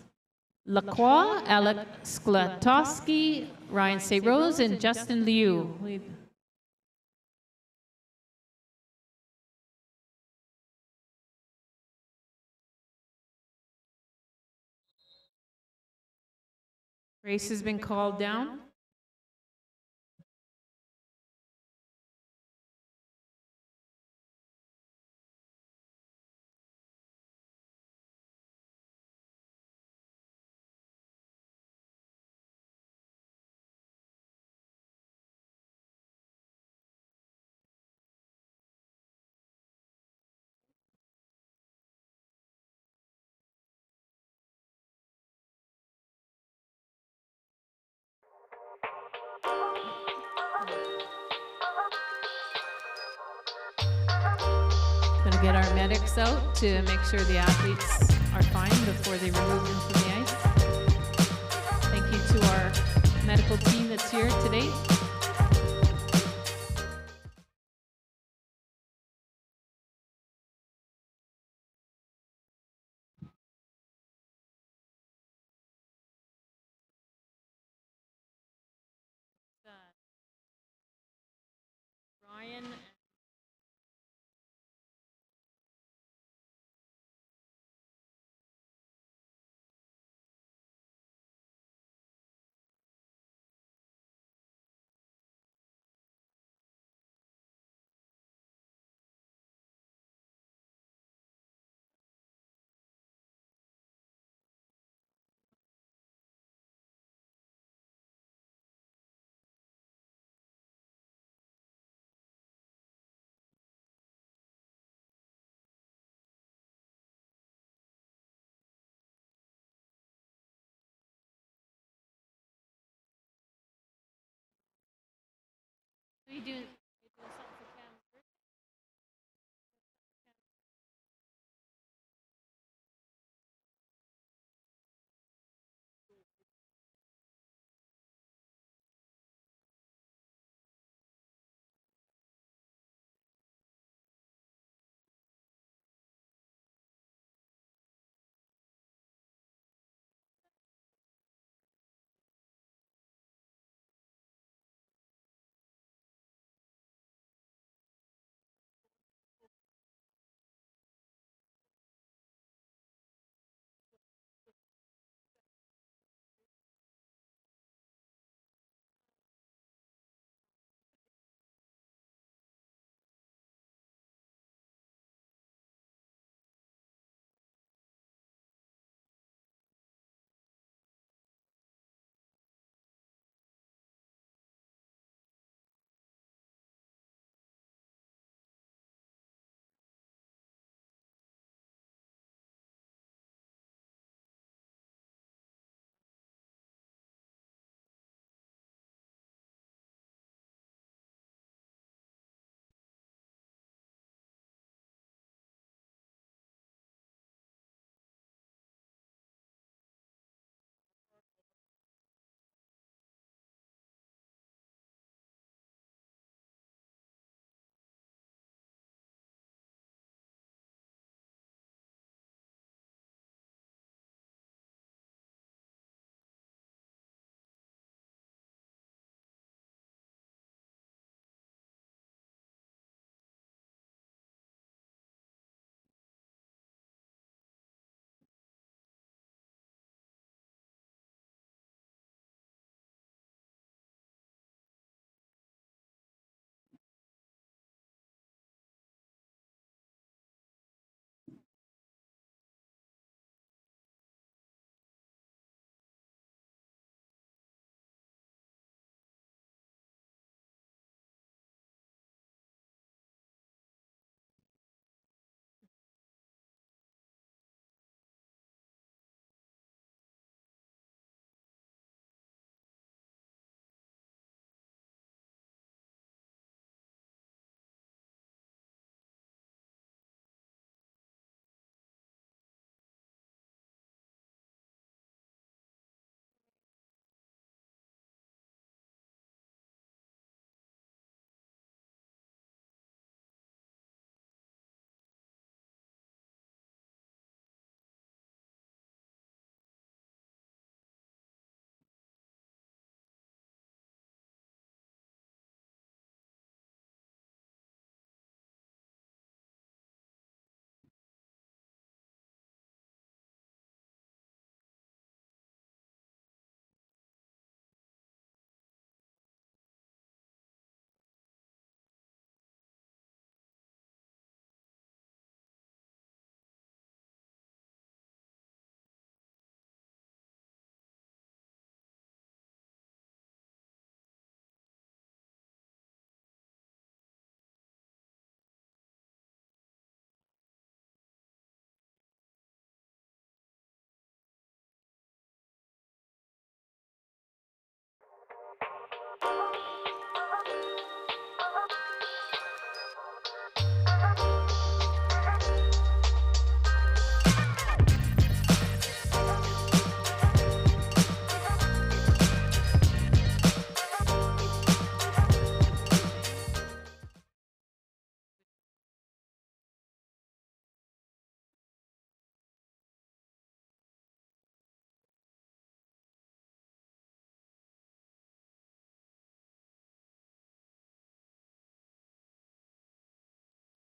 Lacroix, Alec Sklutowski, Ryan St. Rose, and Justin Liu. Race has been called down. Going to get our medics out to make sure the athletes are fine before they remove them from the ice. Thank you to our medical team that's here today. Ryan Are you doing something for Cam's birthday?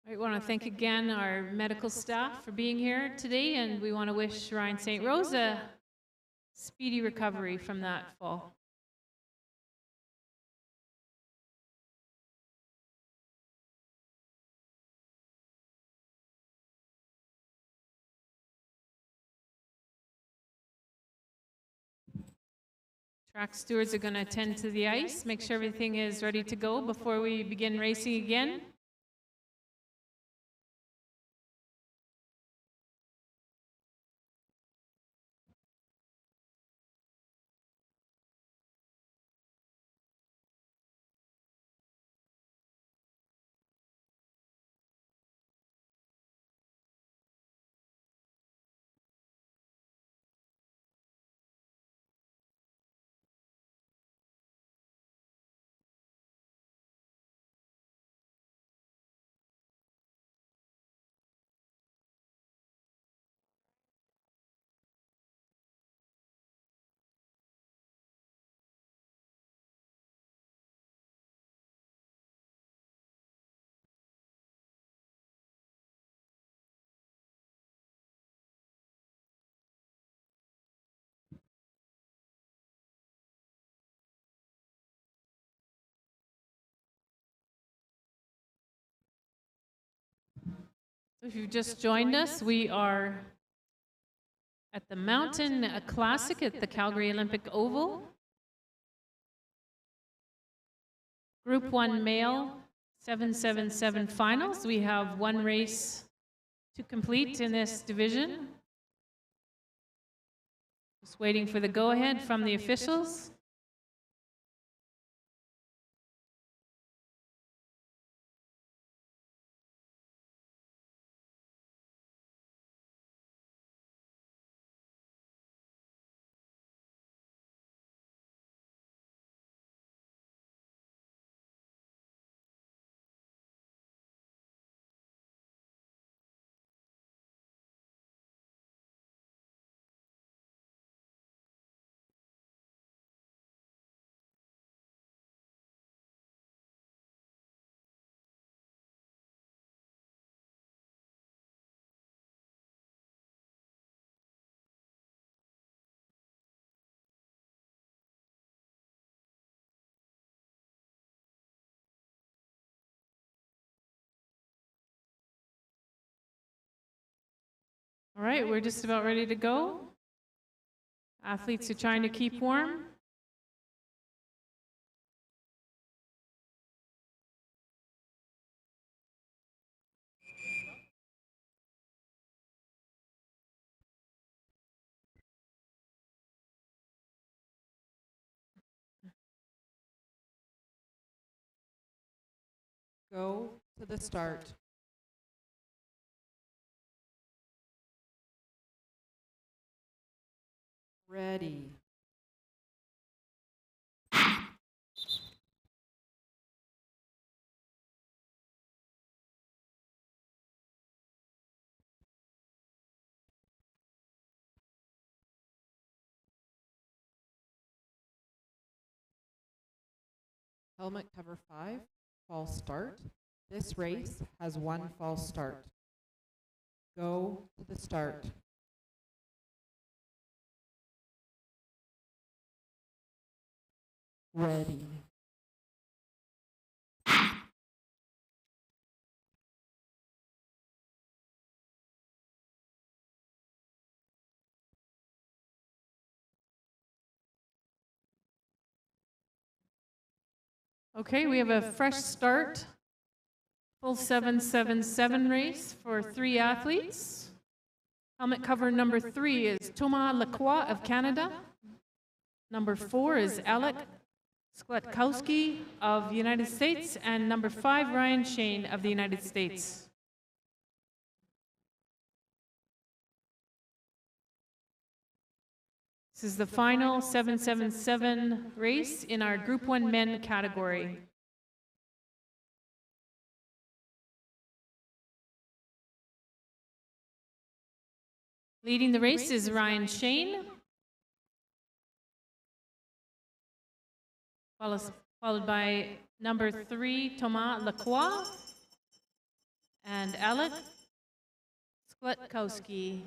I want to thank again our medical staff for being here today, and we want to wish Ryan St. Rose a speedy recovery from that fall. Track stewards are going to attend to the ice, make sure everything is ready to go before we begin racing again. If you've just joined us, we are at the Mountain Classic at the Calgary Olympic Oval. Group 1 male 777 finals. We have one race to complete in this division. Just waiting for the go-ahead from the officials. All right, we're just about ready to go. Athletes are trying to keep warm. Go to the start. Ready. Helmet cover 5, false start. This race has one false start. Go to the start. Ready. Okay, we have a fresh start. Full 777 race for 3 athletes. Helmet cover number 3 is Thomas Lacroix of Canada. Number 4 is Alec Skletkowski of the United States. And number 5, Ryan Shane of the United States. This is the final 777 race in our Group 1 men category. Leading the race is Ryan Shane, followed by number 3, Thomas Lacroix, and Alec Skletkowski.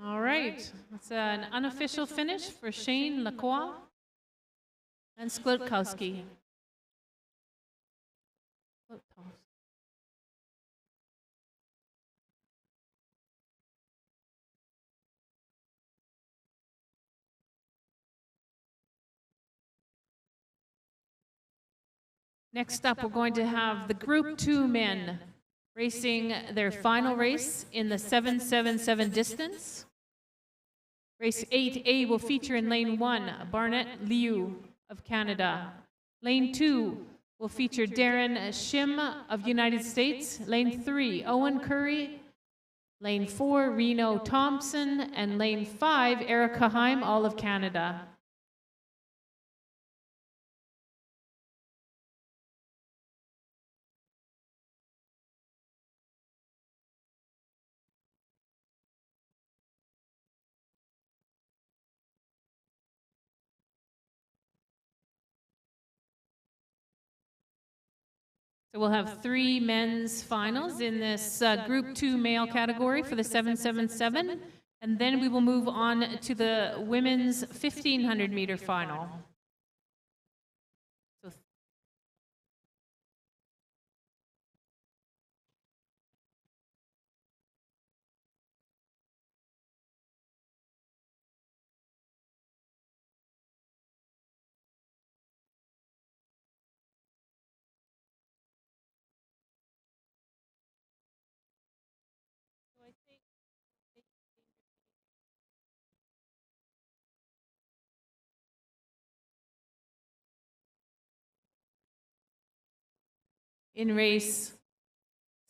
All right, that's an unofficial finish for Shane Lacroix and Skletkowski. Next up, we're going to have the Group 2 men racing their final race in the 777 distance. Race 8A will feature in Lane 1, Barnett Liu of Canada. Lane 2 will feature Darren Shim of United States. Lane 3, Owen Curry. Lane 4, Reno Thompson. And Lane 5, Erica Heim, all of Canada. So we'll have 3 men's finals in this Group 2 male category for the 777, and then we will move on to the women's 1,500 meter final. So In race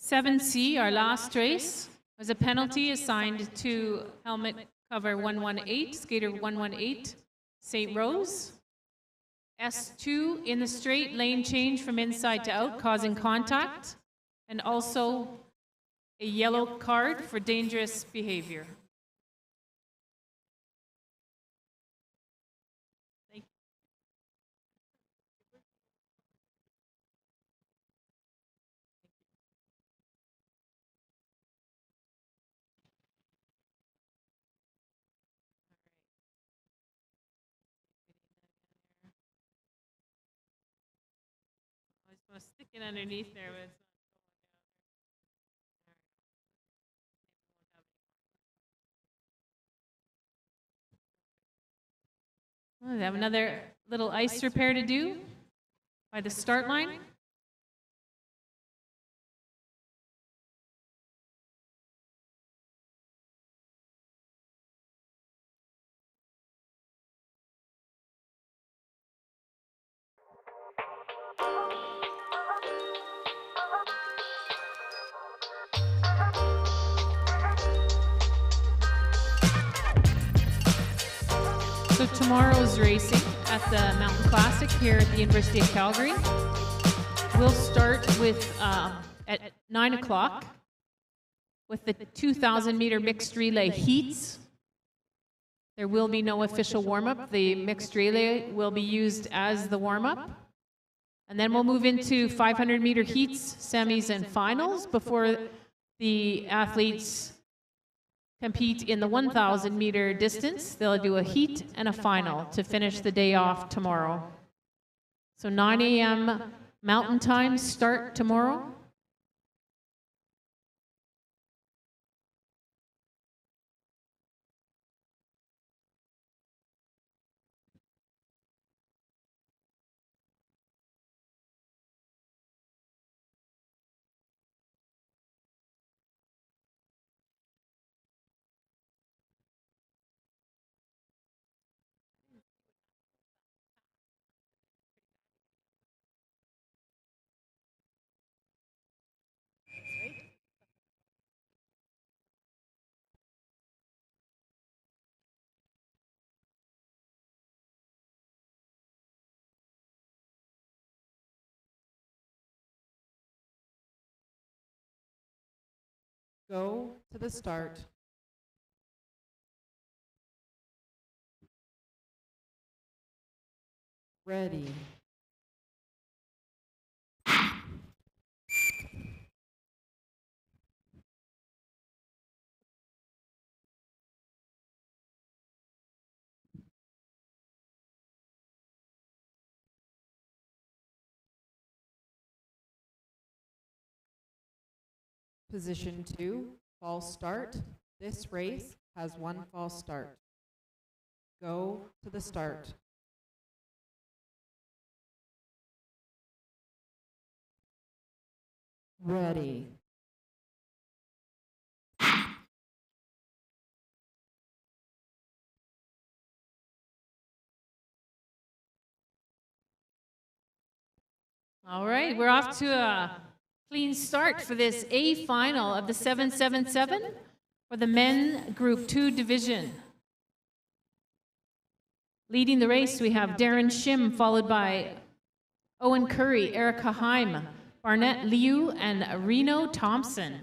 7C, our last race, was a penalty assigned to helmet cover 118, skater 118, St. Rose. S2 in the straight, lane change from inside to out, causing contact, and also a yellow card for dangerous behavior. Thank you. I just want to stick it underneath there, but it's not. Oh, they have another little ice repair to do by the start line. So tomorrow's racing at the Mountain Classic here at the University of Calgary. We'll start with at 9 o'clock with the 2,000 meter mixed relay heats. There will be no official warm-up. The mixed relay will be used as the warm-up. And then we'll move into 500 meter heats, semis, and finals before the athletes compete in the 1,000 meter distance. They'll do a heat and a final to finish the day off tomorrow. So 9 a.m. Mountain Time start tomorrow. Go to the start. Ready. Position 2, false start. This race has one false start. Go to the start. Ready. All right, we're off to a clean start for this A final of the 777 for the men Group 2 division. Leading the race, we have Darren Shim, followed by Owen Curry, Erica Heim, Barnett Liu, and Reno Thompson.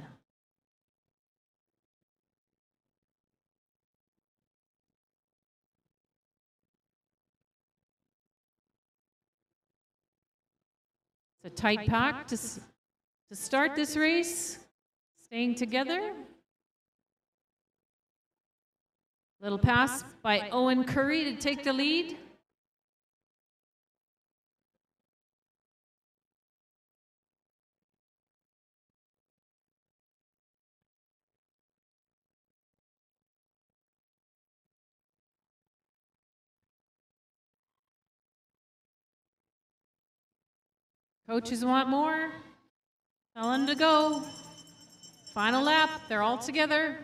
It's a tight pack to start this race, staying together. Little pass by Owen Curry to take the lead. Coaches want more. Tell them to go. Final lap, they're all together.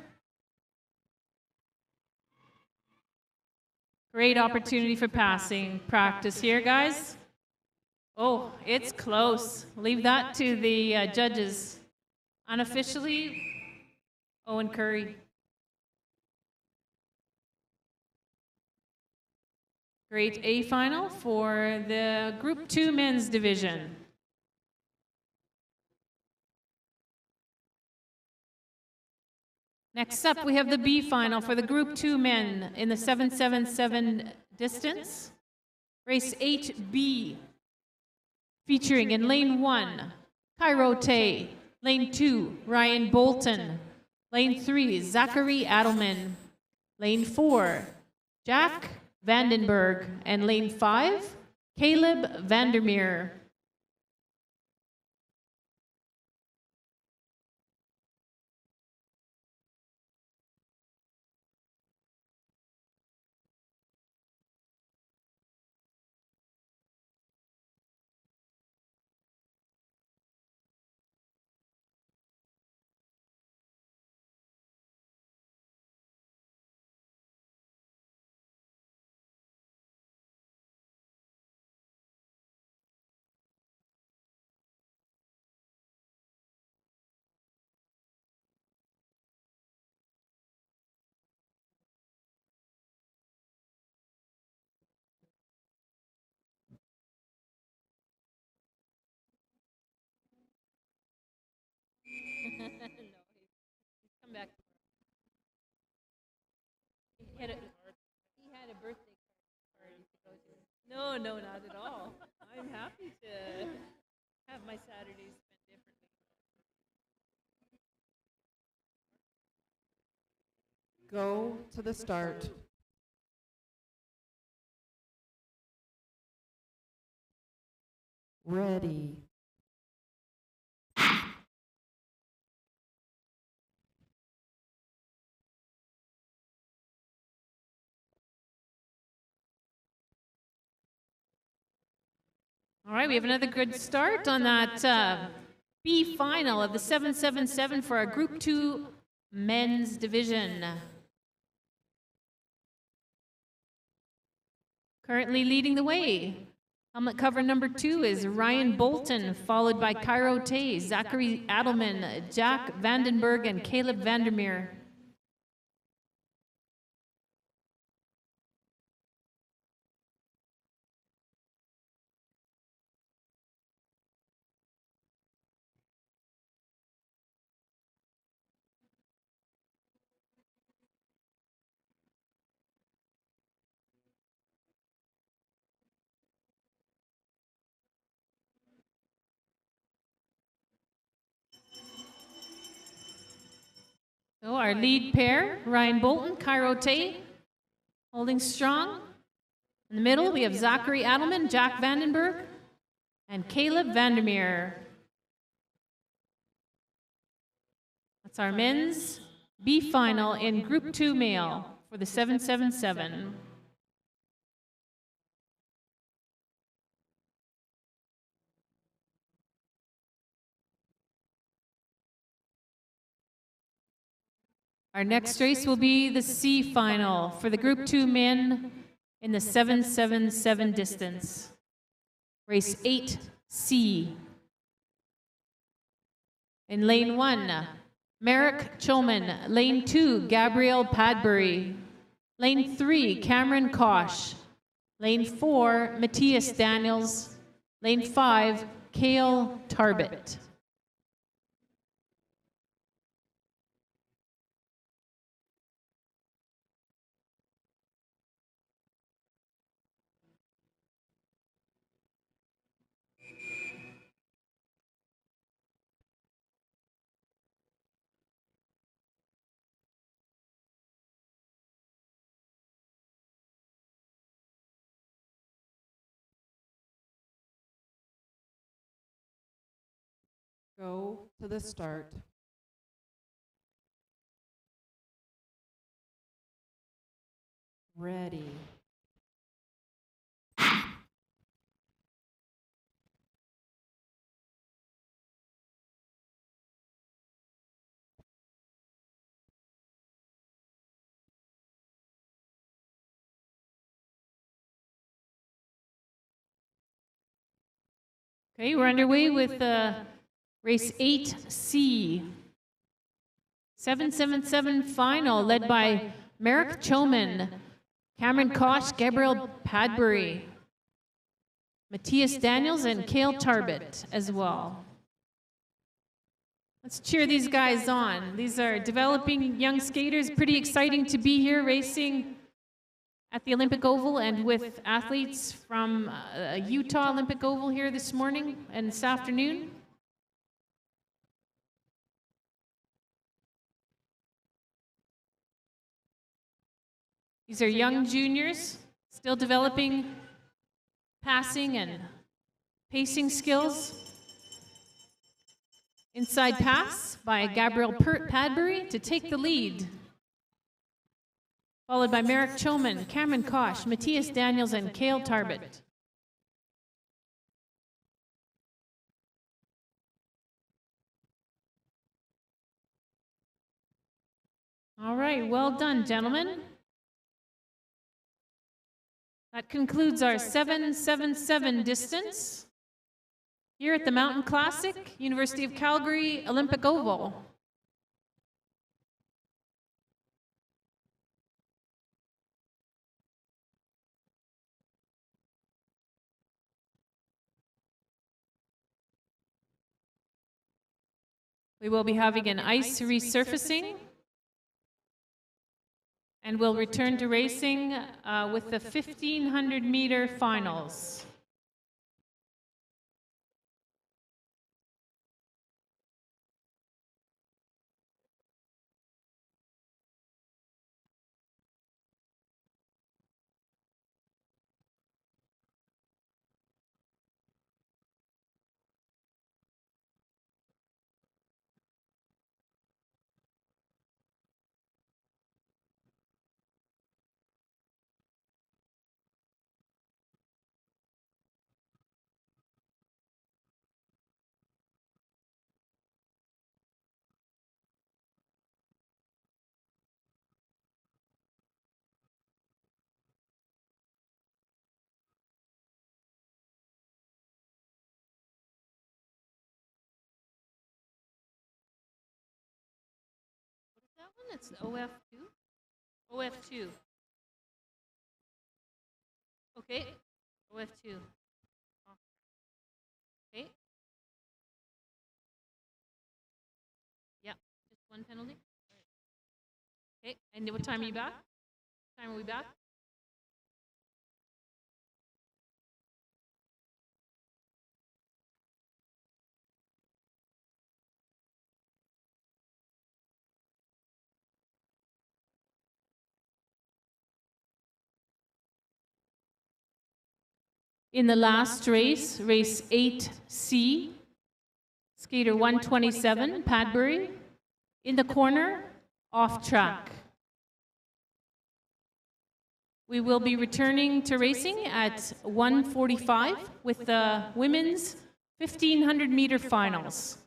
Great opportunity for passing practice here, guys. Oh, it's close. Leave that to the judges. Unofficially, Owen Curry. Grade A final for the Group 2 men's division. Next up, we have the B final for the Group 2 men in the 777 distance. Race 8B, featuring in lane 1, Cairo Tay. Lane 2, Ryan Bolton. Lane 3, Zachary Adelman. Lane 4, Jack Vandenberg. And lane 5, Caleb Vandermeer. Come back. He had a birthday party to go to. No, no, not at all. I'm happy to have my Saturdays spent differently. Go to the start. Ready. All right, we have another good start on that B final of the 777 for our Group 2 men's division. Currently leading the way. Helmet cover number 2 is Ryan Bolton, followed by Cairo Tay, Zachary Adelman, Jack Vandenberg, and Caleb Vandermeer. So our lead pair, Ryan Bolton, Cairo Tay, holding strong. In the middle, we have Zachary Adelman, Jack Vandenberg, and Caleb Vandermeer. That's our men's B final in Group 2 male for the 777. Our next race will be the C final for the Group 2 men in the 777 distance. Race 8C. In lane 1, Merrick Chulman. Lane 2, Gabrielle Padbury. Lane 3, Cameron Kosh. Lane 4, Matthias Daniels. Lane 5, Cale Tarbett. Go to the start. Ready. Okay, we're underway with race 8C. 777 final, led by Merrick Choman, Cameron Kosh, Gabriel Padbury, Matthias Daniels, and Cale Tarbett as well. Let's cheer these guys on. These are developing young skaters. Pretty exciting to be here racing at the Olympic Oval and with athletes from Utah Olympic Oval here this morning and this afternoon. These are young juniors, still developing passing and pacing skills. Inside pass by Gabriel Padbury to take the lead. Followed by Merrick Choman, Cameron Kosh, Matthias Daniels, and Cale Tarbett. All right, well done, gentlemen. That concludes our 777 distance here at the Mountain Classic, University of Calgary Olympic Oval. We will be having an ice resurfacing, and we'll return to racing with the 1,500-meter finals. That one, it's OF2? OF2. Okay, OF2. Okay. Yeah, just one penalty. Okay, and what time are you back? What time are we back? In the last race, race 8C, skater 127, Padbury, in the corner, off track. We will be returning to racing at 1:45 with the women's 1,500-meter finals.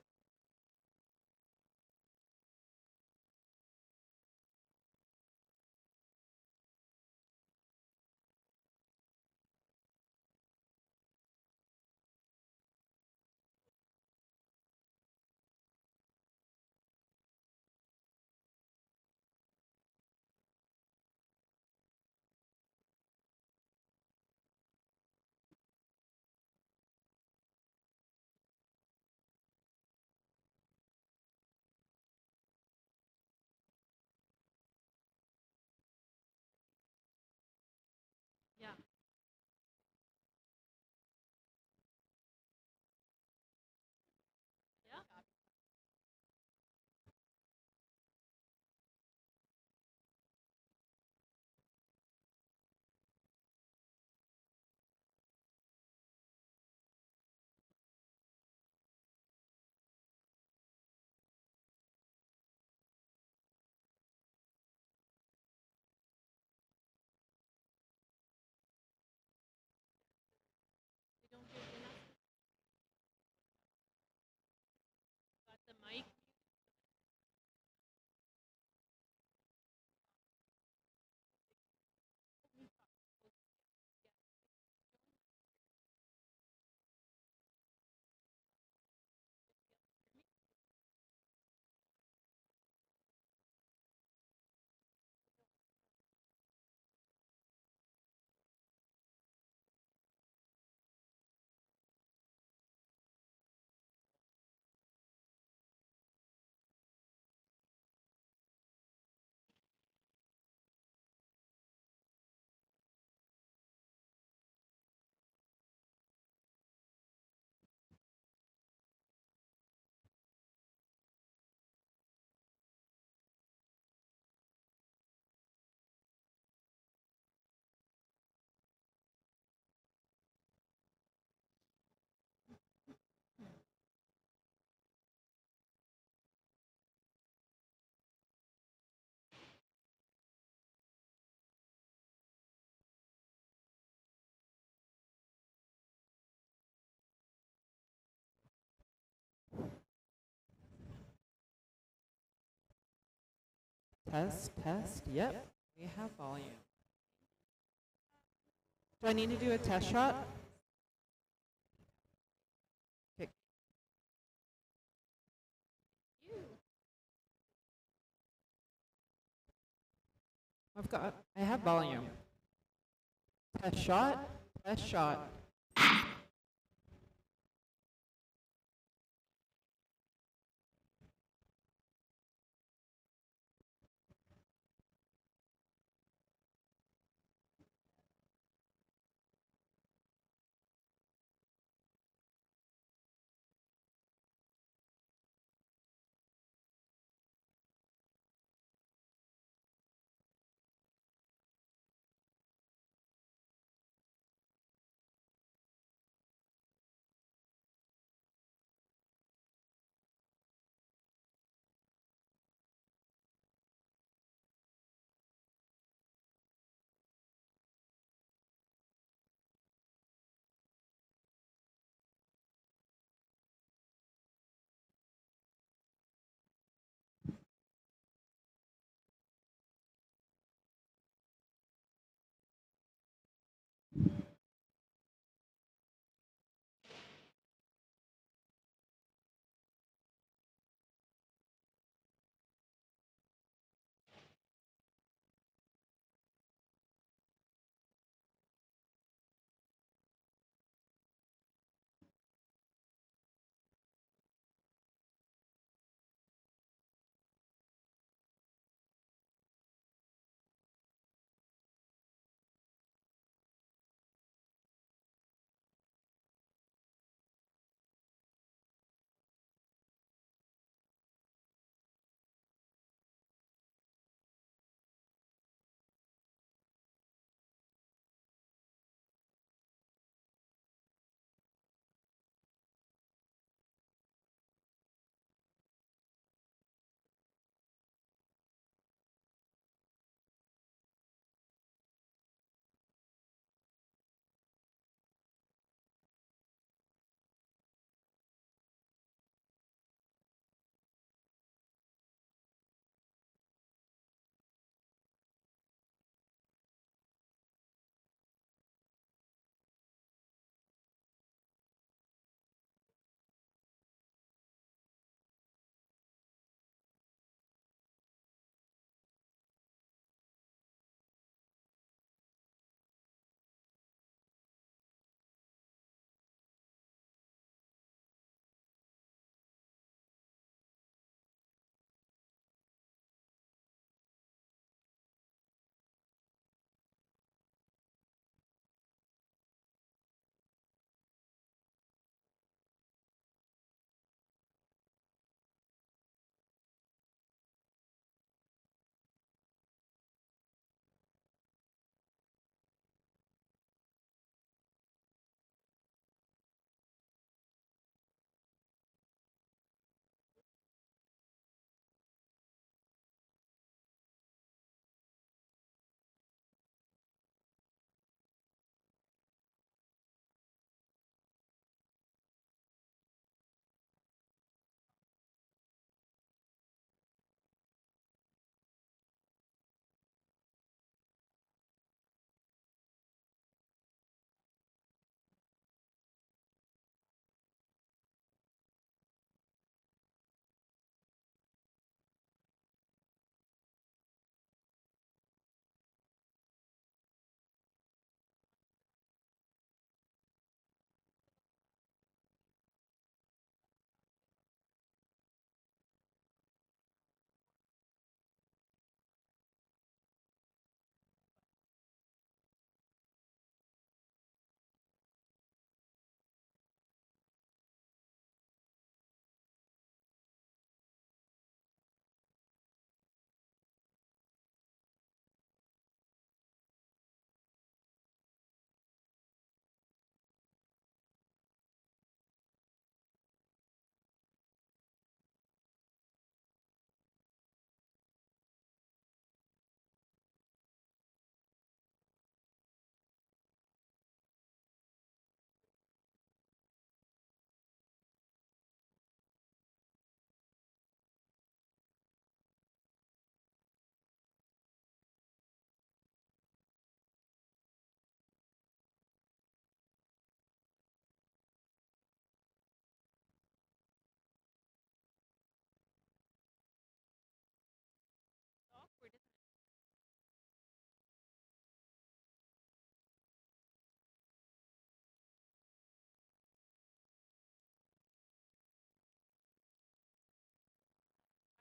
Test, test. Yep, we have volume. Do I need to do a test shot? Okay. I have volume. Test shot, test shot.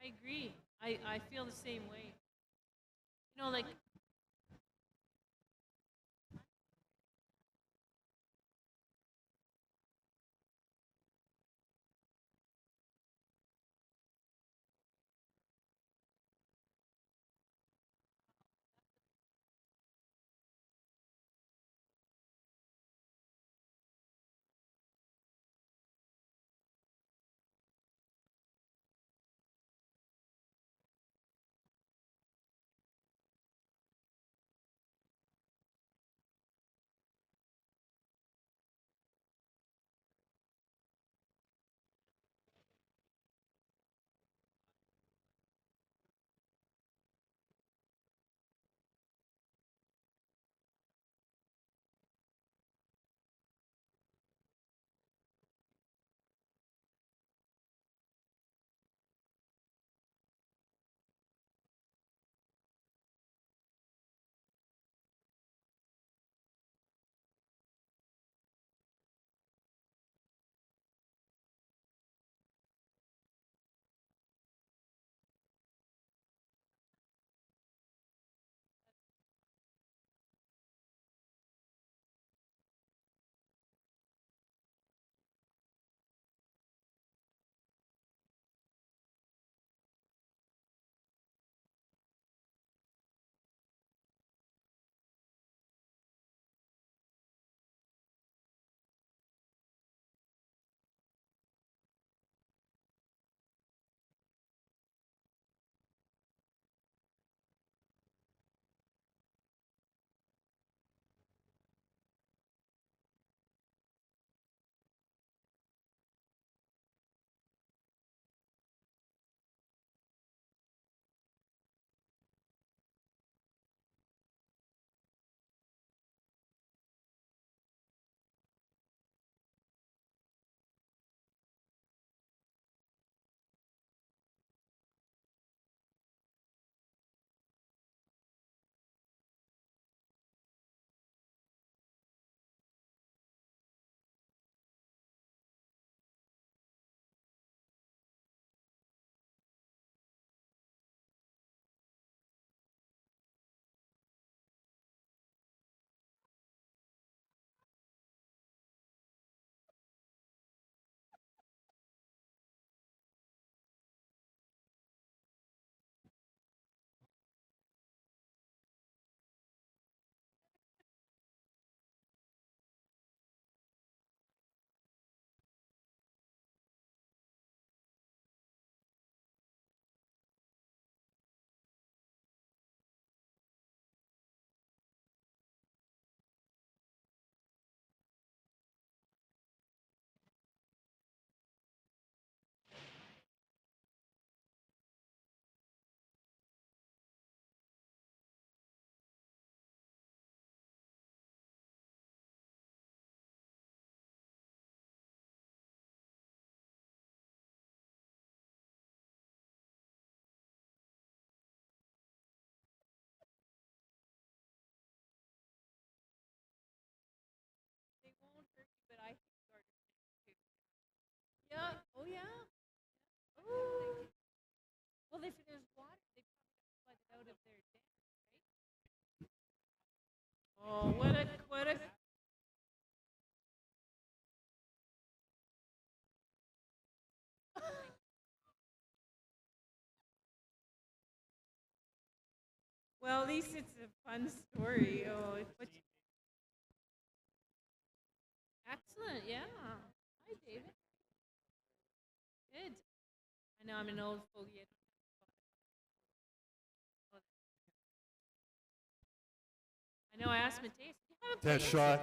I agree. I feel the same way. You know, like, they won't hurt you, but I think garter snakes too. Yeah. Oh, yeah. Oh. Well, if there's water, they probably got flooded out of their dam, right? Oh, what a. Well, at least it's a fun story. Oh, excellent. Yeah. Hi, David. Good. I know I'm an old fogey. I know I asked Mateus. Do you have a Test playlist? shot.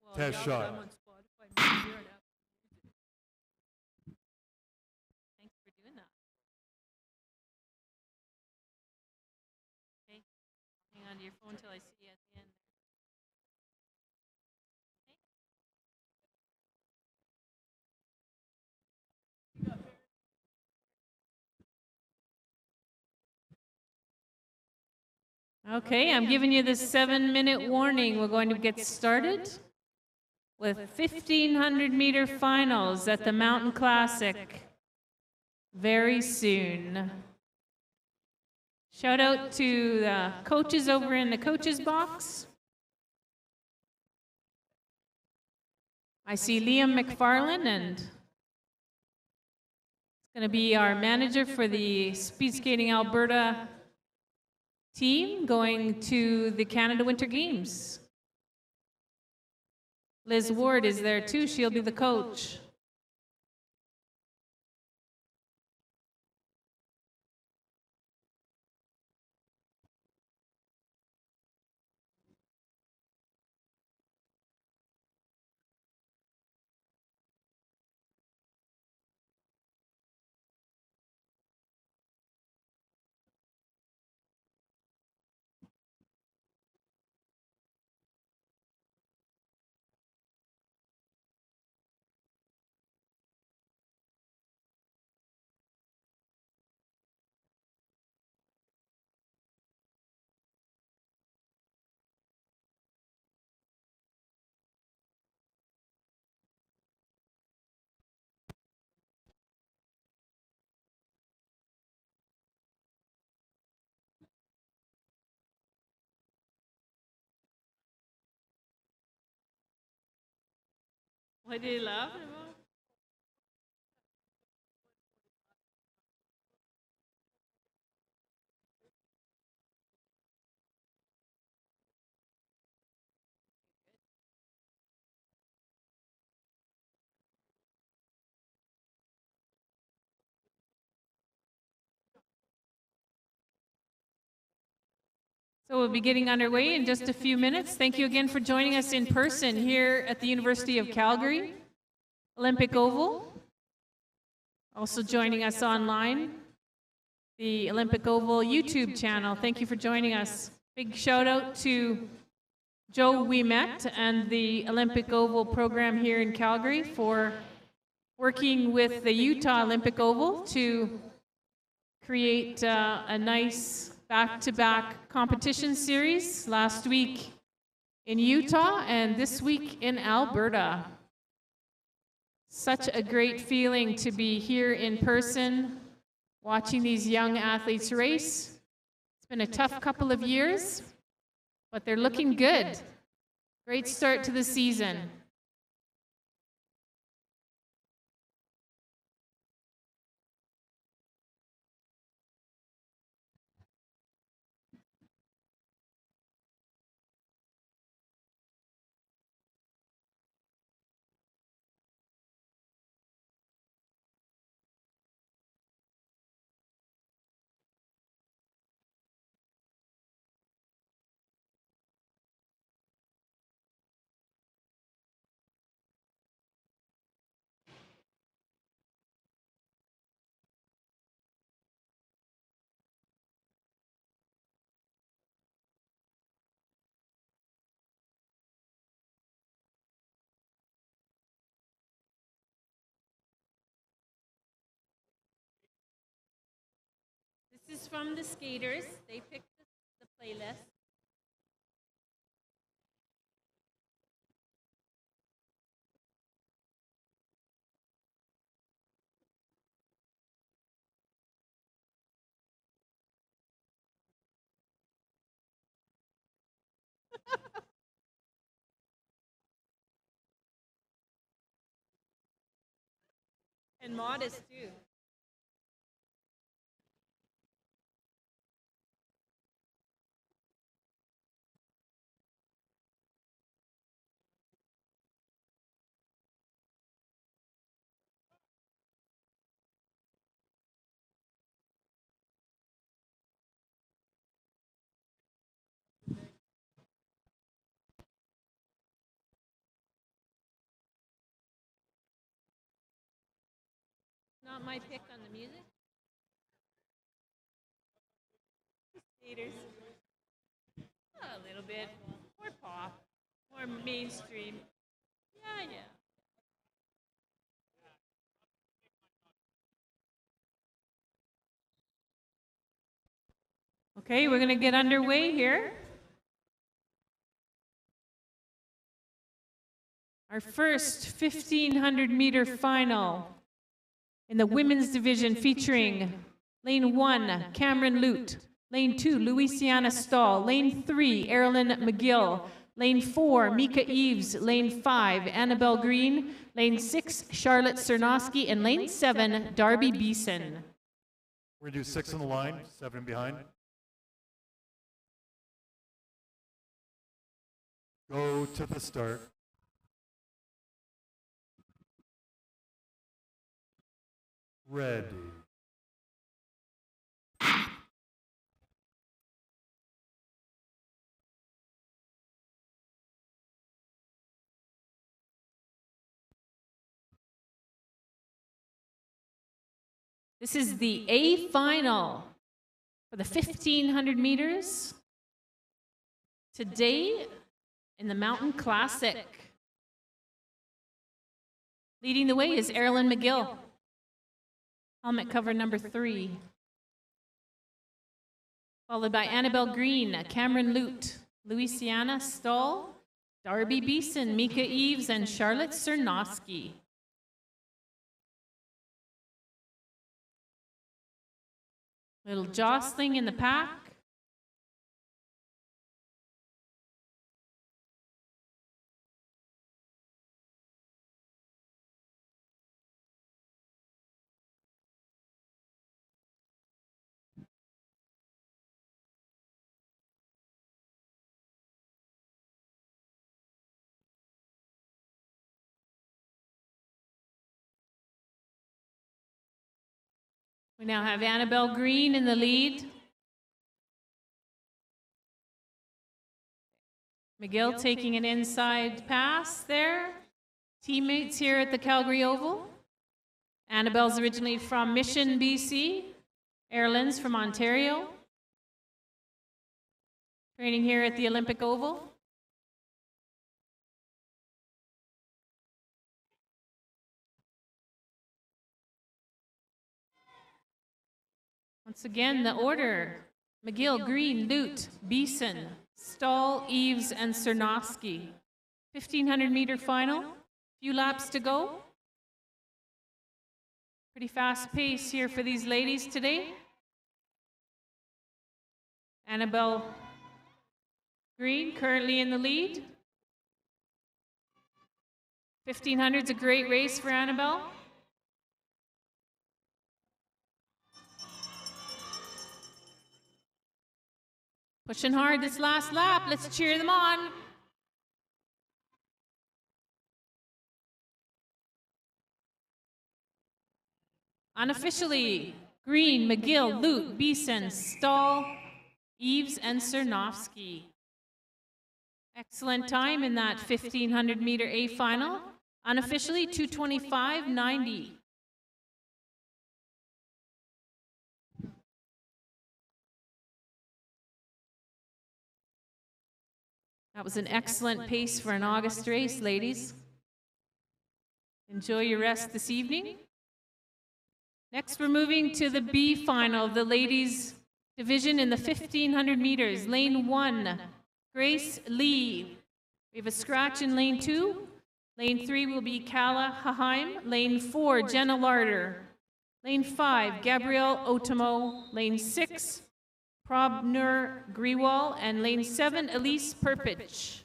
Well, Test yeah, but shot. I'm on Spotify. Maybe you're not. Thanks for doing that. Okay. Hang on to your phone till I see you at the end. Okay, I'm giving you the 7-minute warning. We're going to get started with 1,500-meter finals at the Mountain Classic very soon. Shout out to the coaches over in the coaches box. I see Liam McFarlane, and it's going to be our manager for the Speed Skating Alberta team going to the Canada Winter Games. Liz Ward is there too. She'll be the coach. What do you love? So we'll be getting underway in just a few minutes. Thank you again for joining us in person here at the University of Calgary, Olympic Oval. Also joining us online, the Olympic Oval YouTube channel. Thank you for joining us. Big shout out to Joe Ouimet and the Olympic Oval program here in Calgary for working with the Utah Olympic Oval to create a nice back-to-back competition series last week in Utah and this week in Alberta. Such a great feeling to be here in person, watching these young athletes race. It's been a tough couple of years, but they're looking good. Great start to the season. This is from the skaters. They picked the playlist. And modest too. Not my pick on the music. Skaters. A little bit. More pop. More mainstream. Yeah, yeah. Okay, we're going to get underway here. Our first 1,500 meter final in the women's division featuring lane 1, Cameron Lute, Lane 2, Louisiana Stahl. Lane 3, Erilyn McGill. Lane 4, Mika Eves. Lane 5, Annabelle Green. Lane 6, Charlotte Cernoski. And lane 7, Darby Beeson. We're going to do 6 on the line, 7 behind. Go to the start. Ready. This is the A final for the 1,500 meters. Today in the Mountain Classic. Leading the way is Erilyn McGill. Helmet cover number 3. Followed by Annabelle Green, Cameron Lute, Louisiana Stahl, Darby Beeson, Mika Eves, and Charlotte Cernoski. Little jostling in the pack. We now have Annabelle Green in the lead. McGill taking an inside pass there. Teammates here at the Calgary Oval. Annabelle's originally from Mission, BC. Erilyn's from Ontario. Training here at the Olympic Oval. Once again, the order: McGill, Green, Lute, Beeson, Stahl, Eves, and Cernoski. 1,500 meter final. Few laps to go. Pretty fast pace here for these ladies today. Annabelle Green currently in the lead. 1,500's a great race for Annabelle. Pushing hard this last lap. Let's cheer them on. Unofficially, Green, McGill, Lute, Beeson, Stahl, Eves, and Cernoski. Excellent time in that 1,500 meter A final. Unofficially, 2:25.90. That was an excellent pace for an August race, ladies. Enjoy your rest this evening. Next, we're moving to the B final, the ladies division in the 1,500 meters. Lane 1, Grace Lee. We have a scratch in lane 2. Lane 3 will be Kala Haheim. Lane 4, Jenna Larder. Lane 5, Gabrielle Otomo. Lane 6, Probner Grewal, and lane 7, Elise Perpich.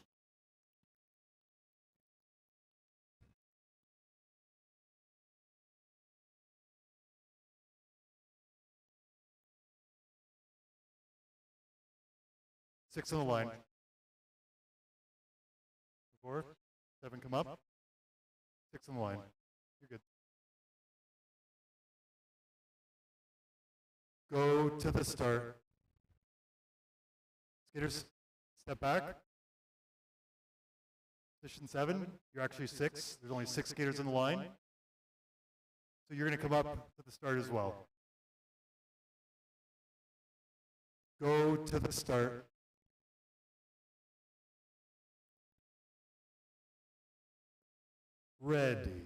Six on the line. 4, 7 come up. 6 on the line. You're good. Go to the start. Skaters, step back. Position 7, you're actually 6. There's only 6 skaters on the line. So you're going to come up to the start as well. Go to the start. Ready.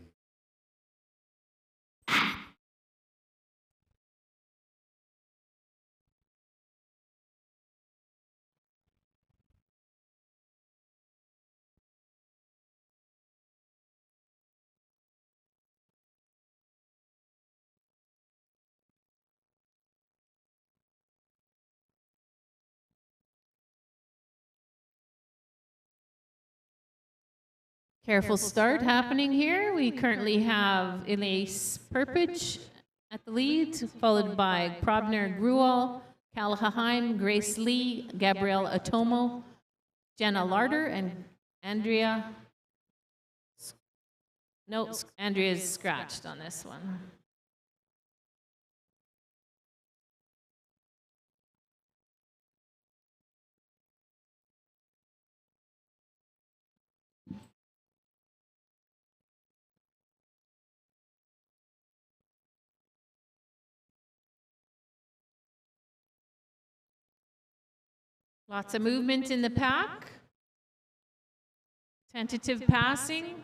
Careful start happening here. We currently have Elise Perpich at the lead, followed by Probner Gruel, Callahan, Grace Lee, Gabrielle Atomo, Jenna Larder, and Andrea. No, Andrea's scratched on this one. Lots of movement in the pack. Tentative passing.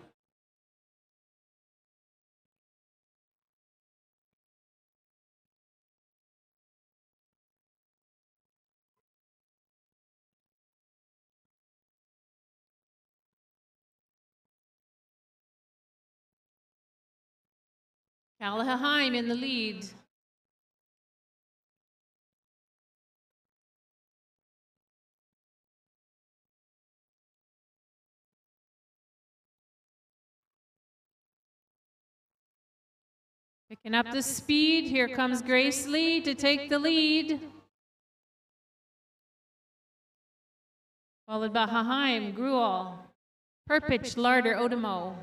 Callahan in the lead. Picking up the speed. Here comes Grace Lee to take the lead. Followed by Haheim, Gruel, Perpich, Larder, Otomo.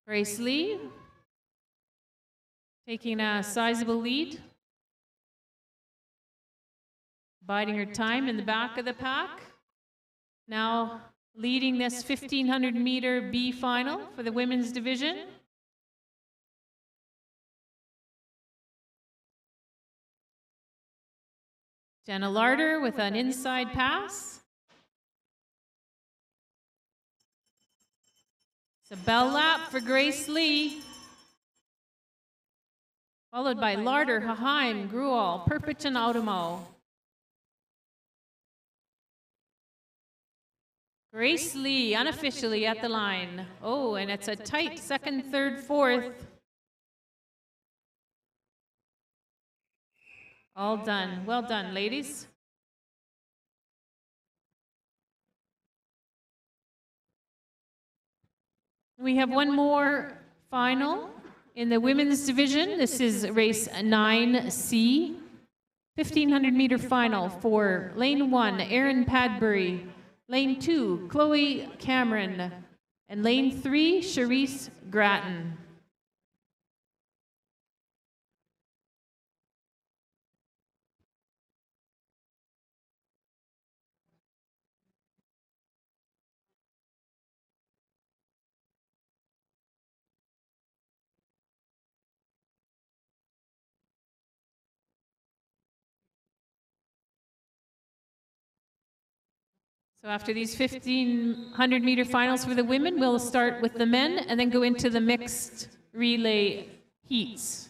Grace Lee taking a sizable lead. Biding her time in the back of the pack. Now leading this 1,500 meter B final for the women's division. Jenna Larder with an inside pass. It's a bell lap for Grace Lee. Followed by Larder, Haheim, Gruel, Perpich, and Otomo. Grace Lee unofficially at the line. Oh, and it's a tight second, third, fourth. All done. Well done, ladies. We have one more final in the women's division. This is race 9C. 1,500 meter final for lane 1, Erin Padbury. Lane 2, Chloe Cameron. And lane 3, Charisse Grattan. So after these 1,500 meter finals for the women, we'll start with the men and then go into the mixed relay heats.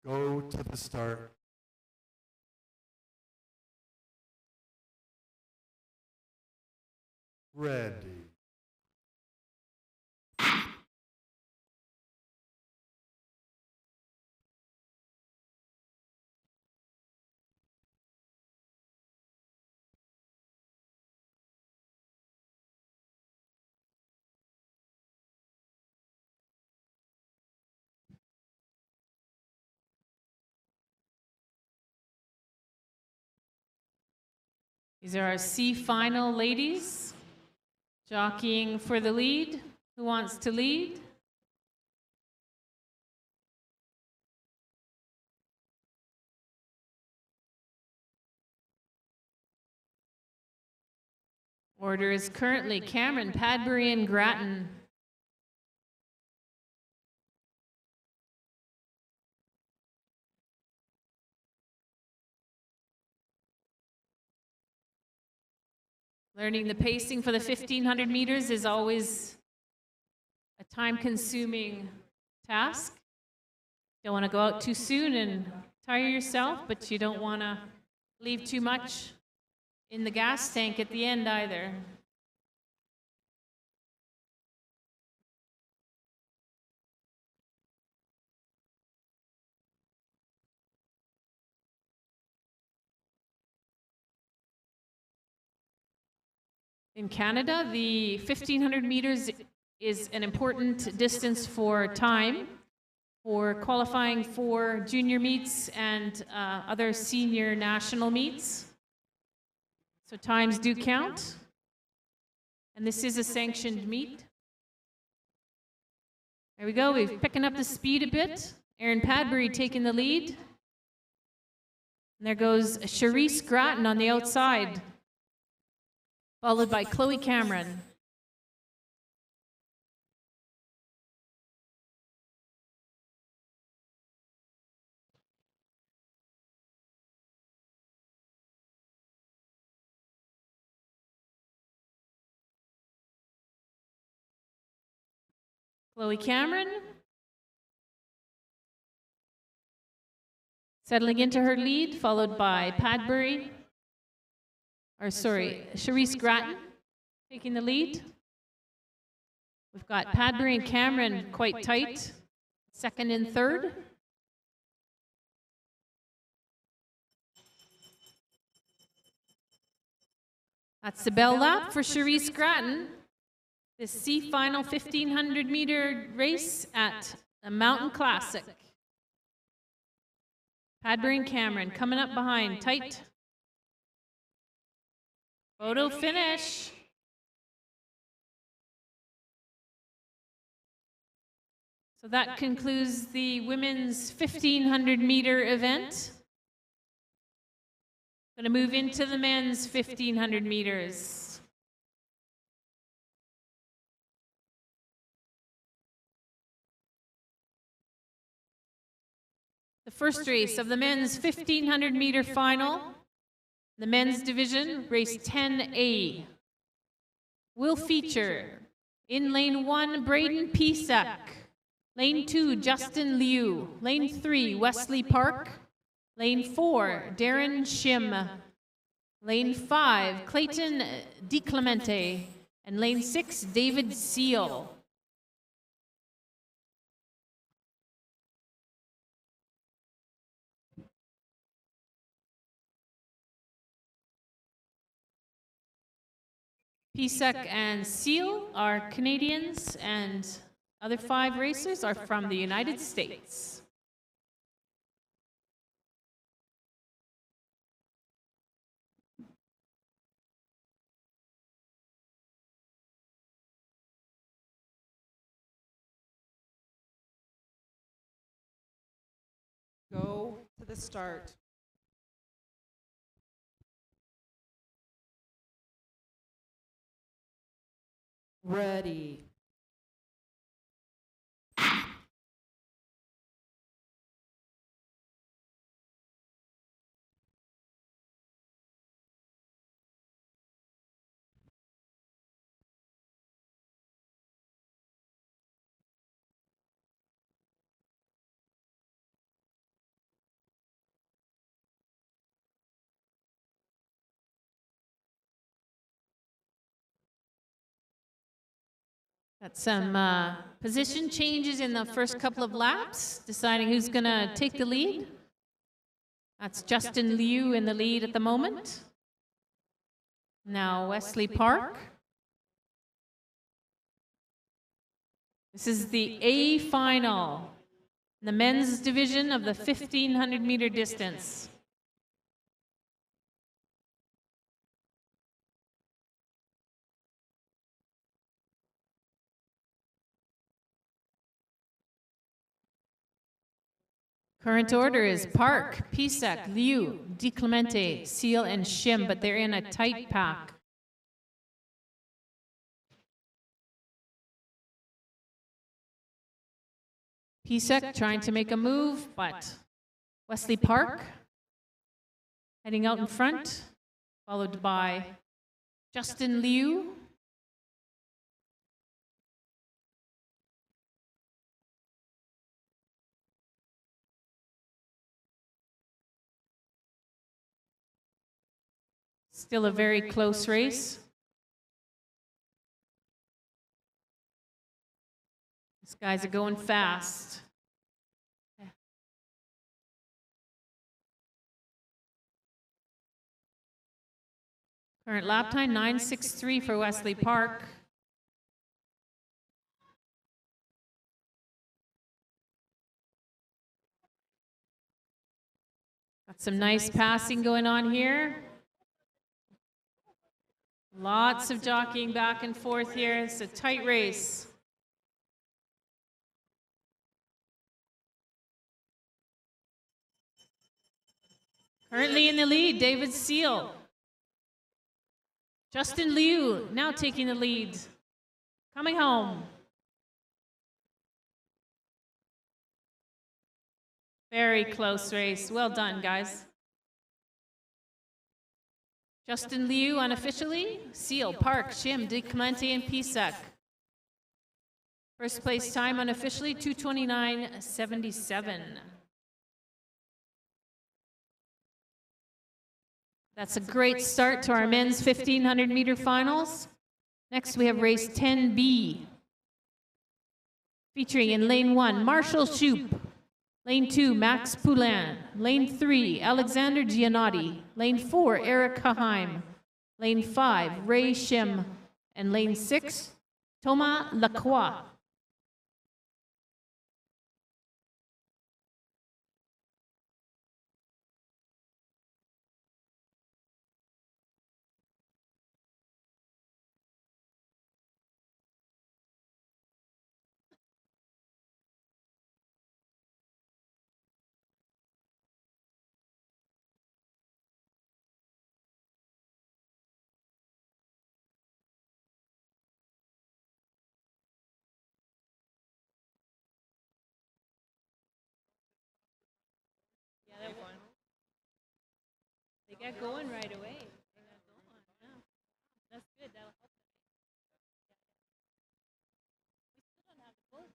Go to the start. Ready. These are our C final ladies, jockeying for the lead. Who wants to lead? Order is currently Cameron, Padbury, and Grattan. Learning the pacing for the 1,500 meters is always a time-consuming task. Don't want to go out too soon and tire yourself, but you don't want to leave too much in the gas tank at the end either. In Canada, the 1,500 meters is an important distance for time, for qualifying for junior meets and other senior national meets. So times do count. And this is a sanctioned meet. There we go. We're picking up the speed a bit. Erin Padbury taking the lead. And there goes Charisse Grattan on the outside, followed by Chloe Cameron. Chloe Cameron settling into her lead, followed by Charisse Grattan taking the lead. We've got Padbury and Cameron quite tight, second and third. That's the bell lap for Charisse Grattan. The C final 1,500 meter race at the Mountain Classic. Padbury and Cameron coming up behind, tight. Photo finish. So that concludes the women's 1,500 meter event. Going to move into the men's 1,500 meters. The first race of the men's 1,500 meter final, the men's division, race 10A, will feature in lane 1, Braden Pisak, lane 2, Justin Liu, lane 3, Wesley Park, lane 4, Darren Shim, lane 5, Clayton DiClemente, and lane 6, David Seal. Pisak and Seal are Canadians, and other 5 racers are from the United States. Go to the start. Ready. Got some position changes in the first couple of laps, deciding who's going to take the lead. That's Justin Liu in the lead at the moment. Now Wesley Park. This is the A final, the men's division of the 1,500 meter distance. Current order is Park, Pisak, Liu, DiClemente, Seal, and Shim, but they're in a tight pack. Pisak trying to make a move, but Wesley Park heading out in front, followed by Justin Liu. Still a very close race. These guys are going fast. Current lap time 9:63 for Wesley Park. Got some nice passing going on here. Lots of jockeying back and forth here. It's a tight race. Currently in the lead, David Seal. Justin Liu now taking the lead. Coming home. Very close race. Well done, guys. Justin Liu unofficially. Seal, Park, Shim, De Clemente, and Pisek. First place time unofficially, 2:29.77. That's a great start to our men's 1,500-meter finals. Next, we have race 10B, featuring in lane 1, Marshall Shoup. Lane 2, Max Poulain. Lane 3, Alexander Giannotti. Lane 4, Eric Haheim. Lane 5, Ray Shim. And lane 6, Thomas Lacroix. They get going right away. They got going. Yeah. That's good. That'll help them. We still don't have the boat.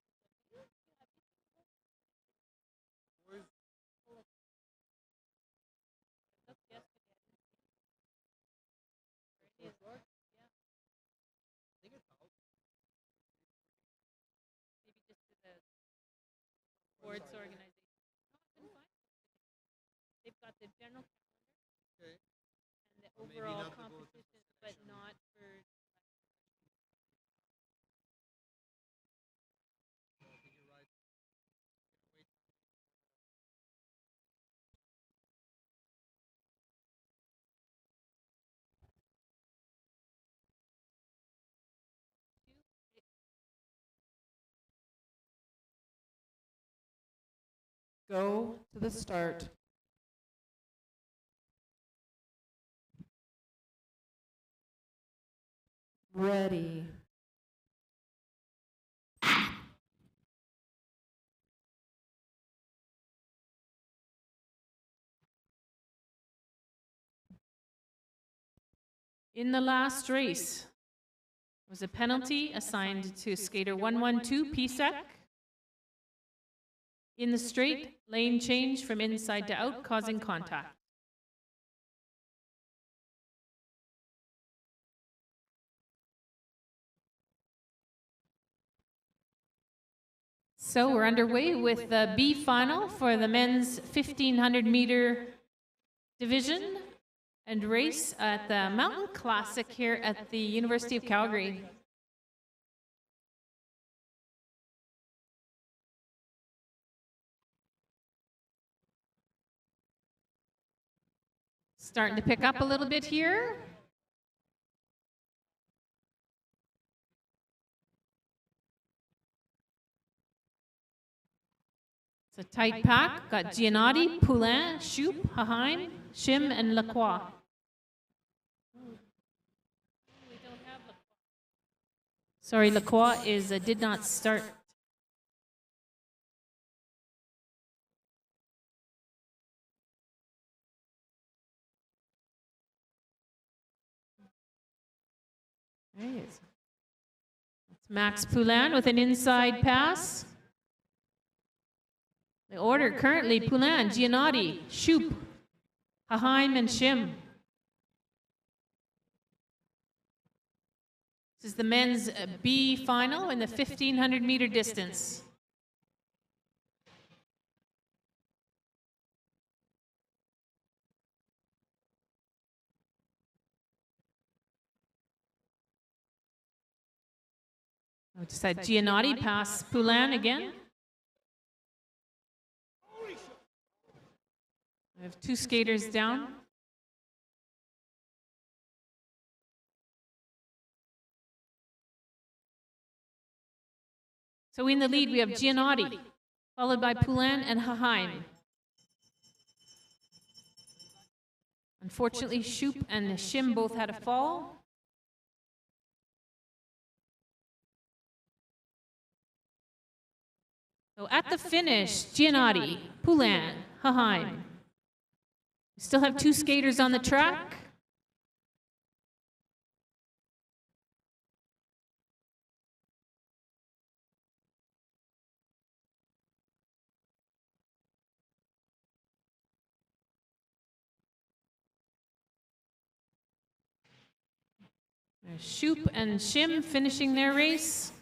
Maybe just to the sports organization. They've got the general calendar and the overall competition, but not for. Go to the start. Ready. In the last race, was a penalty assigned to skater 112 Pisek. In the straight, lane change from inside to out, causing contact. So we're underway with the B final for the men's 1,500-meter division and race at the Mountain Classic here at the University of Calgary. Starting to pick up a little bit here. It's a tight pack. Got Giannotti, Poulain, Shoup, Haheim, Shim, and Lacroix. Sorry, Lacroix is did not start. There he is. It's Max Poulain with an inside pass. The order currently Poulain, Giannotti, Shoup, Haheim, and Shim. This is the men's B final in the 1,500-meter distance. I just had Giannotti pass Poulin again. I have 2 skaters down. So in the lead, we have Giannotti, followed by Poulin and Haheim. Unfortunately, Shoup and Shim both had a fall. So at the finish, Giannotti, Poulin, Haheim. We still have 2 skaters on the track. There's Shoup and Shim finishing their race.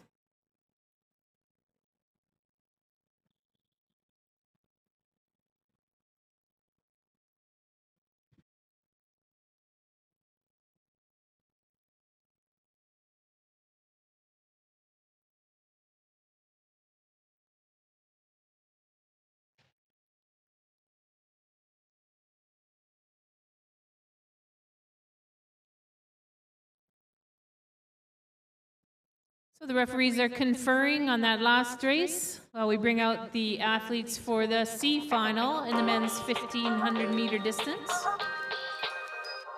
So the referees are conferring on that last race while we bring out the athletes for the C final in the men's 1500 meter distance.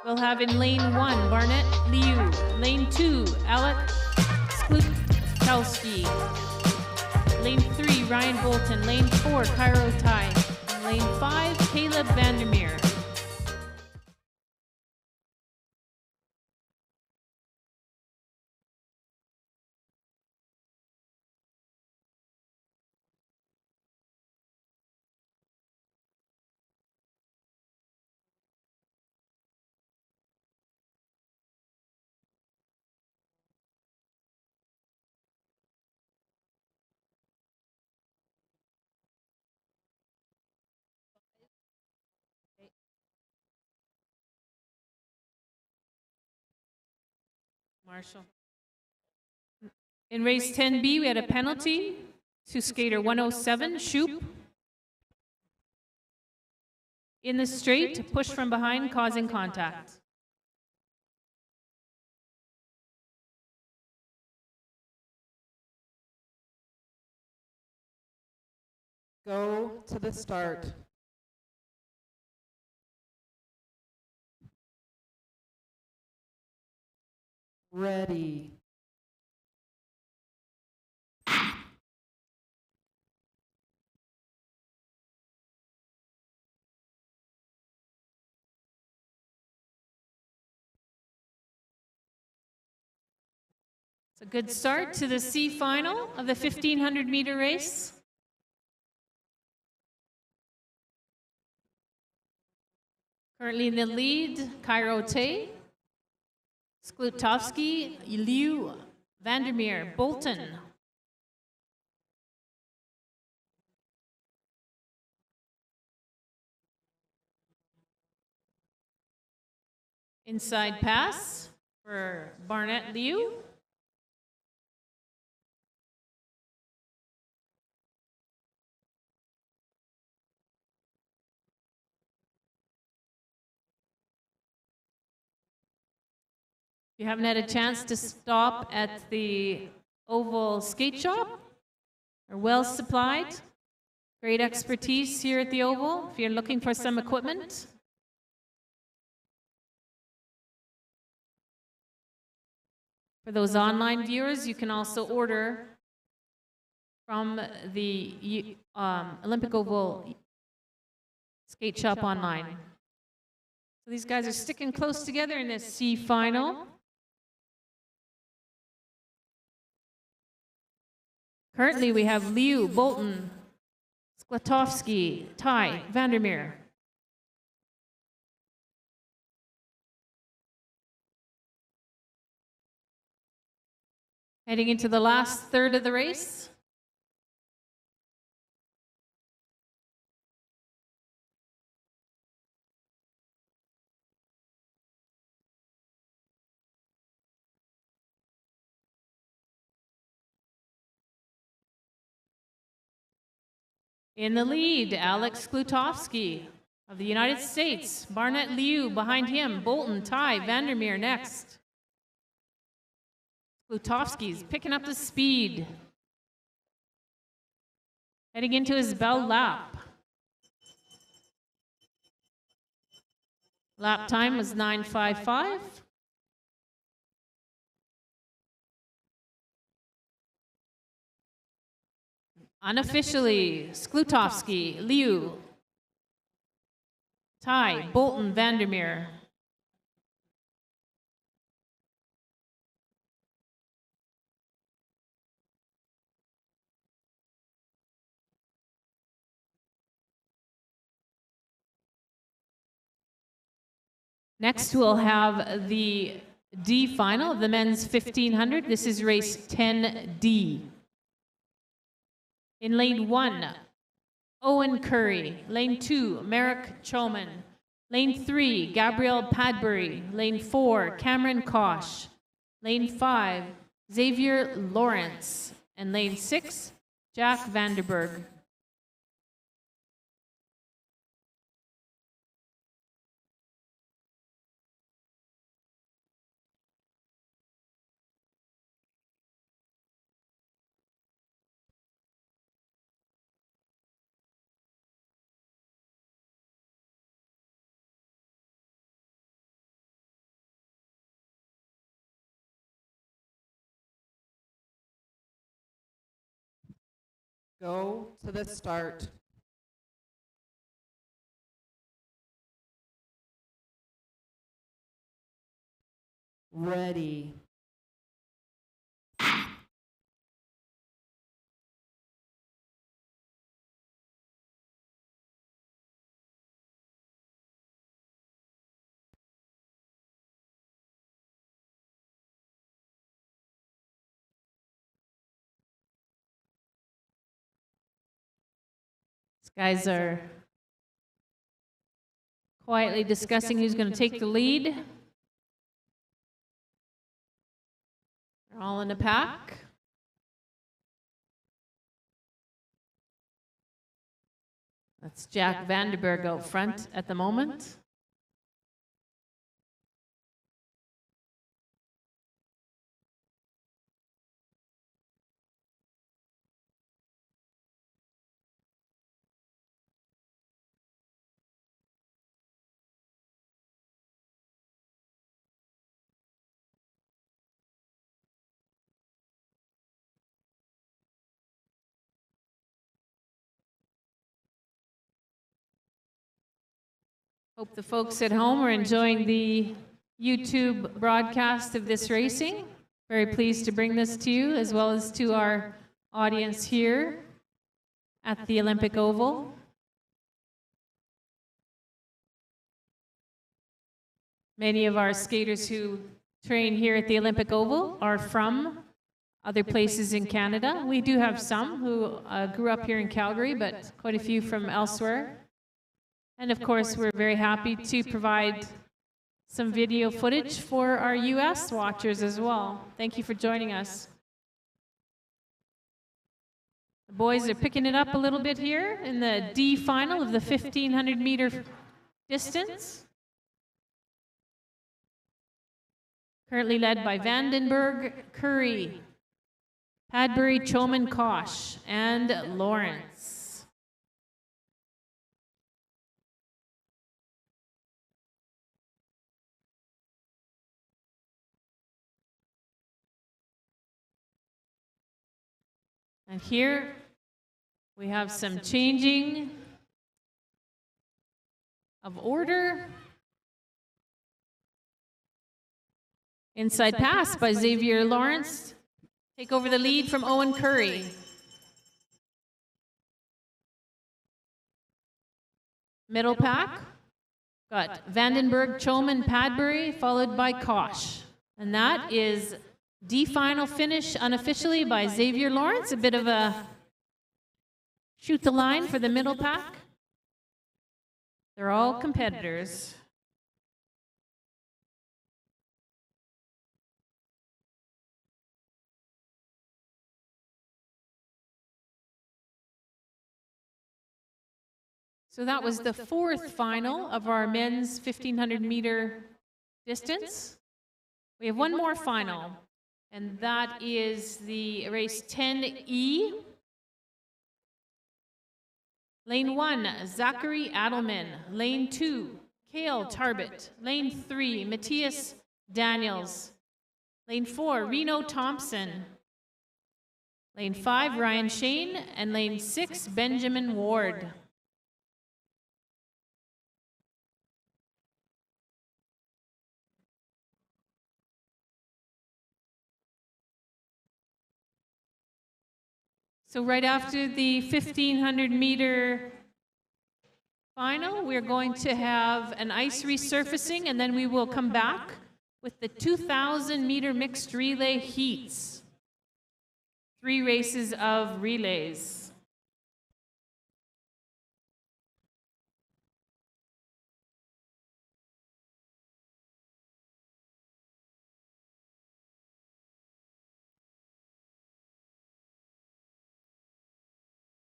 We'll have in lane 1, Barnett Liu. Lane 2, Alec Sklutowski. Lane 3, Ryan Bolton. Lane 4, Cairo Tai. And lane 5, Caleb Vandermeer. Marshall. In race 10B, we had a penalty to skater 107, Shoup. In the straight, push from behind, causing contact. Go to the start. Ready. It's a good start to the C final of the 1500 meter race. Currently in the lead, Cairo Tai, Sklutowski, Liu, Vandermeer, Bolton. Inside pass for Barnett Liu. If you haven't had a chance to stop at the Oval Skate Shop, they're well supplied. Great expertise here at the Oval if you're looking for some equipment. For those online viewers, you can also order from the Olympic Oval Skate Shop online. So these guys are sticking close together in this C final. Currently, we have Liu, Bolton, Sklutowski, Tai, Vandermeer. Heading into the last third of the race. In the lead, Alex Klutowski of the United States. Barnett Liu behind him. Bolton, Ty, Vandermeer next. Klutowski's picking up the speed. Heading into his bell lap. Lap time was 9:55. Unofficially, Sklutowski, Liu, Ty, Bolton, Vandermeer. Next, we'll have the D final of the men's 1500. This is race 10D. In lane 1, Owen Curry. Lane 2, Merrick Choman. Lane 3, Gabrielle Padbury. Lane 4, Cameron Kosh. Lane 5, Xavier Lawrence. And lane 6, Jack Vanderberg. Go to the start. Ready. These guys are quietly discussing who's going to take the lead. They're all in a pack. That's Jack Vanderberg out front at the moment. Hope the folks at home are enjoying the YouTube broadcast of this racing. Very pleased to bring this to you, as well as to our audience here at the Olympic Oval. Many of our skaters who train here at the Olympic Oval are from other places in Canada. We do have some who grew up here in Calgary, but quite a few from elsewhere. And of course, we're very happy to provide some video footage for our US watchers as well. Thank you for joining us. The boys are picking it up a little bit here in the D final of the 1,500 meter distance. Currently led by Vandenberg, Curry, Padbury, Choman, Kosh, and Lawrence. And here we have some changing of order. Inside pass by Xavier Lawrence. Take over the lead from Owen Curry. Middle pack, got Vandenberg, Choman, Padbury, followed by Kosh. And that is D final finish unofficially by Xavier Lawrence. A bit of a shoot the line for the middle pack. They're all competitors. So that was the fourth final of our men's 1,500 meter distance. We have one more final, and that is the race 10E. Lane 1, Zachary Adelman. Lane 2, Cale Tarbett. Lane 3, Matthias Daniels. Lane 4, Reno Thompson. Lane 5, Ryan Shane. And lane 6, Benjamin Ward. So right after the 1,500 meter final, we're going to have an ice resurfacing, and then we will come back with the 2,000 meter mixed relay heats. 3 races of relays.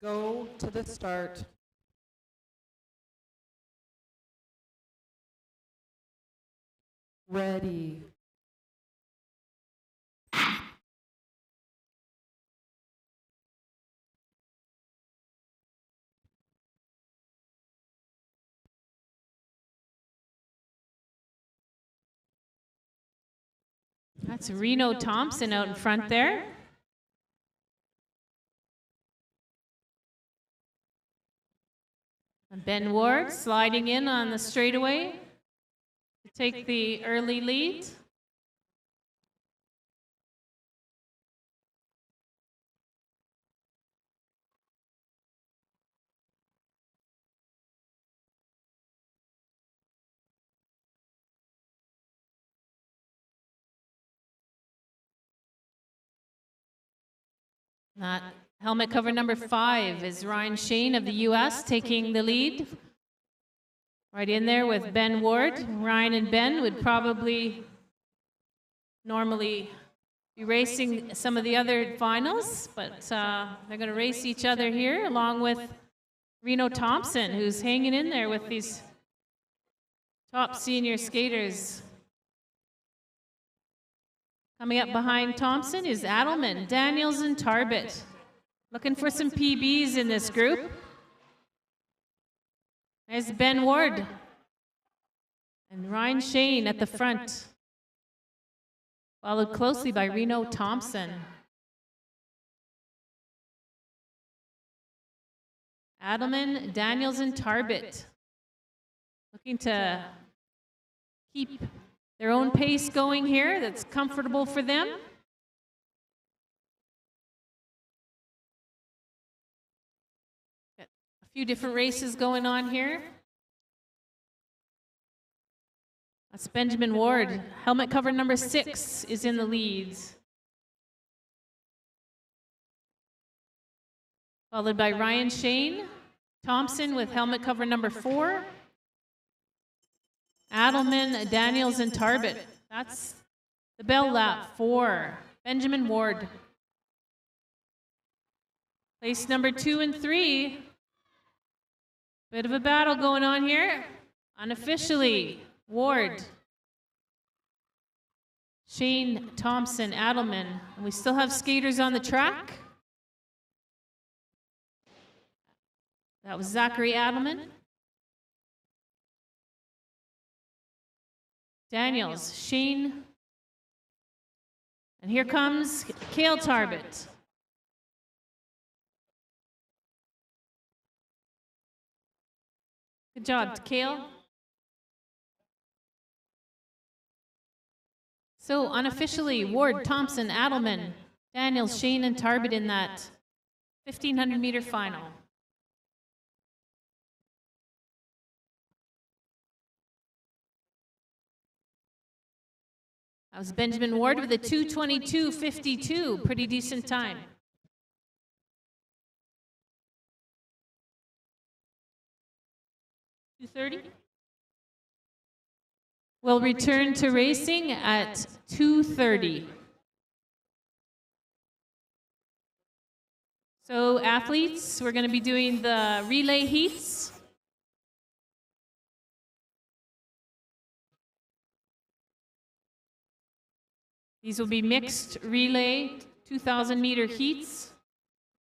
Go to the start. Ready. That's Reno Thompson out in front there. And Ben Ward sliding in on the straightaway to take the early lead. That helmet cover number 5 is Ryan Shane of the U.S. taking the lead. Right in there with Ben Ward. Ryan and Ben would probably normally be racing some of the other finals, but they're going to race each other here along with Reno Thompson, who's hanging in there with these top senior skaters. Coming up behind Thompson is Adelman, Daniels, and Tarbett. Looking for some PBs in this group. There's Ben Ward and Ryan Shane at the front, followed closely by Reno Thompson. Adelman, Daniels, and Tarbett looking to keep their own pace going here that's comfortable for them. Got a few different races going on here. That's Benjamin Ward. Helmet cover number 6 is in the leads. Followed by Ryan Shane. Thompson with helmet cover number 4. Adelman, Daniels, and Tarbett. That's the bell lap for Benjamin Ward. Place number 2 and 3. Bit of a battle going on here. Unofficially, Ward, Shane, Thompson, Adelman. And we still have skaters on the track. That was Zachary Adelman. Daniels, Shane, and here comes Cale Tarbett. Good job, Cale. So unofficially, Ward, Thompson, Adelman, Daniels, Shane, and Tarbett in that 1,500 meter final. That was Benjamin Ward with a 2:22.52, pretty decent time. $2:30. We'll return to racing at 2:30. So athletes, we're going to be doing the relay heats. These will be mixed relay 2,000-meter heats.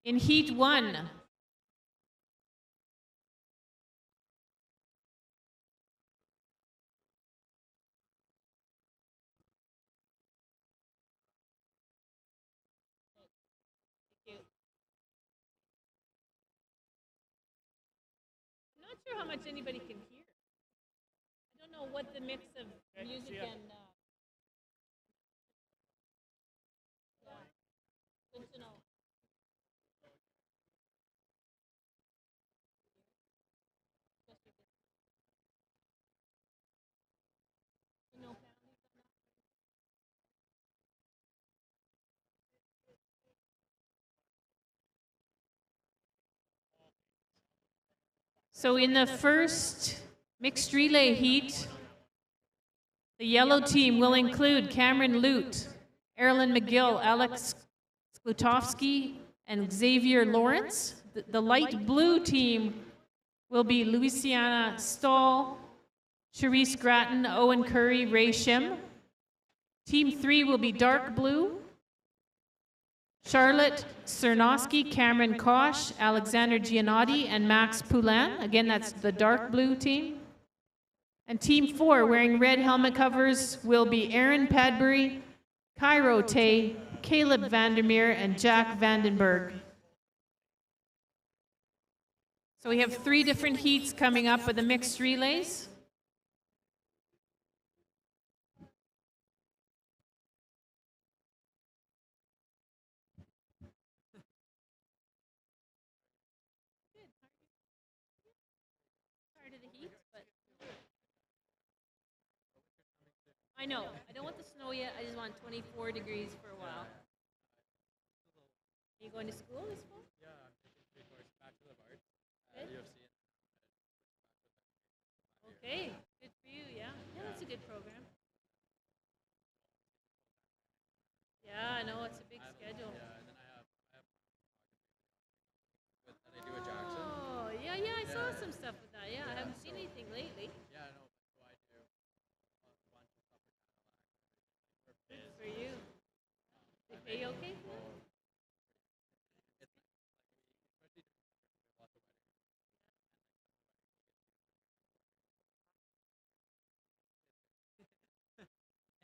In Heat 1, I'm not sure how much anybody can hear. I don't know what the mix of music and yeah, good to know. No. So in the first mixed relay heat, the yellow team will include Cameron Lute, Erilyn McGill, Alex Sklutowski, and Xavier Lawrence. The light blue team will be Louisiana Stahl, Charisse Gratton, Owen Curry, Ray Shim. Team 3 will be dark blue, Charlotte Cernoski, Cameron Kosh, Alexander Giannotti, and Max Poulin. Again, that's the dark blue team. And Team 4, wearing red helmet covers, will be Aaron Padbury, Cairo Tay, Caleb Vandermeer, and Jack Vandenberg. So we have 3 different heats coming up with the mixed relays. I know. I don't want the snow yet. I just want 24 degrees for a while. Are you going to school this fall? Yeah, I'm taking 3 courses Bachelor of Arts at Good. UFC. Okay, good for you. Yeah, yeah, that's a good program. Yeah, I know it's a big schedule. Yeah, and then I have that I do at Jackson. Oh, yeah, yeah. I saw some stuff with that. Yeah, I haven't seen so- anything lately. Yeah, I know. So I do a bunch of stuff for Cadillac. Good for you. They pay you okay? It's especially lots of weddings. And it's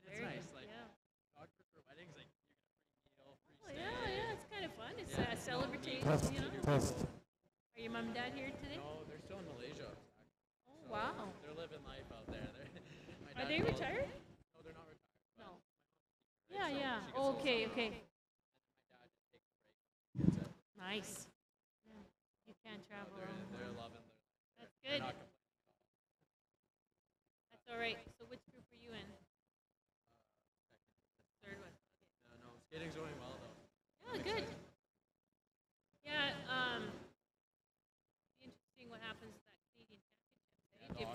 Very nice, good, like yeah. photographer for weddings, like you get a free meal, free Oh, stay. yeah, yeah. It's kind of fun. It's Yeah. a celebration, Test, you know. test. Are your mom and dad here today? No, they're still in Malaysia. Oh, wow. They're living life out there. My Are dad they told- retired? No, they're not retired. but No. my Yeah, so yeah. she gets all Okay, summer okay. off, and then my dad just takes a break. That's it. Nice. Yeah. You can't travel. They're loving their life. That's They're good. not complaining at all. That's all right. So which group are you in? Third one. No, skating's going well though. Yeah, good. Yeah, be interesting what happens at that Canadian Championships. Yeah,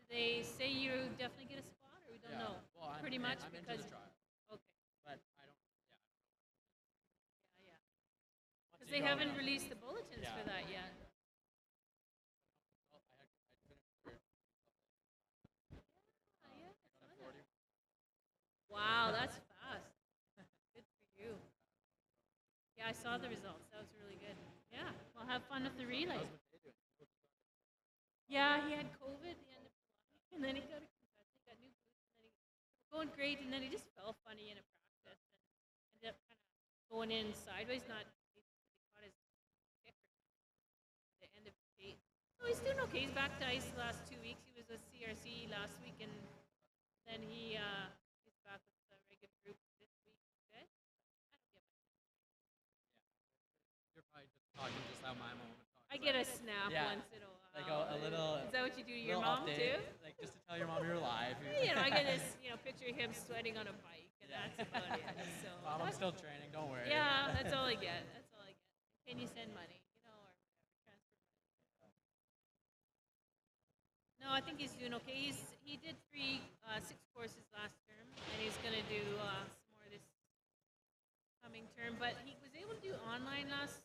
Did they say you definitely get a spot, or we don't know? Well, I'm Pretty in- much I'm because into the trial, okay, but I don't. yeah. Once Because you they go, haven't you know. released the bulletins for Yeah. that yet. Oh, I finished third. Yeah, I got a 40. wow, that's fast. Good for you. Yeah, I saw the results. That was really good. Yeah, well, have fun with the relay. How's Matei doing? Yeah, he had COVID the end of July, and then he got a concussion, got new boots, and then he was going great, and then he just fell funny in a practice and ended up kind of going in sideways, not he caught his kick or something at the end of the skate. So he's doing okay. He's back to ice the last 2 weeks. He was with CRC last week, and then he's back with the regular group this week. Good. I don't get much. You're probably just talking just how my mom would talk. I get a snap Yeah. once in a while. Like a little. Is that what you do to your little mom update, too? Like just to tell your mom you're alive. You know, I get this, picture of him sweating on a bike, and that's about it. So Mom, I'm still training. Don't worry. yeah, that's all I get. That's all I get. Can you send money, or whatever, transfer money? No, I think he's doing okay. He did 6 courses last term, and he's gonna do some more this coming term. But he was able to do online last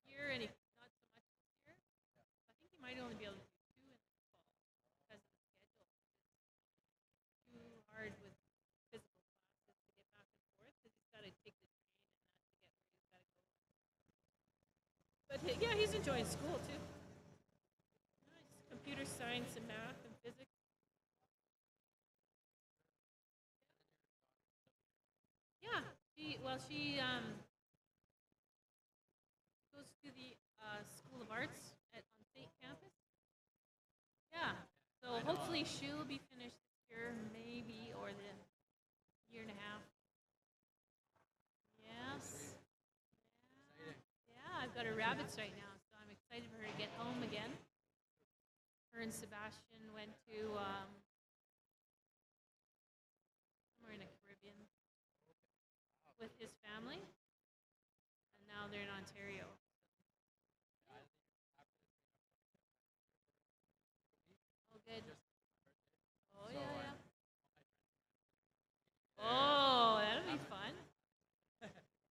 year, and he not so much this year. I think he might only be able to do 2 in the fall because of the schedule. It's too hard with physical classes. he's enjoying school too. Nice. Computer science and math and physics. Yeah. She goes to the School of Arts on State Campus. Yeah. So hopefully she'll be finished this year, maybe, or the year and a half. Yes. Yeah. Yeah, I've got her rabbits right now, so I'm excited for her to get home again. Her and Sebastian went to somewhere in the Caribbean with his family, and now they're in Ontario. Oh, good. Oh, yeah, yeah. Oh, that'll be fun.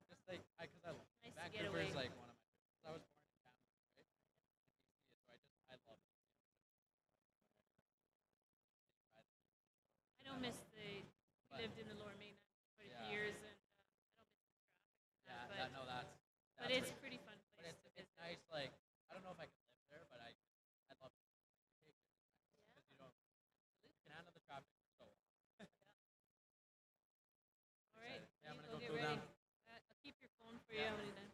Just like, because I love Nice to get Vancouver away. is like one of my, because I was born in Canada, right? So I love it. I don't miss we lived in the Lower Mainland for quite a few years, and I don't miss the traffic. Yeah, no, that's But it's a pretty fun but place to it's visit. nice. Like, I don't know if I could live there, but I love vacations because you can handle the traffic for so long. All right, Yeah, I'm you gonna go get do ready. them. I'll keep your phone for you. Then.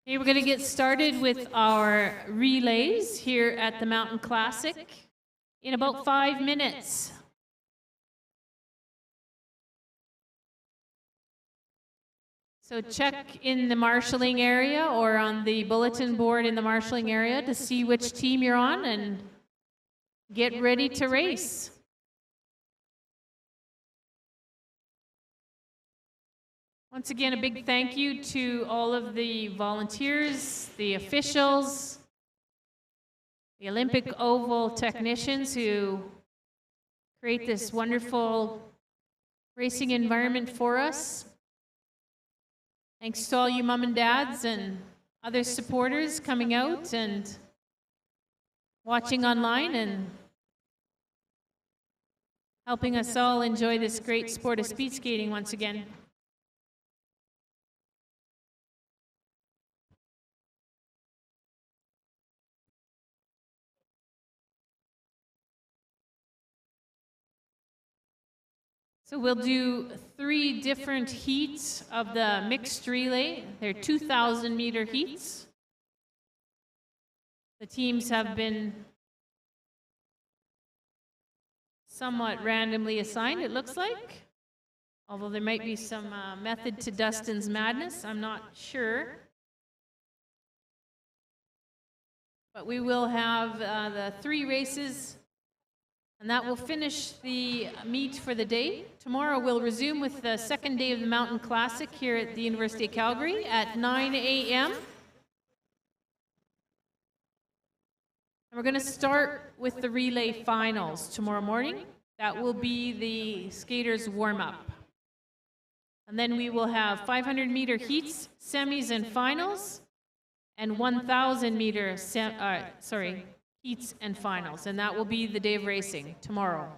Okay, we're going to get started with our relays here at the Mountain Classic in about 5 minutes. So check in the marshalling area or on the bulletin board in the marshalling area to see which team you're on and get ready to race. Once again, a big thank you to all of the volunteers, the officials, the Olympic Oval technicians who create this wonderful racing environment for us. Thanks to all you mom and dads and other supporters coming out and watching online and helping us all enjoy this great sport of speed skating once again. So we'll do 3 different heats of the mixed relay. They're 2,000-meter heats. The teams have been somewhat randomly assigned, it looks like. Although there might be some method to Dustin's madness, I'm not sure. But we will have the 3 races, and that will finish the meet for the day. Tomorrow we'll resume with the second day of the Mountain Classic here at the University of Calgary at 9 a.m. And we're going to start with the relay finals tomorrow morning. That will be the skaters' warm-up. And then we will have 500-meter heats, semis, and finals, and 1,000-meter heats and finals. And that will be the day of racing tomorrow.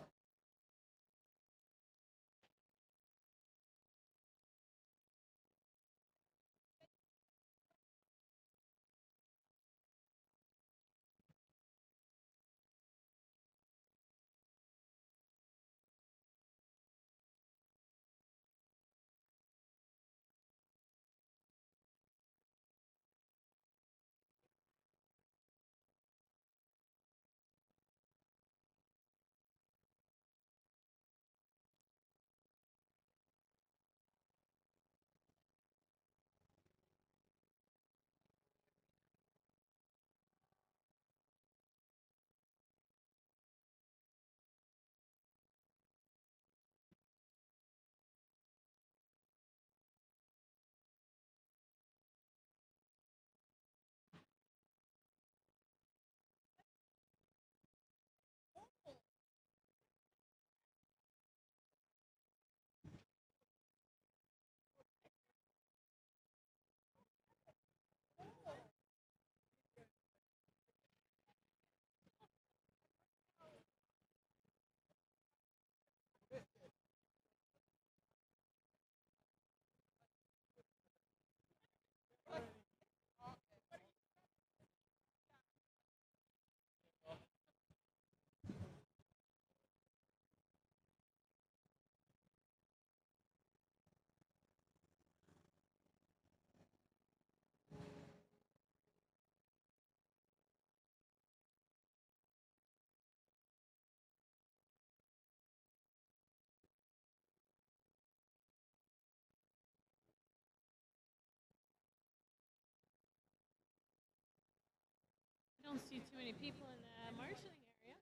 don't see too many people in the marshalling area.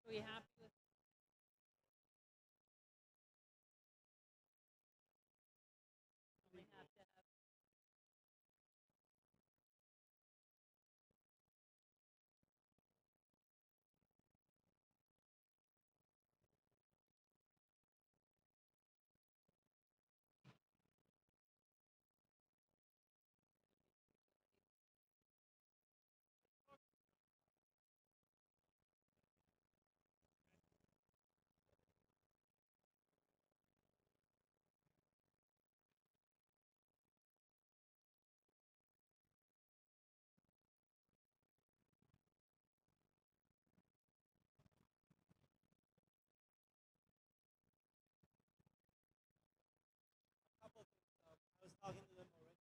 Are we happy with? We have to have. I was talking to them already.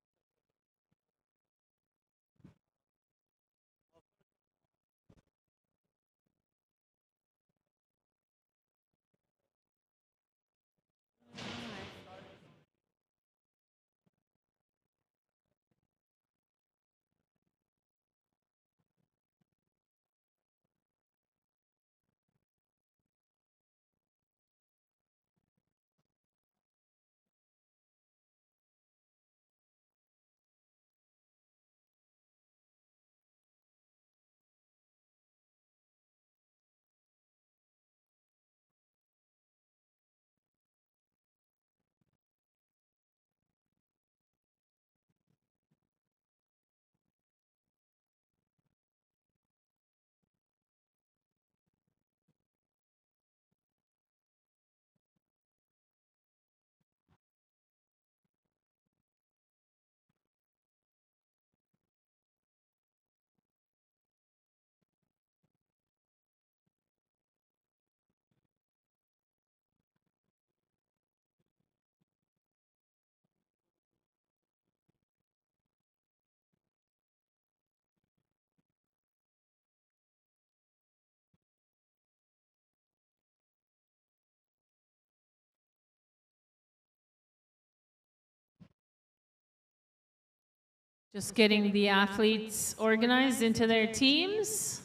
Just getting the athletes organized into their teams.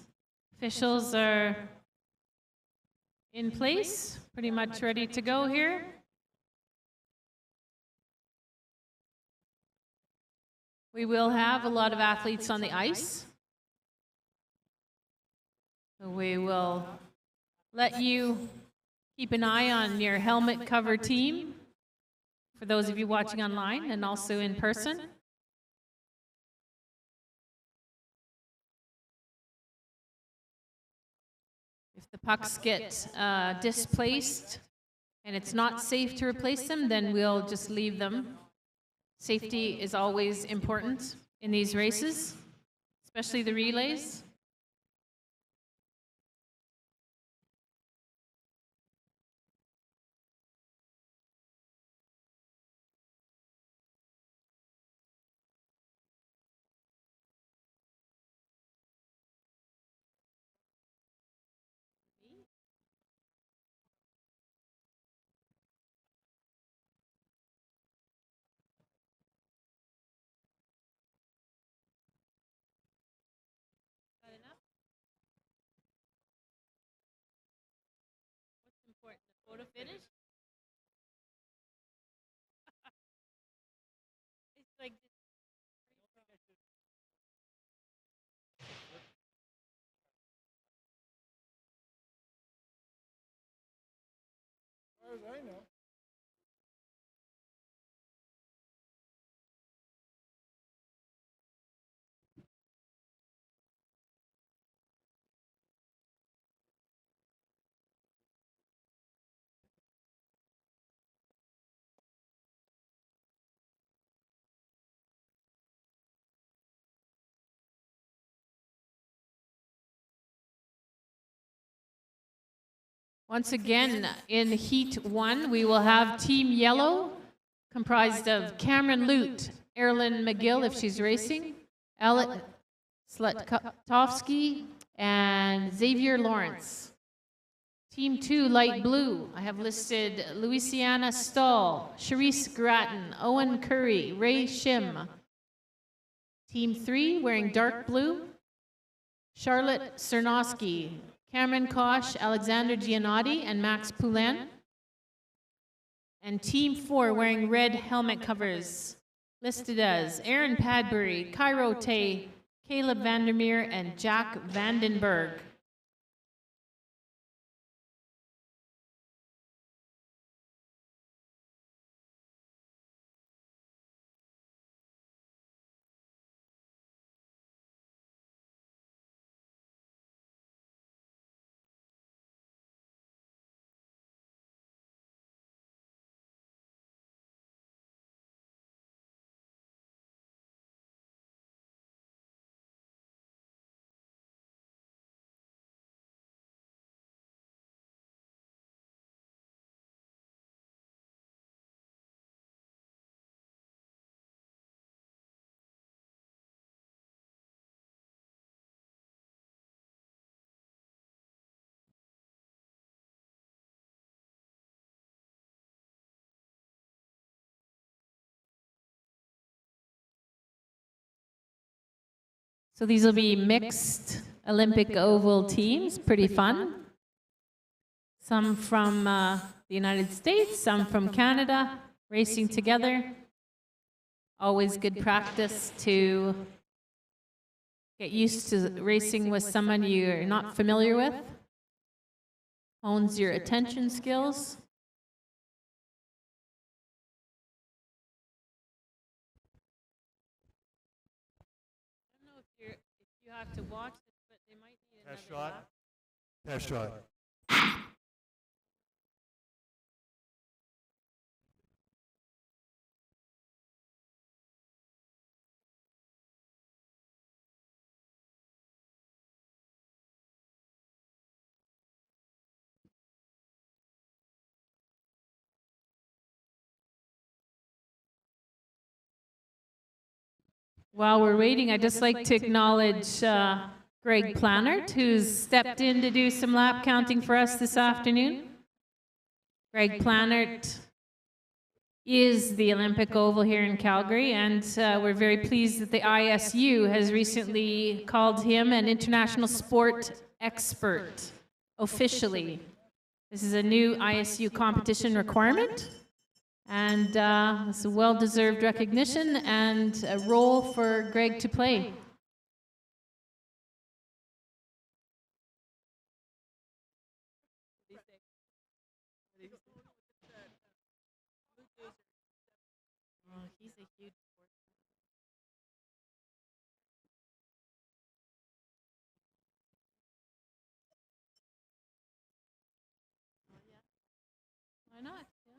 Officials are in place, pretty much ready to go here. We will have a lot of athletes on the ice. So we will let you keep an eye on your helmet cover team for those of you watching online and also in person. If the pucks get displaced and it's not safe to replace them, then we'll just leave them. Safety is always important in these races, especially the relays. What's important? The photo finish? It's like As far as I know. once again, in Heat 1, we will have Team Yellow, comprised of Cameron Lute, Erilyn McGill, if she's racing, Alec Sletkovsky, and Xavier Lawrence. Team 2, light blue. I have listed Louisiana Stahl, Charisse Grattan, Owen Curry, Ray Shim. Team 3, wearing dark blue, Charlotte Cernosky, Cameron Kosh, Alexander Giannotti, and Max Poulin. And Team 4, wearing red helmet covers, listed as Aaron Padbury, Cairo Tay, Caleb Vandermeer, and Jack Vandenberg. So these will be mixed Olympic oval teams, pretty fun. Some from the United States, some from Canada, racing together. Always good practice to get used to racing with someone you're not familiar with. Hones your attention skills. I don't know if you have to watch this, but they might need another Test shot. lap. Test shot. While we're waiting, I'd just like to acknowledge Greg Plannert, who's stepped in to do some lap counting for us this afternoon. Greg Plannert is the Olympic Oval here in Calgary, and we're very pleased that the ISU has recently called him an international sport expert officially. This is a new ISU competition requirement. And it's a well-deserved recognition and a role for Greg to play. Oh, he's a huge sport. Why not? Yeah.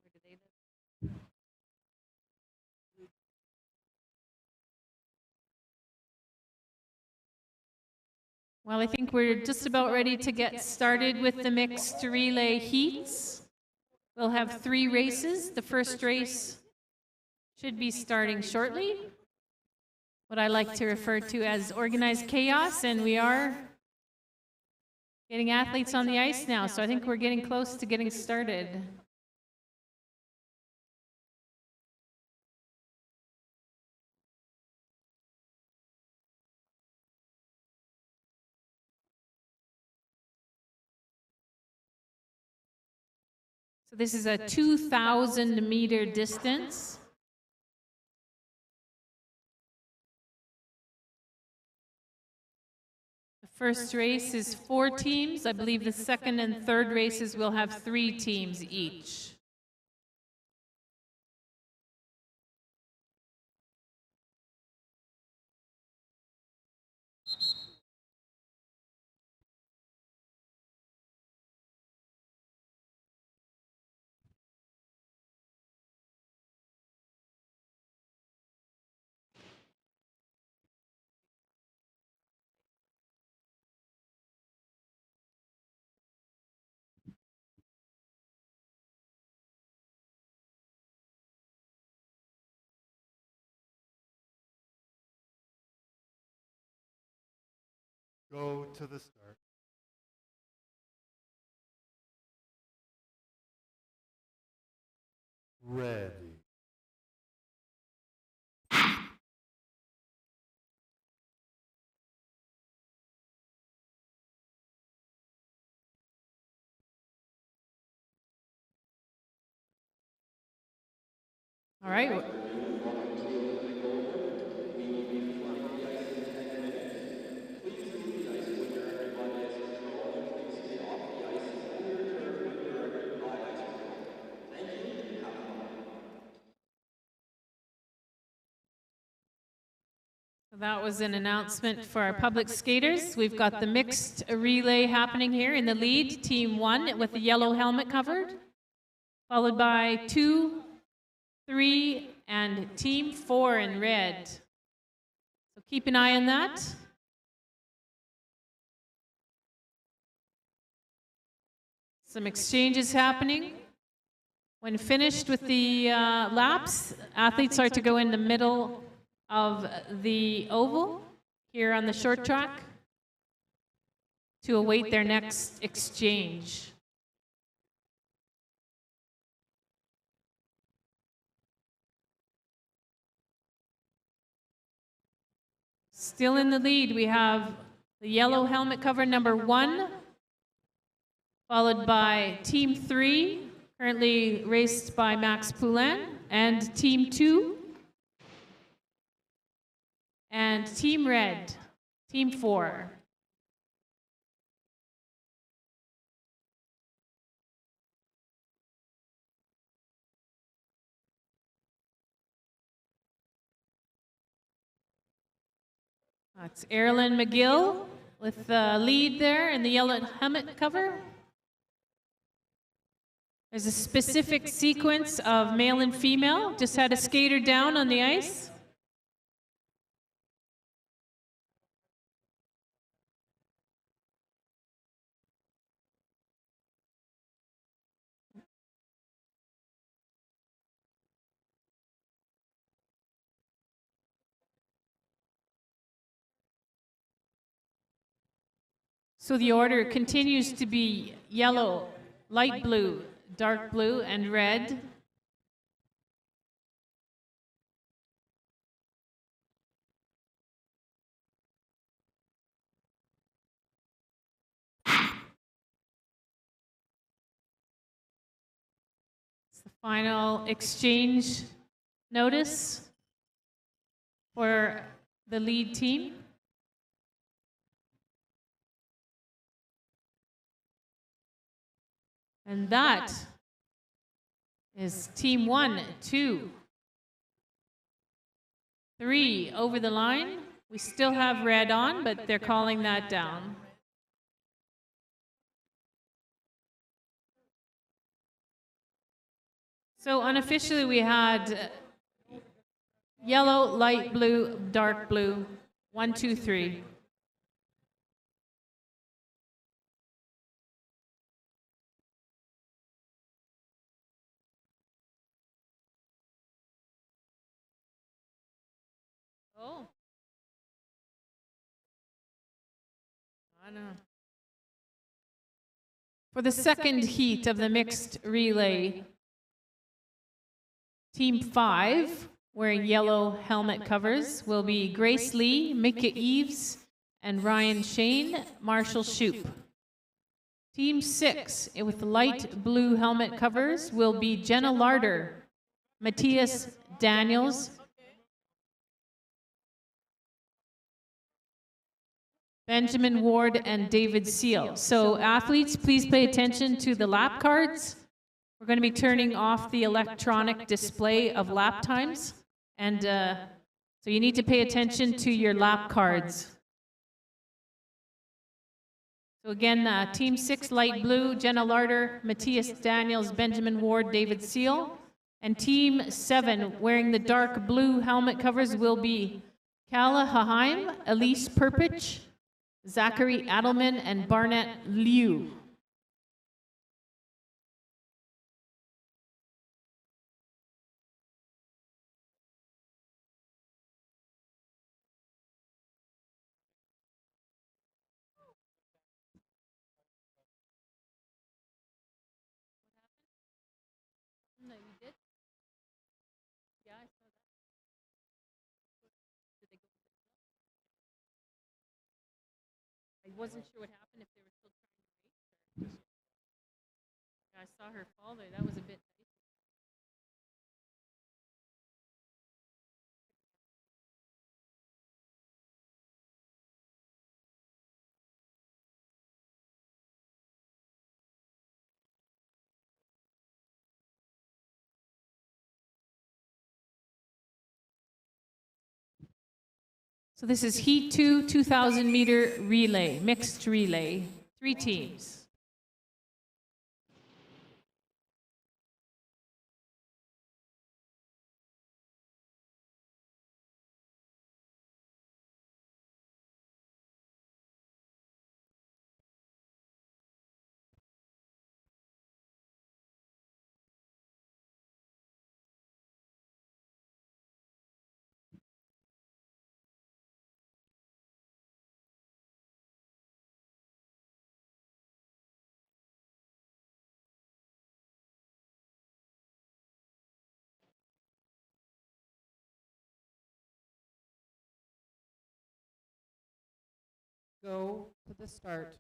Where do they live? Well, I think we're just about ready to get started with the mixed relay heats. We'll have 3 races. The first race should be starting shortly. what I like to refer to as organized chaos, and we are getting athletes on the ice now, so I think we're getting close to getting started. So this is a 2,000-meter distance. The first race is 4 teams. I believe the second and third races will have 3 teams each. Go to the start. Ready. All right. That was an announcement for our public skaters. We've got the mixed relay happening here. In the lead, Team 1 with the yellow helmet covered, followed by 2, 3, and Team 4 in red. So keep an eye on that. Some exchanges happening. When finished with the laps, athletes are to go in the middle of the oval here on the short track to await their next exchange. Still in the lead, we have the yellow helmet cover number 1, followed by Team 3, currently raced by Max Poulin, and Team 2, and Team Red, Team 4. That's Erilyn McGill with the lead there in the yellow helmet cover. There's a specific sequence of male and female. Just had a skater down on the ice. So the order continues to be yellow, light blue, dark blue, and red. It's the final exchange notice for the lead team. And that is Team 1, 2, 3 over the line. We still have red on, but they're calling that down. So unofficially we had yellow, light blue, dark blue, 1, 2, 3. Oh. I don't know. For the second heat of the mixed relay, Team 5, wearing yellow helmet covers, will be Grace Lee, Mika Eves, and Ryan Shane, Marshall Shoup. Team 6, with light blue helmet covers, will be Jenna Larder, Matthias Daniels, Benjamin Ward, and David Seal. So athletes, please pay attention to the lap cards. We're going to be turning off the electronic display of lap times. And so you need to pay attention to your lap cards. So again, Team 6, light blue, Jenna Larder, Matthias Daniels, Benjamin Ward, David Seal. And Team 7, wearing the dark blue helmet covers, will be Kala Haheim, Elise Perpich, Zachary Adelman, and Barnett Liu. No, you did? Yeah, I saw that. Did they go? I wasn't sure what happened, if they were still trying to race. Yeah, I saw her fall there. That was a bit dicey. So this is Heat 2, 2,000 meter relay, mixed relay, 3 teams. Go to the start.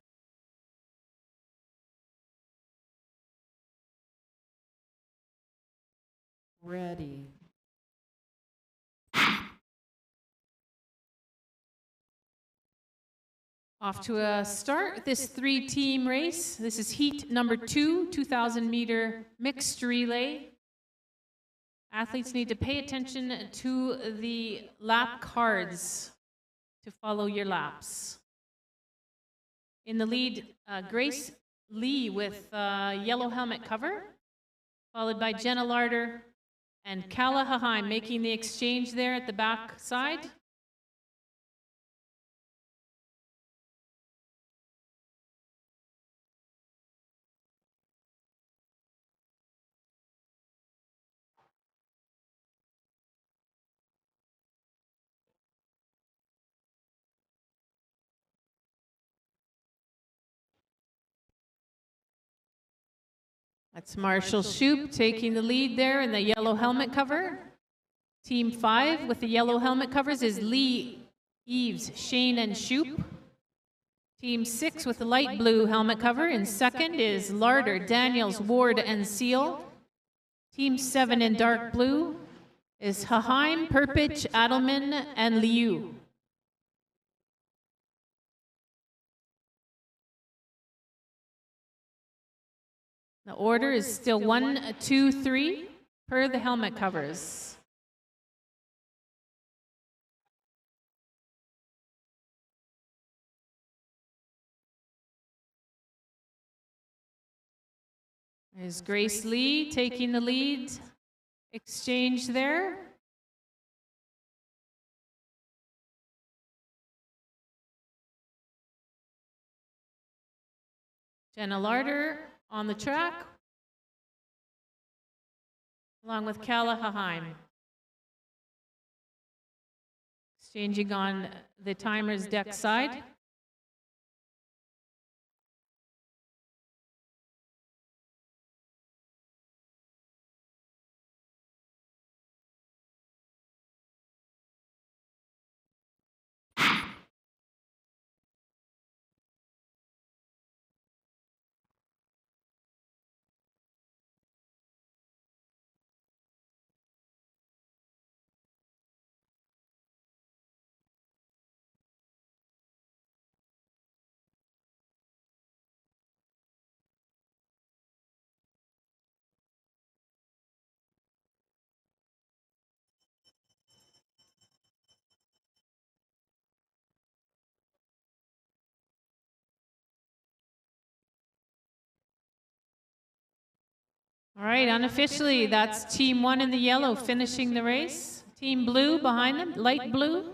Ready. Off to a start, this 3-team race. This is heat number 2, 2,000 meter mixed relay. Athletes need to pay attention to the lap cards to follow your laps. In the lead, Grace Lee with yellow helmet cover, followed by Jenna Larder and Kala Haheim making the exchange there at the back side. That's Marshall Shoup taking the lead there in the yellow helmet cover. Team 5 with the yellow helmet covers is Lee, Eves, Shane, and Shoup. Team 6 with the light blue helmet cover in second is Larder, Daniels, Ward, and Seal. Team 7 in dark blue is Haheim, Perpich, Adelman, and Liu. The order is still 1, 2, 3 per the helmet covers. There's Grace Lee taking the lead. Exchange there. Jenna Larder on the track, along with Kala Haheim. Exchanging on the timer's deck side. All right, unofficially, that's Team 1 in the yellow finishing the race. Team Blue behind them, light blue.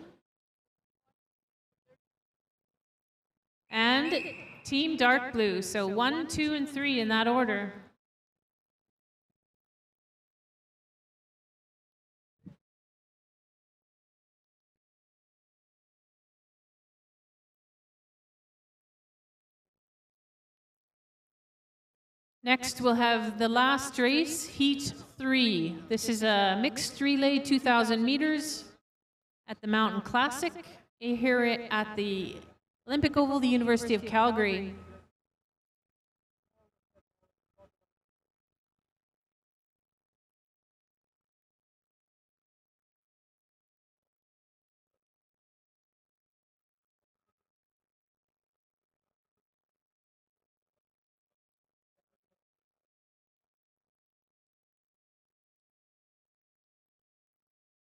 And Team Dark Blue, so 1, 2, and 3 in that order. Next, we'll have the last race, Heat 3. This is a mixed relay, 2,000 meters at the Mountain Classic here at the Olympic Oval, the University of Calgary.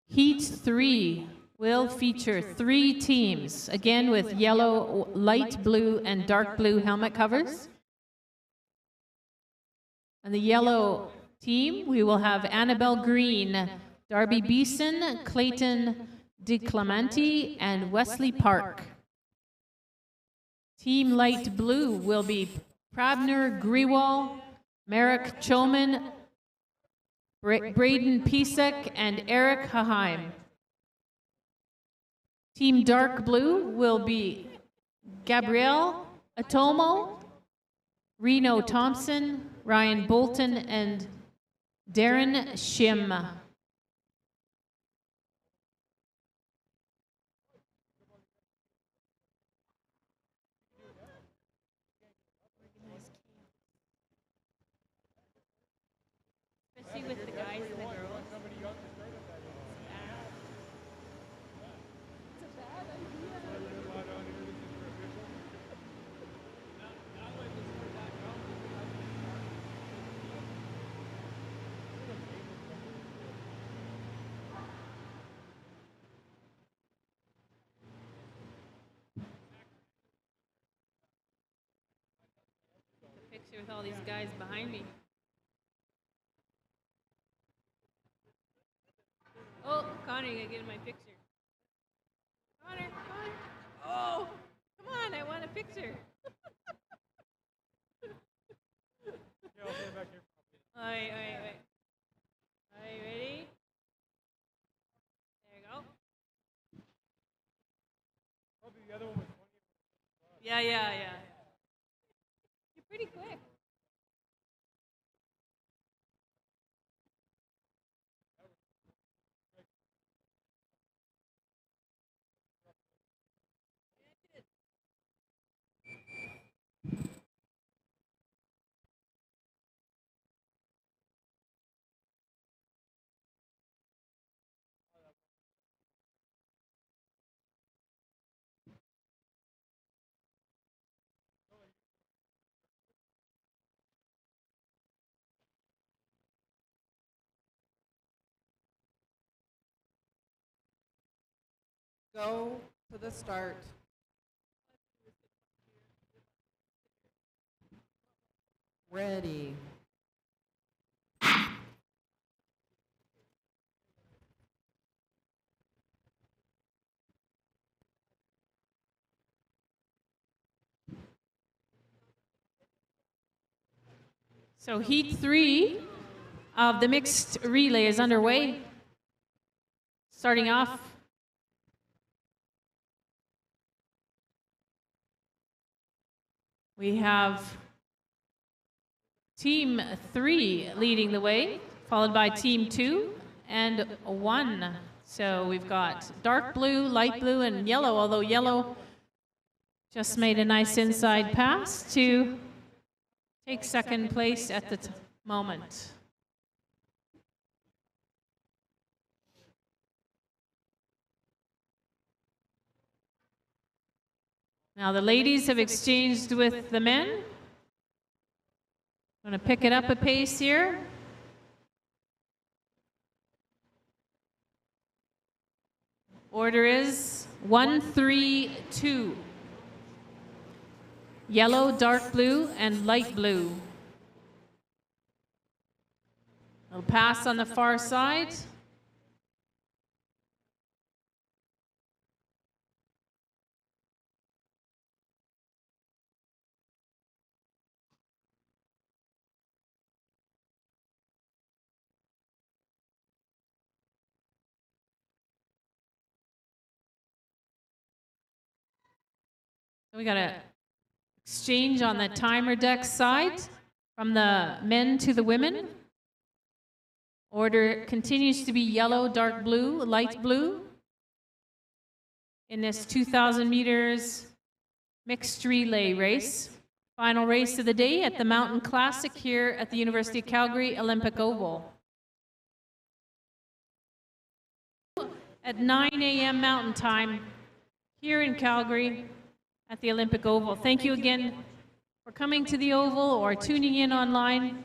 Heat 3 will feature 3 teams, again with yellow, light blue, and dark blue helmet covers. On the yellow team, we will have Annabelle Green, Darby Beeson, Clayton DeClementi, and Wesley Park. Team light blue will be Prabner Grewal, Merrick Choman, Braden Pisek, and Eric Haheim. Team dark blue will be Gabrielle Atomo, Reno Thompson, Ryan Bolton, and Darren Shim. Especially with the guys and the girls. Picture with all these guys behind me. Oh, Connor, you gotta get in my picture. Connor. Oh, come on, I want a picture. All right. All right, ready? There you go. Yeah. You're pretty quick. Go to the start. Ready. So Heat 3 of the mixed relay is underway. Starting off, we have Team 3 leading the way, followed by Team 2 and 1. So we've got dark blue, light blue, and yellow, although yellow just made a nice inside pass to take second place at the moment. Now the ladies have exchanged with the men. I'm going to pick it up a pace here. Order is 1, 3, 2. Yellow, dark blue, and light blue. I'll pass on the far side. So we got a exchange on the timer deck side from the men to the women. Order continues to be yellow, dark blue, light blue in this 2,000 meters mixed relay race. Final race of the day at the Mountain Classic here at the University of Calgary Olympic Oval. At 9 a.m. Mountain Time here in Calgary at the Olympic Oval. Thank you again for coming to the Oval or tuning in online.